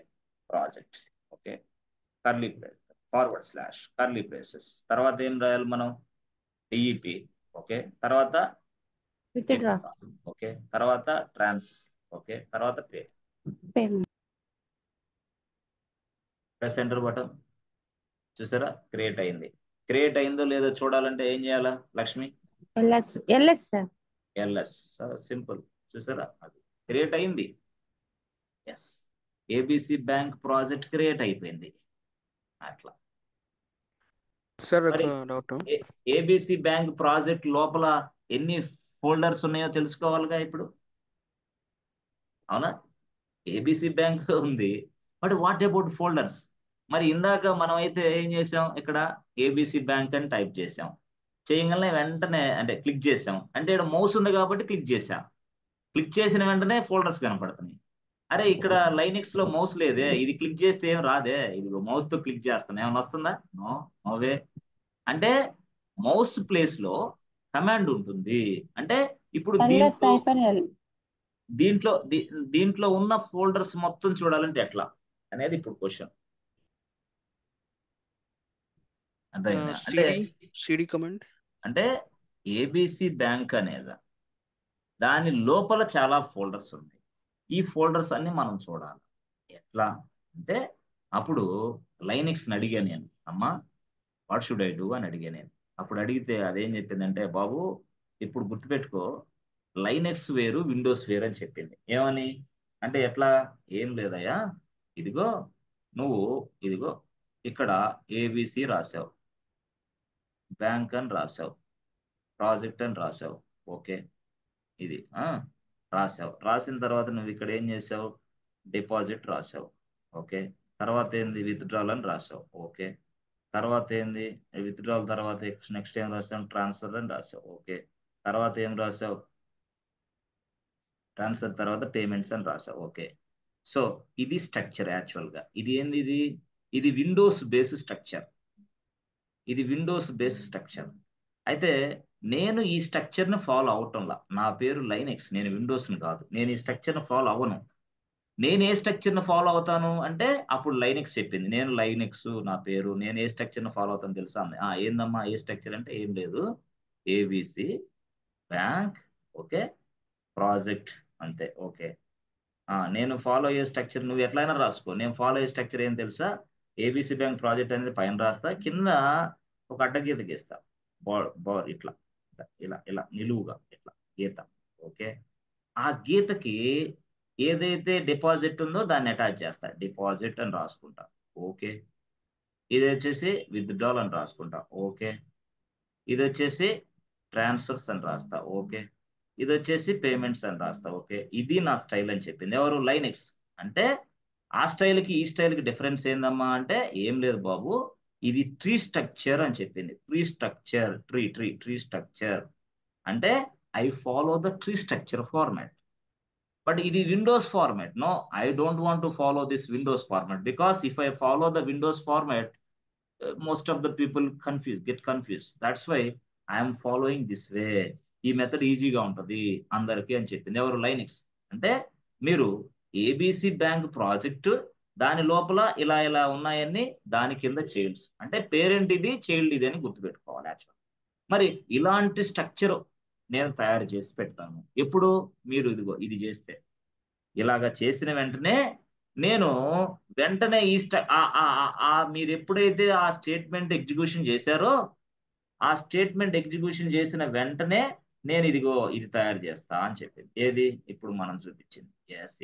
Speaker 1: project. Okay, curly brace, forward slash, curly braces. తర్వాత ఏం రాయాలి మనం, డిఈపి. ఓకే, తర్వాత
Speaker 2: విత్డ్రా,
Speaker 1: ఓకే, తర్వాత ట్రాన్స్. ఓకే, తర్వాత pay.
Speaker 2: Payment.
Speaker 1: Press enter button. చూసారా, క్రియేట్ అయింది. క్రియేట్ అయిందో లేదో చూడాలంటే ఏం చేయాలా Lakshmi?
Speaker 2: LS sir.
Speaker 1: LS. Simple. చూసారా, అది క్రియేట్ అయింది. Yes, ABC bank project create అయిపోయింది. అట్లా.
Speaker 3: సార్
Speaker 1: మరి
Speaker 3: ఒక డౌట్.
Speaker 1: ఏబిసి బ్యాంక్ ప్రాజెక్ట్ లోపల ఎన్ని ఫోల్డర్స్ ఉన్నాయో తెలుసుకోవాలిగా ఇప్పుడు, అవునా? ఏబిసి బ్యాంక్ ఉంది, బట్ వాట్ అబౌట్ ఫోల్డర్స్? మరి ఇందాక మనం అయితే ఏం చేసాం, ఇక్కడ ఏబిసి బ్యాంక్ అని టైప్ చేసాం, చేయగానే వెంటనే అంటే క్లిక్ చేసాం, అంటే ఇక్కడ మౌస్ ఉంది కాబట్టి క్లిక్ చేసాం. క్లిక్ చేసిన వెంటనే ఫోల్డర్స్ కనపడుతున్నాయి. అరే ఇక్కడ లైనెక్స్ లో మౌస్ లేదే, ఇది క్లిక్ చేస్తే ఏం రాదే, ఇది మౌస్ తో క్లిక్ చేస్తాను ఏమైనా వస్తుందా? నో, నోవే. అంటే మౌస్ ప్లేస్ లో కమాండ్ ఉంటుంది. అంటే ఇప్పుడు
Speaker 2: ఎల్ఎస్ హైఫన్ ఎల్.
Speaker 1: దీంట్లో ఉన్న ఫోల్డర్స్ మొత్తం చూడాలంటే ఎట్లా అనేది ఇప్పుడు క్వశ్చన్. అర్థమైందా? అంటే
Speaker 3: సిడి కమాండ్.
Speaker 1: అంటే ఏబిసి బ్యాంక్ అనేది దాని లోపల చాలా ఫోల్డర్స్ ఉన్నాయి. ఈ ఫోల్డర్స్ అన్ని మనం చూడాలి. ఎట్లా అంటే, అప్పుడు లైనెక్స్ని అడిగాను నేను, అమ్మా వాట్ షుడ్ ఐ డూ అని అడిగాను నేను. అప్పుడు అడిగితే అదేం చెప్పిందంటే, బాబు ఇప్పుడు గుర్తుపెట్టుకో, లైనెక్స్ వేరు విండోస్ వేరు అని చెప్పింది. ఏమని అంటే, ఎట్లా, ఏం లేదయ్యా, ఇదిగో నువ్వు ఇదిగో ఇక్కడ ఏబిసి రాసావు, బ్యాంక్ అని రాసావు, ప్రాజెక్ట్ అని రాసావు. ఓకే, ఇది రాసావు. రాసిన తర్వాత నువ్వు ఇక్కడ ఏం చేసావు, డిపాజిట్ రాసావు. ఓకే, తర్వాత ఏంది, విత్డ్రాల్ అని రాసావు. ఓకే, తర్వాత ఏంది, విత్డ్రాల్ తర్వాత నెక్స్ట్ ఏం రాసావు, ట్రాన్స్ఫర్ అని రాసావు. ఓకే, తర్వాత ఏం రాసావు, ట్రాన్స్ఫర్ తర్వాత పేమెంట్స్ అని రాసావు. ఓకే, సో ఇది స్ట్రక్చర్. యాక్చువల్గా ఇది ఏంది, ఇది విండోస్ బేస్ స్ట్రక్చర్. ఇది విండోస్ బేస్ స్ట్రక్చర్. అయితే నేను ఈ స్ట్రక్చర్ని ఫాలో అవటంలా. నా పేరు లైనెక్స్, నేను విండోస్ని కాదు. నేను ఈ స్ట్రక్చర్ని ఫాలో అవ్వను. నేను ఏ స్ట్రక్చర్ని ఫాలో అవుతాను అంటే అప్పుడు లైనెక్స్ చెప్పింది. నేను లైనెక్స్ నా పేరు, నేను ఏ స్ట్రక్చర్ని ఫాలో అవుతాను తెలుసా అంది. ఏందమ్మా ఏ స్ట్రక్చర్ అంటే, ఏం లేదు, ఏబిసి బ్యాంక్, ఓకే, ప్రాజెక్ట్, అంతే. ఓకే, నేను ఫాలో అయ్యే స్ట్రక్చర్ నువ్వు ఎట్లయినా రాసుకో. నేను ఫాలో అయ్యే స్ట్రక్చర్ ఏం తెలుసా, ఏబిసి బ్యాంక్ ప్రాజెక్ట్ అనేది పైన రాస్తా, కింద ఒక అడ్డగీత గీస్తా, ఇట్లా ఇలా ఇలా నిలువుగా ఇట్లా గీత. ఓకే, ఆ గీతకి ఏదైతే డిపాజిట్ ఉందో దాన్ని అటాచ్ చేస్తా, డిపాజిట్ అని రాసుకుంటా. ఓకే, ఇది వచ్చేసి విత్డ్రాల్ అని రాసుకుంటా. ఓకే, ఇది వచ్చేసి ట్రాన్స్ఫర్స్ అని రాస్తా. ఓకే, ఇది వచ్చేసి పేమెంట్స్ అని రాస్తా. ఓకే, ఇది నా స్టైల్ అని చెప్పింది ఎవరు, లైనెక్స్. అంటే ఆ స్టైల్కి ఈ స్టైల్కి డిఫరెన్స్ ఏందమ్మా అంటే, ఏం లేదు బాబు, ఇది ట్రీ స్ట్రక్చర్ అని చెప్పింది. ట్రీ స్ట్రక్చర్, ట్రీ స్ట్రక్చర్ అంటే I follow the tree structure format. But ఇది Windows format. No, I don't want to follow this Windows format, because if I follow the Windows format, most of the people get confused. That's why I am following this way. ఈ method ఈజీగా ఉంటుంది అందరికీ అని చెప్పింది ఎవరు, Linux. అంటే మీరు ABC bank project, దాని లోపల ఇలా ఇలా ఉన్నాయని దాని కింద చైల్డ్స్, అంటే పేరెంట్ ఇది చైల్డ్ ఇది అని గుర్తుపెట్టుకోవాలి. యాక్చువల్ మరి ఇలాంటి స్ట్రక్చర్ నేను తయారు చేసి పెడతాను. ఎప్పుడు మీరు ఇదిగో ఇది చేస్తే, ఇలాగా చేసిన వెంటనే నేను వెంటనే మీరు ఎప్పుడైతే ఆ స్టేట్మెంట్ ఎగ్జిక్యూషన్ చేశారో, ఆ స్టేట్మెంట్ ఎగ్జిక్యూషన్ చేసిన వెంటనే నేను ఇదిగో ఇది తయారు చేస్తా అని చెప్పింది. ఏది ఇప్పుడు మనం చూపించింది. ఎస్,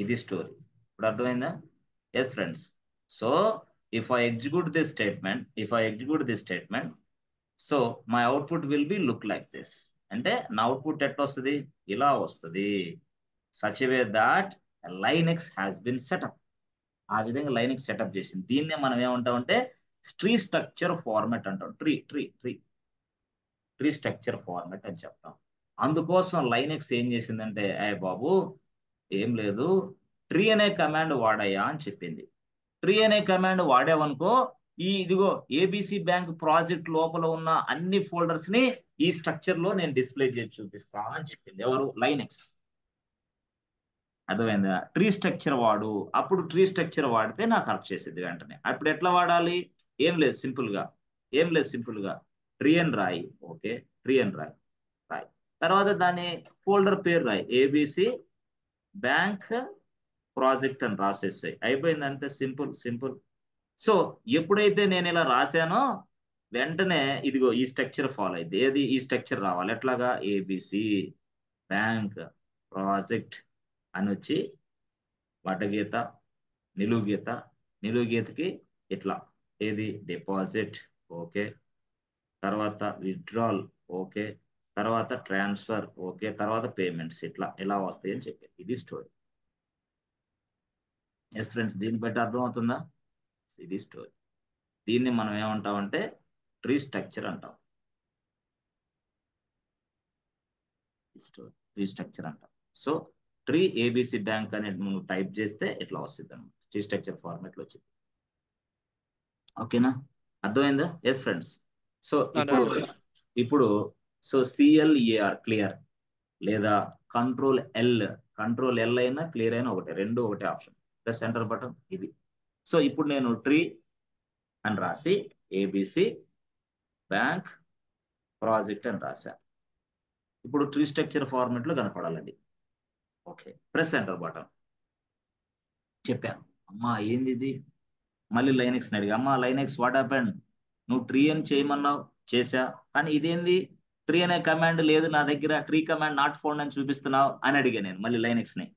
Speaker 1: ఇది స్టోరీ. ఇప్పుడు అర్థమైందా? Yes friends. So if I execute this statement, so my output will be look like this. అంటే నా అవుట్పుట్ ఎట్లా వస్తుంది, ఇలా వస్తుంది. Such way that Linux has been setup. ఆ విధంగా లైనెక్స్ సెటప్ చేసింది. దీన్నే మనం ఏమంటామంటే ట్రీ స్ట్రక్చర్ ఫార్మాట్ అంటాం. ట్రీ స్ట్రక్చర్ ఫార్మాట్ అని చెప్తాం. అందుకోసం లైనెక్స్ ఏం చేసిందంటే, బాబు ఏం లేదు, ట్రీ అనే కమాండ్ వాడయ్యా అని చెప్పింది. ట్రీ అనే కమాండ్ వాడావనుకో, ఇదిగో ఏబిసి బ్యాంక్ ప్రాజెక్ట్ లోపల ఉన్న అన్ని ఫోల్డర్స్ ని ఈ స్ట్రక్చర్ లో నేను డిస్ప్లే చేసి చూపిస్తా అని చెప్పింది ఎవరు, లైనెక్స్. అర్థమైందా? ట్రీ స్ట్రక్చర్ వాడు. అప్పుడు ట్రీ స్ట్రక్చర్ వాడితే నాకు అర్థం చేసేది వెంటనే. అప్పుడు ఎట్లా వాడాలి, ఏం లేదు సింపుల్ గా ట్రీ అని రాయి. ఓకే, ట్రీ అని రాయి. తర్వాత దాని ఫోల్డర్ పేరు రాయి, ఏబిసి బ్యాంక్ ప్రాజెక్ట్ అని రాసేసాయి. అయిపోయింది, అంతే. సింపుల్. సో ఎప్పుడైతే నేను ఇలా రాశానో వెంటనే ఇదిగో ఈ స్ట్రక్చర్ ఫాలో అయింది. ఏది ఈ స్ట్రక్చర్ రావాలి, ఎట్లాగా, ఏబిసి బ్యాంక్ ప్రాజెక్ట్ అని వచ్చి వడ్డగీత, నిలువు గీతకి ఇట్లా, ఏది డిపాజిట్. ఓకే, తర్వాత విత్డ్రాల్. ఓకే, తర్వాత ట్రాన్స్ఫర్. ఓకే, తర్వాత పేమెంట్స్. ఇలా వస్తాయి అని చెప్పి ఇది స్టోరీ. ఎస్ ఫ్రెండ్స్, దీన్ని బట్టి అర్థమవుతుందా? ఇది స్టోరీ. దీన్ని మనం ఏమంటామంటే ట్రీ స్ట్రక్చర్ అంటాం. ట్రీ స్ట్రక్చర్ అంటాం. సో ట్రీ ఏబిసి బ్యాంక్ అనేది నువ్వు టైప్ చేస్తే ఇట్లా వస్తుంది అనమాట. ట్రీ స్ట్రక్చర్ ఫార్మాట్ లో వచ్చింది. ఓకేనా, అర్థమైందా? Yes friends. సో ఇప్పుడు సో సిఎల్ఈఆర్ క్లియర్, లేదా కంట్రోల్ ఎల్ అయినా క్లియర్ అయినా ఒకటే, రెండు ఒకటే ఆప్షన్. ప్లస్ ఎంటర్ బటన్ ఇది. సో ఇప్పుడు నేను ట్రీ అని రాసి ఏబిసి బ్యాంక్ ప్రాజెక్ట్ అని రాశా. ఇప్పుడు ట్రీ స్ట్రక్చర్ ఫార్మాట్ లో కనపడాలండి. Okay, press enter button. చెప్పాను, అమ్మా ఏంది ఇది, మళ్ళీ లైనెక్స్ అడిగా, అమ్మా లైనెక్స్ వాట్ హ్యాపెండ్, నువ్వు ట్రీ అని చేయమన్నావు, చేసా, కానీ ఇదేంది ట్రీ అనే కమాండ్ లేదు నా దగ్గర, ట్రీ కమాండ్ నాట్ ఫౌండ్ అని చూపిస్తున్నావు అని అడిగా నేను మళ్ళీ లైనెక్స్ ని.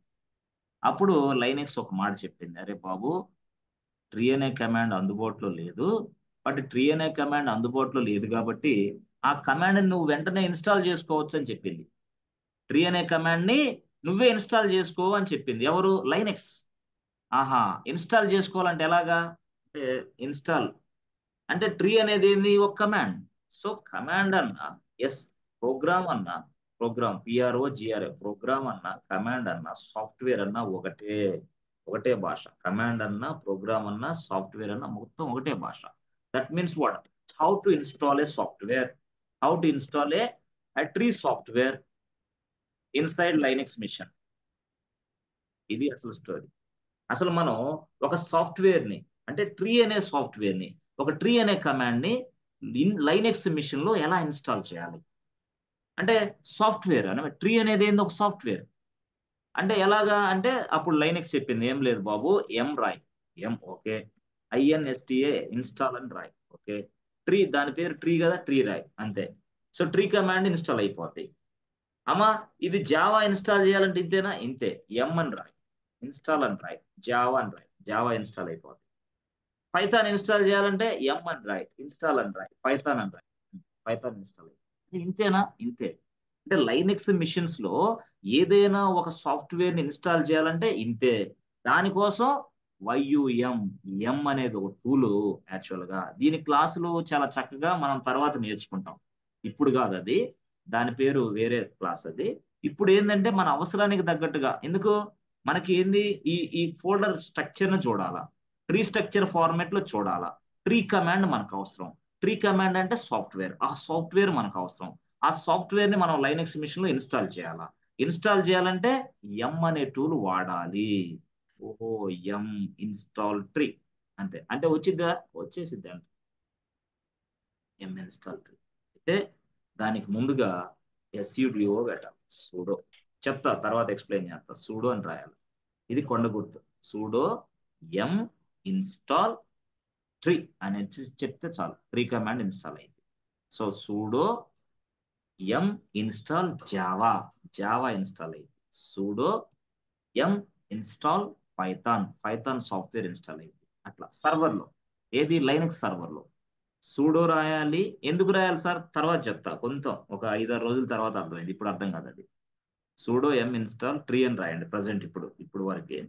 Speaker 1: అప్పుడు లైనెక్స్ ఒక మాట చెప్పింది, అరే బాబు ట్రీ అనే కమాండ్ అందుబాటులో లేదు. బట్ ట్రీ అనే కమాండ్ అందుబాటులో లేదు కాబట్టి ఆ కమాండ్ నువ్వు వెంటనే ఇన్స్టాల్ చేసుకోవచ్చు అని చెప్పింది. ట్రీ అనే కమాండ్ ని నువ్వే ఇన్స్టాల్ చేసుకో అని చెప్పింది. ఎవరు? లైనెక్స్. ఆహా, ఇన్స్టాల్ చేసుకోవాలంటే ఎలాగా? అంటే ఇన్స్టాల్ అంటే ట్రీ అనేది ఏంది? ఒక కమాండ్. సో కమాండ్ అన్నా, ఎస్, ప్రోగ్రామ్ అన్నా, ప్రోగ్రామ్ PROGRA, ప్రోగ్రామ్ అన్నా, కమాండ్ అన్నా, సాఫ్ట్వేర్ అన్నా ఒకటే భాష. కమాండ్ అన్నా, ప్రోగ్రామ్ అన్నా, సాఫ్ట్వేర్ అన్నా మొత్తం ఒకటే భాష. That means what? How to install a software, how to install a tree software inside Linux machine. ఇది అసలు స్టోరీ. అసలు మనం ఒక సాఫ్ట్వేర్ ని, అంటే ట్రీ అనే సాఫ్ట్వేర్ ని, ఒక ట్రీ అనే కమాండ్ ని లైనెక్స్ మిషన్ లో ఎలా ఇన్స్టాల్ చేయాలి? అంటే సాఫ్ట్వేర్ అనే ట్రీ అనేది ఏంది? ఒక సాఫ్ట్వేర్. అంటే ఎలాగా అంటే అప్పుడు లైనెక్స్ చెప్పింది ఏం లేదు బాబు, ఎం రాయ్, ఎం, ఓకే, INSTA ఇన్స్టాల్ అని రాయ్, ఓకే, ట్రీ, దాని పేరు ట్రీ కదా, ట్రీ రాయ్, అంతే. సో ట్రీ కమాండ్ ఇన్స్టాల్ అయిపోతాయి. అమ్మా ఇది జావా ఇన్స్టాల్ చేయాలంటే ఇంతేనా? ఇంతే, ఎం అని రాయ్, ఇన్స్టాల్ అని రాయ్, జావా అని రాయ్, జావా ఇన్స్టాల్ అయిపోతుంది. పైథాన్ ఇన్స్టాల్ చేయాలంటే ఎం అని రాయ్, ఇన్స్టాల్ అని రాయ్, పైథాన్ అని రాయ్, పైథాన్ ఇన్స్టాల్ అయిపోతుంది. ఇంతేనా? ఇంతే. అంటే లైనెక్స్ మిషన్స్ లో ఏదైనా ఒక సాఫ్ట్వేర్ ని ఇన్స్టాల్ చేయాలంటే ఇంతే. దానికోసం YUM, ఎం అనేది ఒక టూల్. యాక్చువల్ గా దీని క్లాసులు చాలా చక్కగా మనం తర్వాత నేర్చుకుంటాం, ఇప్పుడు కాదు అది, దాని పేరు వేరే క్లాస్ అది. ఇప్పుడు ఏంటంటే మన అవసరానికి తగ్గట్టుగా, ఎందుకు మనకి ఏంది, ఈ ఫోల్డర్ స్ట్రక్చర్ ను చూడాలా, ట్రీ స్ట్రక్చర్ ఫార్మాట్ లో చూడాలా. ట్రీ కమాండ్ మనకు అవసరం. ట్రీ కమాండ్ అంటే సాఫ్ట్వేర్, ఆ సాఫ్ట్వేర్ మనకు అవసరం. ఆ సాఫ్ట్వేర్ ని మనం లైనెక్స్ మిషన్ లో ఇన్స్టాల్ చేయాలా. ఇన్స్టాల్ చేయాలంటే ఎం అనే టూల్ వాడాలి. ఓహో, ఎం ఇన్స్టాల్ ట్రీ, అంతే. అంటే వచ్చిద్దా? వచ్చేసిద్ది అంటే ఎం ఇన్స్టాల్ ట్రీ. అయితే దానికి ముందుగా SUDO పెట్టాలి, సూడో. చెప్తా తర్వాత, ఎక్స్ప్లెయిన్ చేస్తా. సూడో అని రాయాలి, ఇది కొండ గుర్తు. సూడో ఎం ఇన్స్టాల్ ట్రీ అని చెప్తే చాలు, ట్రీ కమాండ్ ఇన్స్టాల్ అయింది. So sudo M install Java, Java install అయింది. Sudo M install Python, Python software install అయింది. అట్లా సర్వర్లో, ఏది లైనక్స్ సర్వర్లో సూడో రాయాలి. ఎందుకు రాయాలి సార్ తర్వాత చెప్తా, కొంచెం ఒక 5-6 రోజుల తర్వాత అర్థమైంది, ఇప్పుడు అర్థం కాదు అది. సూడో ఎం ఇన్స్టాల్ ట్రీ అని రాయండి ప్రజెంట్, ఇప్పుడు వరకు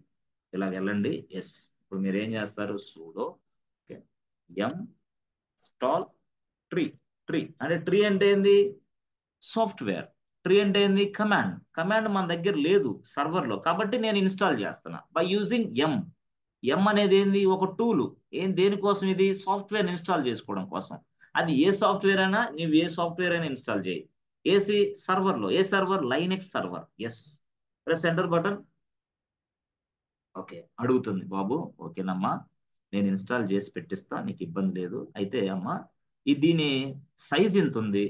Speaker 1: ఇలా వెళ్ళండి. ఎస్, ఇప్పుడు మీరు ఏం చేస్తారు? Pseudo M install tree. Tree అంటే ట్రీ అంటే ఏంది? సాఫ్ట్వేర్. ట్రీ అంటే ఏంది? కమాండ్. కమాండ్ మన దగ్గర లేదు సర్వర్లో, కాబట్టి నేను ఇన్స్టాల్ చేస్తున్నా బై యూజింగ్ ఎం. ఎం అనేది ఏంది? ఒక టూల్. దేనికోసం ఇది? సాఫ్ట్వేర్ ఇన్స్టాల్ చేసుకోవడం కోసం. అది ఏ సాఫ్ట్వేర్ అయినా, నువ్వు ఏ సాఫ్ట్వేర్ అయినా ఇన్స్టాల్ చేయి. ఏసీ సర్వర్లో, ఏ server? Linux server. Yes, press enter button. Okay, అడుగుతుంది బాబు, ఓకేనమ్మా, నేను ఇన్స్టాల్ చేసి పెట్టిస్తా, నీకు ఇబ్బంది లేదు. అయితే అమ్మా, దీని సైజ్ ఎంత ఉంది?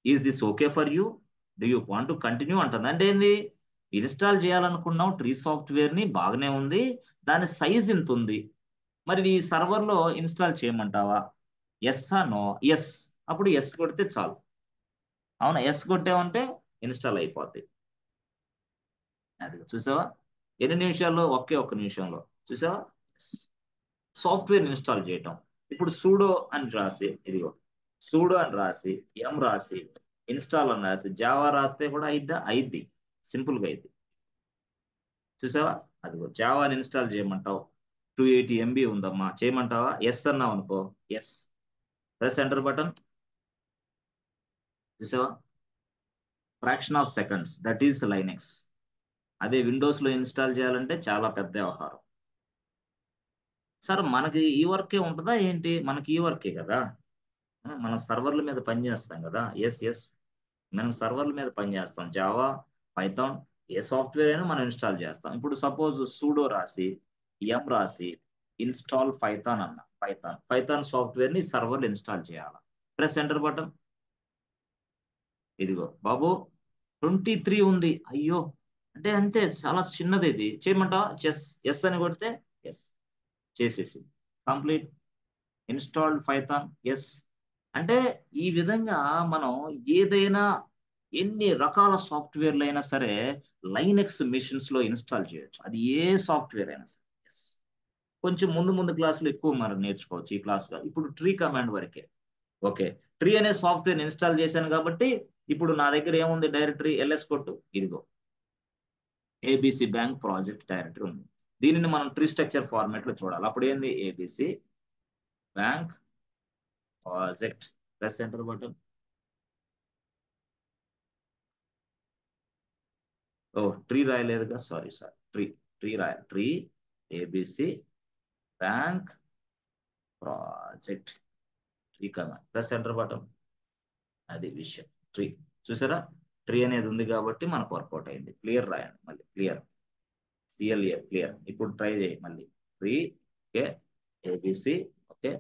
Speaker 1: Is this okay for you? Do you want to continue అంటుంది. అంటే ఏంది? ఇన్స్టాల్ చేయాలనుకున్నావు ట్రీ సాఫ్ట్వేర్ ని, బాగానే ఉంది, దాని సైజ్ ఎంత ఉంది, మరి ఈ సర్వర్లో ఇన్స్టాల్ చేయమంటావా? Yes no? ఎస్. అప్పుడు ఎస్ కొడితే చాలు. అవునా? ఎస్ కొట్టామంటే ఇన్స్టాల్ అయిపోద్ది. అది చూసావా, ఎన్ని నిమిషాల్లో? ఒక్క నిమిషంలో. చూసావా? సాఫ్ట్వేర్ ఇన్స్టాల్ చేయటం. ఇప్పుడు సూడో అని రాసి, ఇదిగో సూడో అని రాసి, ఎం రాసి, ఇన్స్టాల్ అని రాసి, జావా రాస్తే కూడా అయిద్ది, సింపుల్ గా అయింది. చూసావా? అదిగో జావాని ఇన్స్టాల్ చేయమంటావు, 280 MB ఉందమ్మా, చేయమంటావా? ఎస్ అన్నావు అనుకో, ఎస్, ప్రెస్ ఎంటర్ బటన్. చూసావా? Fraction of seconds, that is Linux. అదే విండోస్ లో ఇన్స్టాల్ చేయాలంటే చాలా పెద్ద వ్యవహారం. సార్ మనకి ఈ వర్కే ఉంటుందా ఏంటి? మనకి ఈ వర్కే కదా, మనం సర్వర్ల మీద పనిచేస్తాం కదా. ఎస్, మనం సర్వర్ల మీద పనిచేస్తాం. జావా, పైథాన్, ఏ సాఫ్ట్వేర్ అయినా మనం ఇన్స్టాల్ చేస్తాం. ఇప్పుడు సపోజ్ సూడో రాసి, ఎం రాసి, ఇన్స్టాల్ పైథాన్ అన్న, పైథాన్ సాఫ్ట్వేర్ ని సర్వర్లు ఇన్స్టాల్ చేయాలి. Press enter button. ఇదిగో బాబు 23 ఉంది, అయ్యో, అంటే అంతే, చాలా చిన్నది, ఇది చేయమంటావా? ఎస్ అని కొడితే ఎస్, చేసేసి కంప్లీట్, ఇన్స్టాల్డ్ పైథాన్. ఎస్. అంటే ఈ విధంగా మనం ఏదైనా, ఎన్ని రకాల సాఫ్ట్వేర్లు అయినా సరే లైనెక్స్ మిషన్స్ లో ఇన్స్టాల్ చేయొచ్చు, అది ఏ సాఫ్ట్వేర్ అయినా సరే. ఎస్, కొంచెం ముందు ముందు క్లాసులు ఎక్కువ మనం నేర్చుకోవచ్చు ఈ క్లాస్లో. ఇప్పుడు ట్రీ కమాండ్ వరకే. ఓకే, ట్రీ అనే సాఫ్ట్వేర్ ఇన్స్టాల్ చేశాను కాబట్టి ఇప్పుడు నా దగ్గర ఏముంది, డైరెక్టరీ ఎల్ఎస్ కొట్టు, ఇదిగో ఏబిసి బ్యాంక్ ప్రాజెక్ట్ డైరెక్టరీ ఉంది. దీనిని మనం ట్రీ స్ట్రక్చర్ ఫార్మాట్ లో చూడాలి. అప్పుడు ఏంది, ABC bank project, press enter button. ఓ ట్రీ రాయలేదుగా, సారీ ట్రీ రాయాలి. Tree ABC bank project, tree command, press enter button. అది విషయం. ట్రీ చూసారా, ట్రీ అనేది ఉంది కాబట్టి మనకు వర్కౌట్ అయింది. క్లియర్ రాయండి మళ్ళీ, క్లియర్, సిఎల్ఏ క్లియర్. ఇప్పుడు ట్రై చేయి మళ్ళీ. Tree, okay, ABC, okay,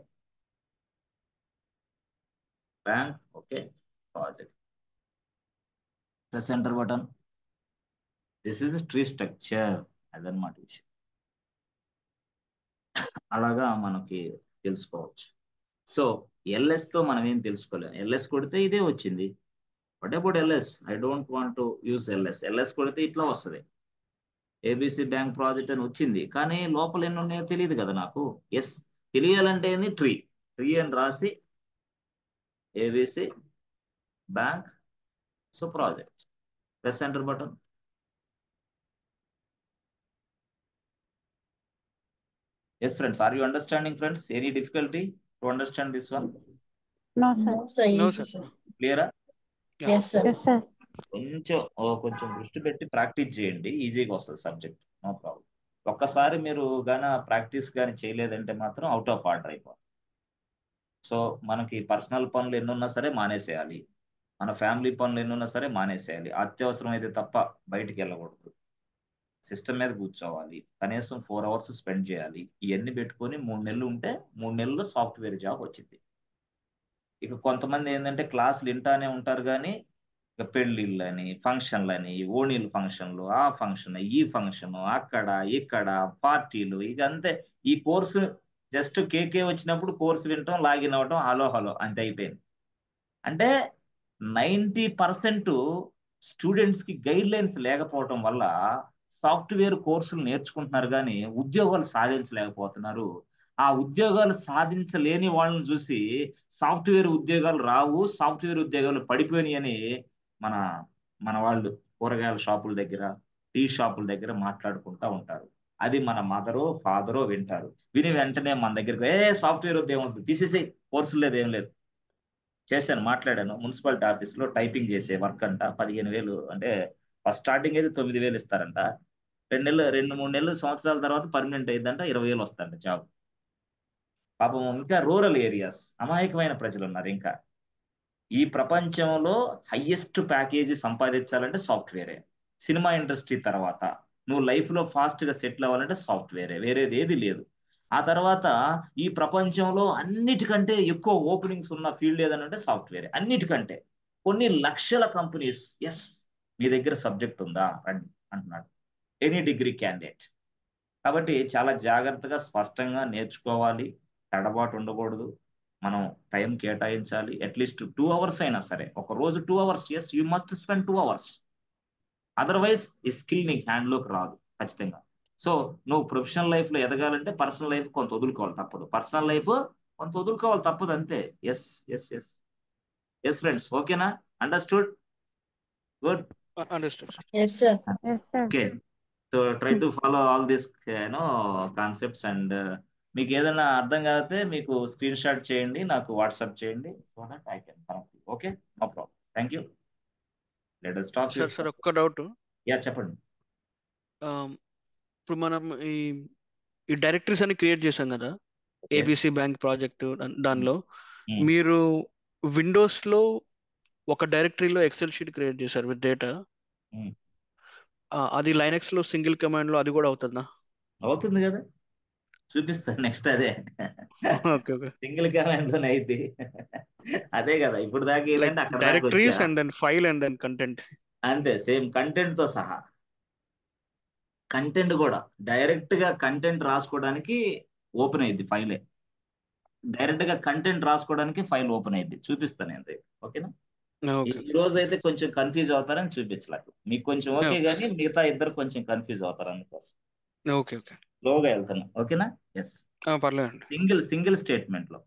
Speaker 1: bank, okay, project, press enter button. This is tree structure, అదనమాట విషయం. అలాగా మనకి తెలుసుకోవచ్చు. సో ఎల్ఎస్ తో మనం ఏం తెలుసుకోలేము. ఎల్ఎస్ కొడితే ఇదే వచ్చింది. What about LS? I don't want to use LS. LS కొడితే ఇట్లా వస్తుంది, ఏబిసి బ్యాంక్ ప్రాజెక్ట్ అని వచ్చింది, కానీ లోపల ఎన్ని ఉన్నాయో తెలియదు కదా నాకు. ఎస్, తెలియాలంటే ఏంది, ట్రీ అని రాసి ABC bank, so project, press enter button. Yes, friends. Are you understanding, friends? Any difficulty to understand this one?
Speaker 2: No, sir.
Speaker 4: No, sir.
Speaker 3: No,
Speaker 4: Easy,
Speaker 3: sir.
Speaker 4: sir.
Speaker 1: Clear?
Speaker 4: Yes, sir.
Speaker 2: Yes, sir.
Speaker 1: కొంచెం దృష్టి పెట్టి practice చేయండి, ఈజీగా వస్తుంది subject, no problem. ఒక్కసారి మీరు గాన practice కానీ చేయలేదంటే మాత్రం అవుట్ ఆఫ్ ఆర్డర్ అయిపోతుంది. సో మనకి పర్సనల్ పనులు ఎన్నున్నా సరే మానేసేయాలి, మన ఫ్యామిలీ పనులు ఎన్నున్నా సరే మానేసేయాలి. అత్యవసరం అయితే తప్ప బయటికి వెళ్ళకూడదు, సిస్టమ్ మీద కూర్చోవాలి, కనీసం 4 hours స్పెండ్ చేయాలి. ఇవన్నీ పెట్టుకొని 3 నెలలు ఉంటే 3 నెలల్లో సాఫ్ట్వేర్ జాబ్ వచ్చింది. ఇక కొంతమంది ఏంటంటే క్లాసులు వింటానే ఉంటారు, కానీ ఇక పెళ్ళిళ్ళని, ఫంక్షన్లని, ఓణీలు ఫంక్షన్లు, ఆ ఫంక్షన్, ఈ ఫంక్షన్, అక్కడ ఇక్కడ పార్టీలు, ఇక అంతే. ఈ కోర్సు జస్ట్ కేకే వచ్చినప్పుడు కోర్సు వినటం, లాగిన్ అవటం, హలో హలో అంతే అయిపోయింది. అంటే 90% స్టూడెంట్స్కి గైడ్ లైన్స్ లేకపోవటం వల్ల సాఫ్ట్వేర్ కోర్సులు నేర్చుకుంటున్నారు, కానీ ఉద్యోగాలు సాధించలేకపోతున్నారు. ఆ ఉద్యోగాలు సాధించలేని వాళ్ళని చూసి సాఫ్ట్వేర్ ఉద్యోగాలు రావు, సాఫ్ట్వేర్ ఉద్యోగాలు పడిపోయినాయి అని మన మన వాళ్ళు కూరగాయల షాపుల దగ్గర, టీ షాపుల దగ్గర మాట్లాడుకుంటూ ఉంటారు. అది మన మదరో ఫాదరో వింటారు. విని వెంటనే మన దగ్గరికి సాఫ్ట్వేర్ ఉద్యోగం ఉంది తీసేసి, కోర్సులు లేదు, ఏం లేదు. చేశాను, మాట్లాడాను. మున్సిపాలిటీ ఆఫీస్లో టైపింగ్ చేసే వర్క్ అంట, 15,000, అంటే ఫస్ట్ స్టార్టింగ్ అయితే 9,000 ఇస్తారంట. 2-3 నెలలు సంవత్సరాల తర్వాత పర్మనెంట్ అయ్యిందంట, 20,000 వస్తాయంట జాబ్. పాపం ఇంకా రూరల్ ఏరియాస్, అమాయకమైన ప్రజలు ఉన్నారు. ఇంకా ఈ ప్రపంచంలో హైయెస్ట్ ప్యాకేజీ సంపాదించాలంటే సాఫ్ట్వేరే. సినిమా ఇండస్ట్రీ తర్వాత నువ్వు లైఫ్లో ఫాస్ట్గా సెటిల్ అవ్వాలంటే సాఫ్ట్వేరే, వేరేది ఏది లేదు. ఆ తర్వాత ఈ ప్రపంచంలో అన్నిటికంటే ఎక్కువ ఓపెనింగ్స్ ఉన్న ఫీల్డ్ ఏదనంటే సాఫ్ట్వేరే, అన్నిటికంటే. కొన్ని లక్షల కంపెనీస్, ఎస్ మీ దగ్గర సబ్జెక్ట్ ఉందా రండి అంటున్నాడు, ఎనీ డిగ్రీ క్యాండిడేట్. కాబట్టి చాలా జాగ్రత్తగా స్పష్టంగా నేర్చుకోవాలి, తడబాటు ఉండకూడదు. మనం టైం కేటాయించాలి, అట్లీస్ట్ 2 hours అయినా సరే. ఒక రోజు 2 hours, yes you must spend 2 hours. Otherwise ఈ స్కిల్ నీకు హ్యాండ్లోకి రాదు ఖచ్చితంగా. సో నువ్వు ప్రొఫెషనల్ లైఫ్లో ఎదగాలంటే పర్సనల్ లైఫ్ కొంత వదులుకోవాలి తప్పదు, పర్సనల్ లైఫ్ కొంత వదులుకోవాలి తప్పదు, అంతే. Yes yes yes yes friends, ఓకేనా? Understood? Good.
Speaker 3: Understood, sir.
Speaker 4: Yes, sir.
Speaker 2: Yes, sir.
Speaker 1: Okay, so try to follow all this concepts. And మీకు ఏదైనా అర్థం కాకపోతే మీకు స్క్రీన్ షాట్ చేయండి, నాకు వాట్సాప్ చేయండి, so that I can connect. Okay, no problem. Thank you. Let us talk.
Speaker 3: Sir ఒక్క doubt.
Speaker 1: Yeah చెప్పండి.
Speaker 3: ఇప్పుడు మనం ఈ డైరెక్టరీస్ అని క్రియేట్ చేసాం కదా, ఏబిసి బ్యాంక్ ప్రాజెక్ట్, దానిలో మీరు విండోస్ లో ఒక డైరెక్టరీలో ఎక్సెల్ షీట్ క్రియేట్ చేశారు విత్ డేటా. అది లైనక్స్ లో సింగిల్ కమాండ్ లో అది కూడా అవుతుందా?
Speaker 1: అవుతుంది కదా, చూపిస్తాను నెక్స్ట్ అదే.
Speaker 3: Okay okay.
Speaker 1: సింగిల్ కమాండ్ తోనే అయింది. అదే కదా ఇప్పుడు దాకా ఏంటంటే అక్కడ దాకా
Speaker 3: డైరెక్టరీస్
Speaker 1: వచ్చా.
Speaker 3: And then file and then content.
Speaker 1: అంతే, సేమ్ కంటెంట్ తో సహా. కంటెంట్ కూడా డైరెక్ట్ గా కంటెంట్ రాసుకోవడానికి ఓపెన్ అయ్యింది ఫైలే, డైరెక్ట్ గా కంటెంట్ రాసుకోవడానికి ఫైల్ ఓపెన్ అయ్యింది. చూపిస్తాను నేను రేపు, ఓకేనా? ఈ రోజు అయితే కొంచెం కన్ఫ్యూజ్ అవుతారని చూపించలేదు మీకు, కొంచెం ఓకే, కానీ మిగతా ఇద్దరు కొంచెం కన్ఫ్యూజ్ అవుతారు అందుకోసం.
Speaker 3: Okay okay.
Speaker 1: స్లోగా వెళ్తాను, ఓకేనా? ఎస్.
Speaker 3: పర్లేదండి.
Speaker 1: సింగిల్ స్టేట్మెంట్ లో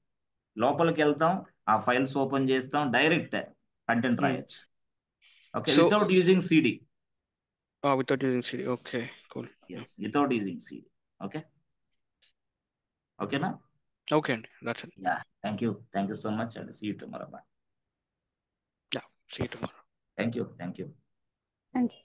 Speaker 1: లోపలికి వెళ్తాం, ఆ ఫైల్స్ ఓపెన్ చేస్తాం, డైరెక్ట్ కంటెంట్ రాయొచ్చు. Okay,
Speaker 3: so
Speaker 1: without using CD.
Speaker 3: Without using CD. Okay, cool.
Speaker 1: Yes, without using CD. Okay, ఓకేనా?
Speaker 3: ఓకే అండి, that's it.
Speaker 1: Yeah, thank you so much and see you tomorrow. Bye.
Speaker 3: Yeah, see you tomorrow.
Speaker 1: Thank you.
Speaker 2: Thank you.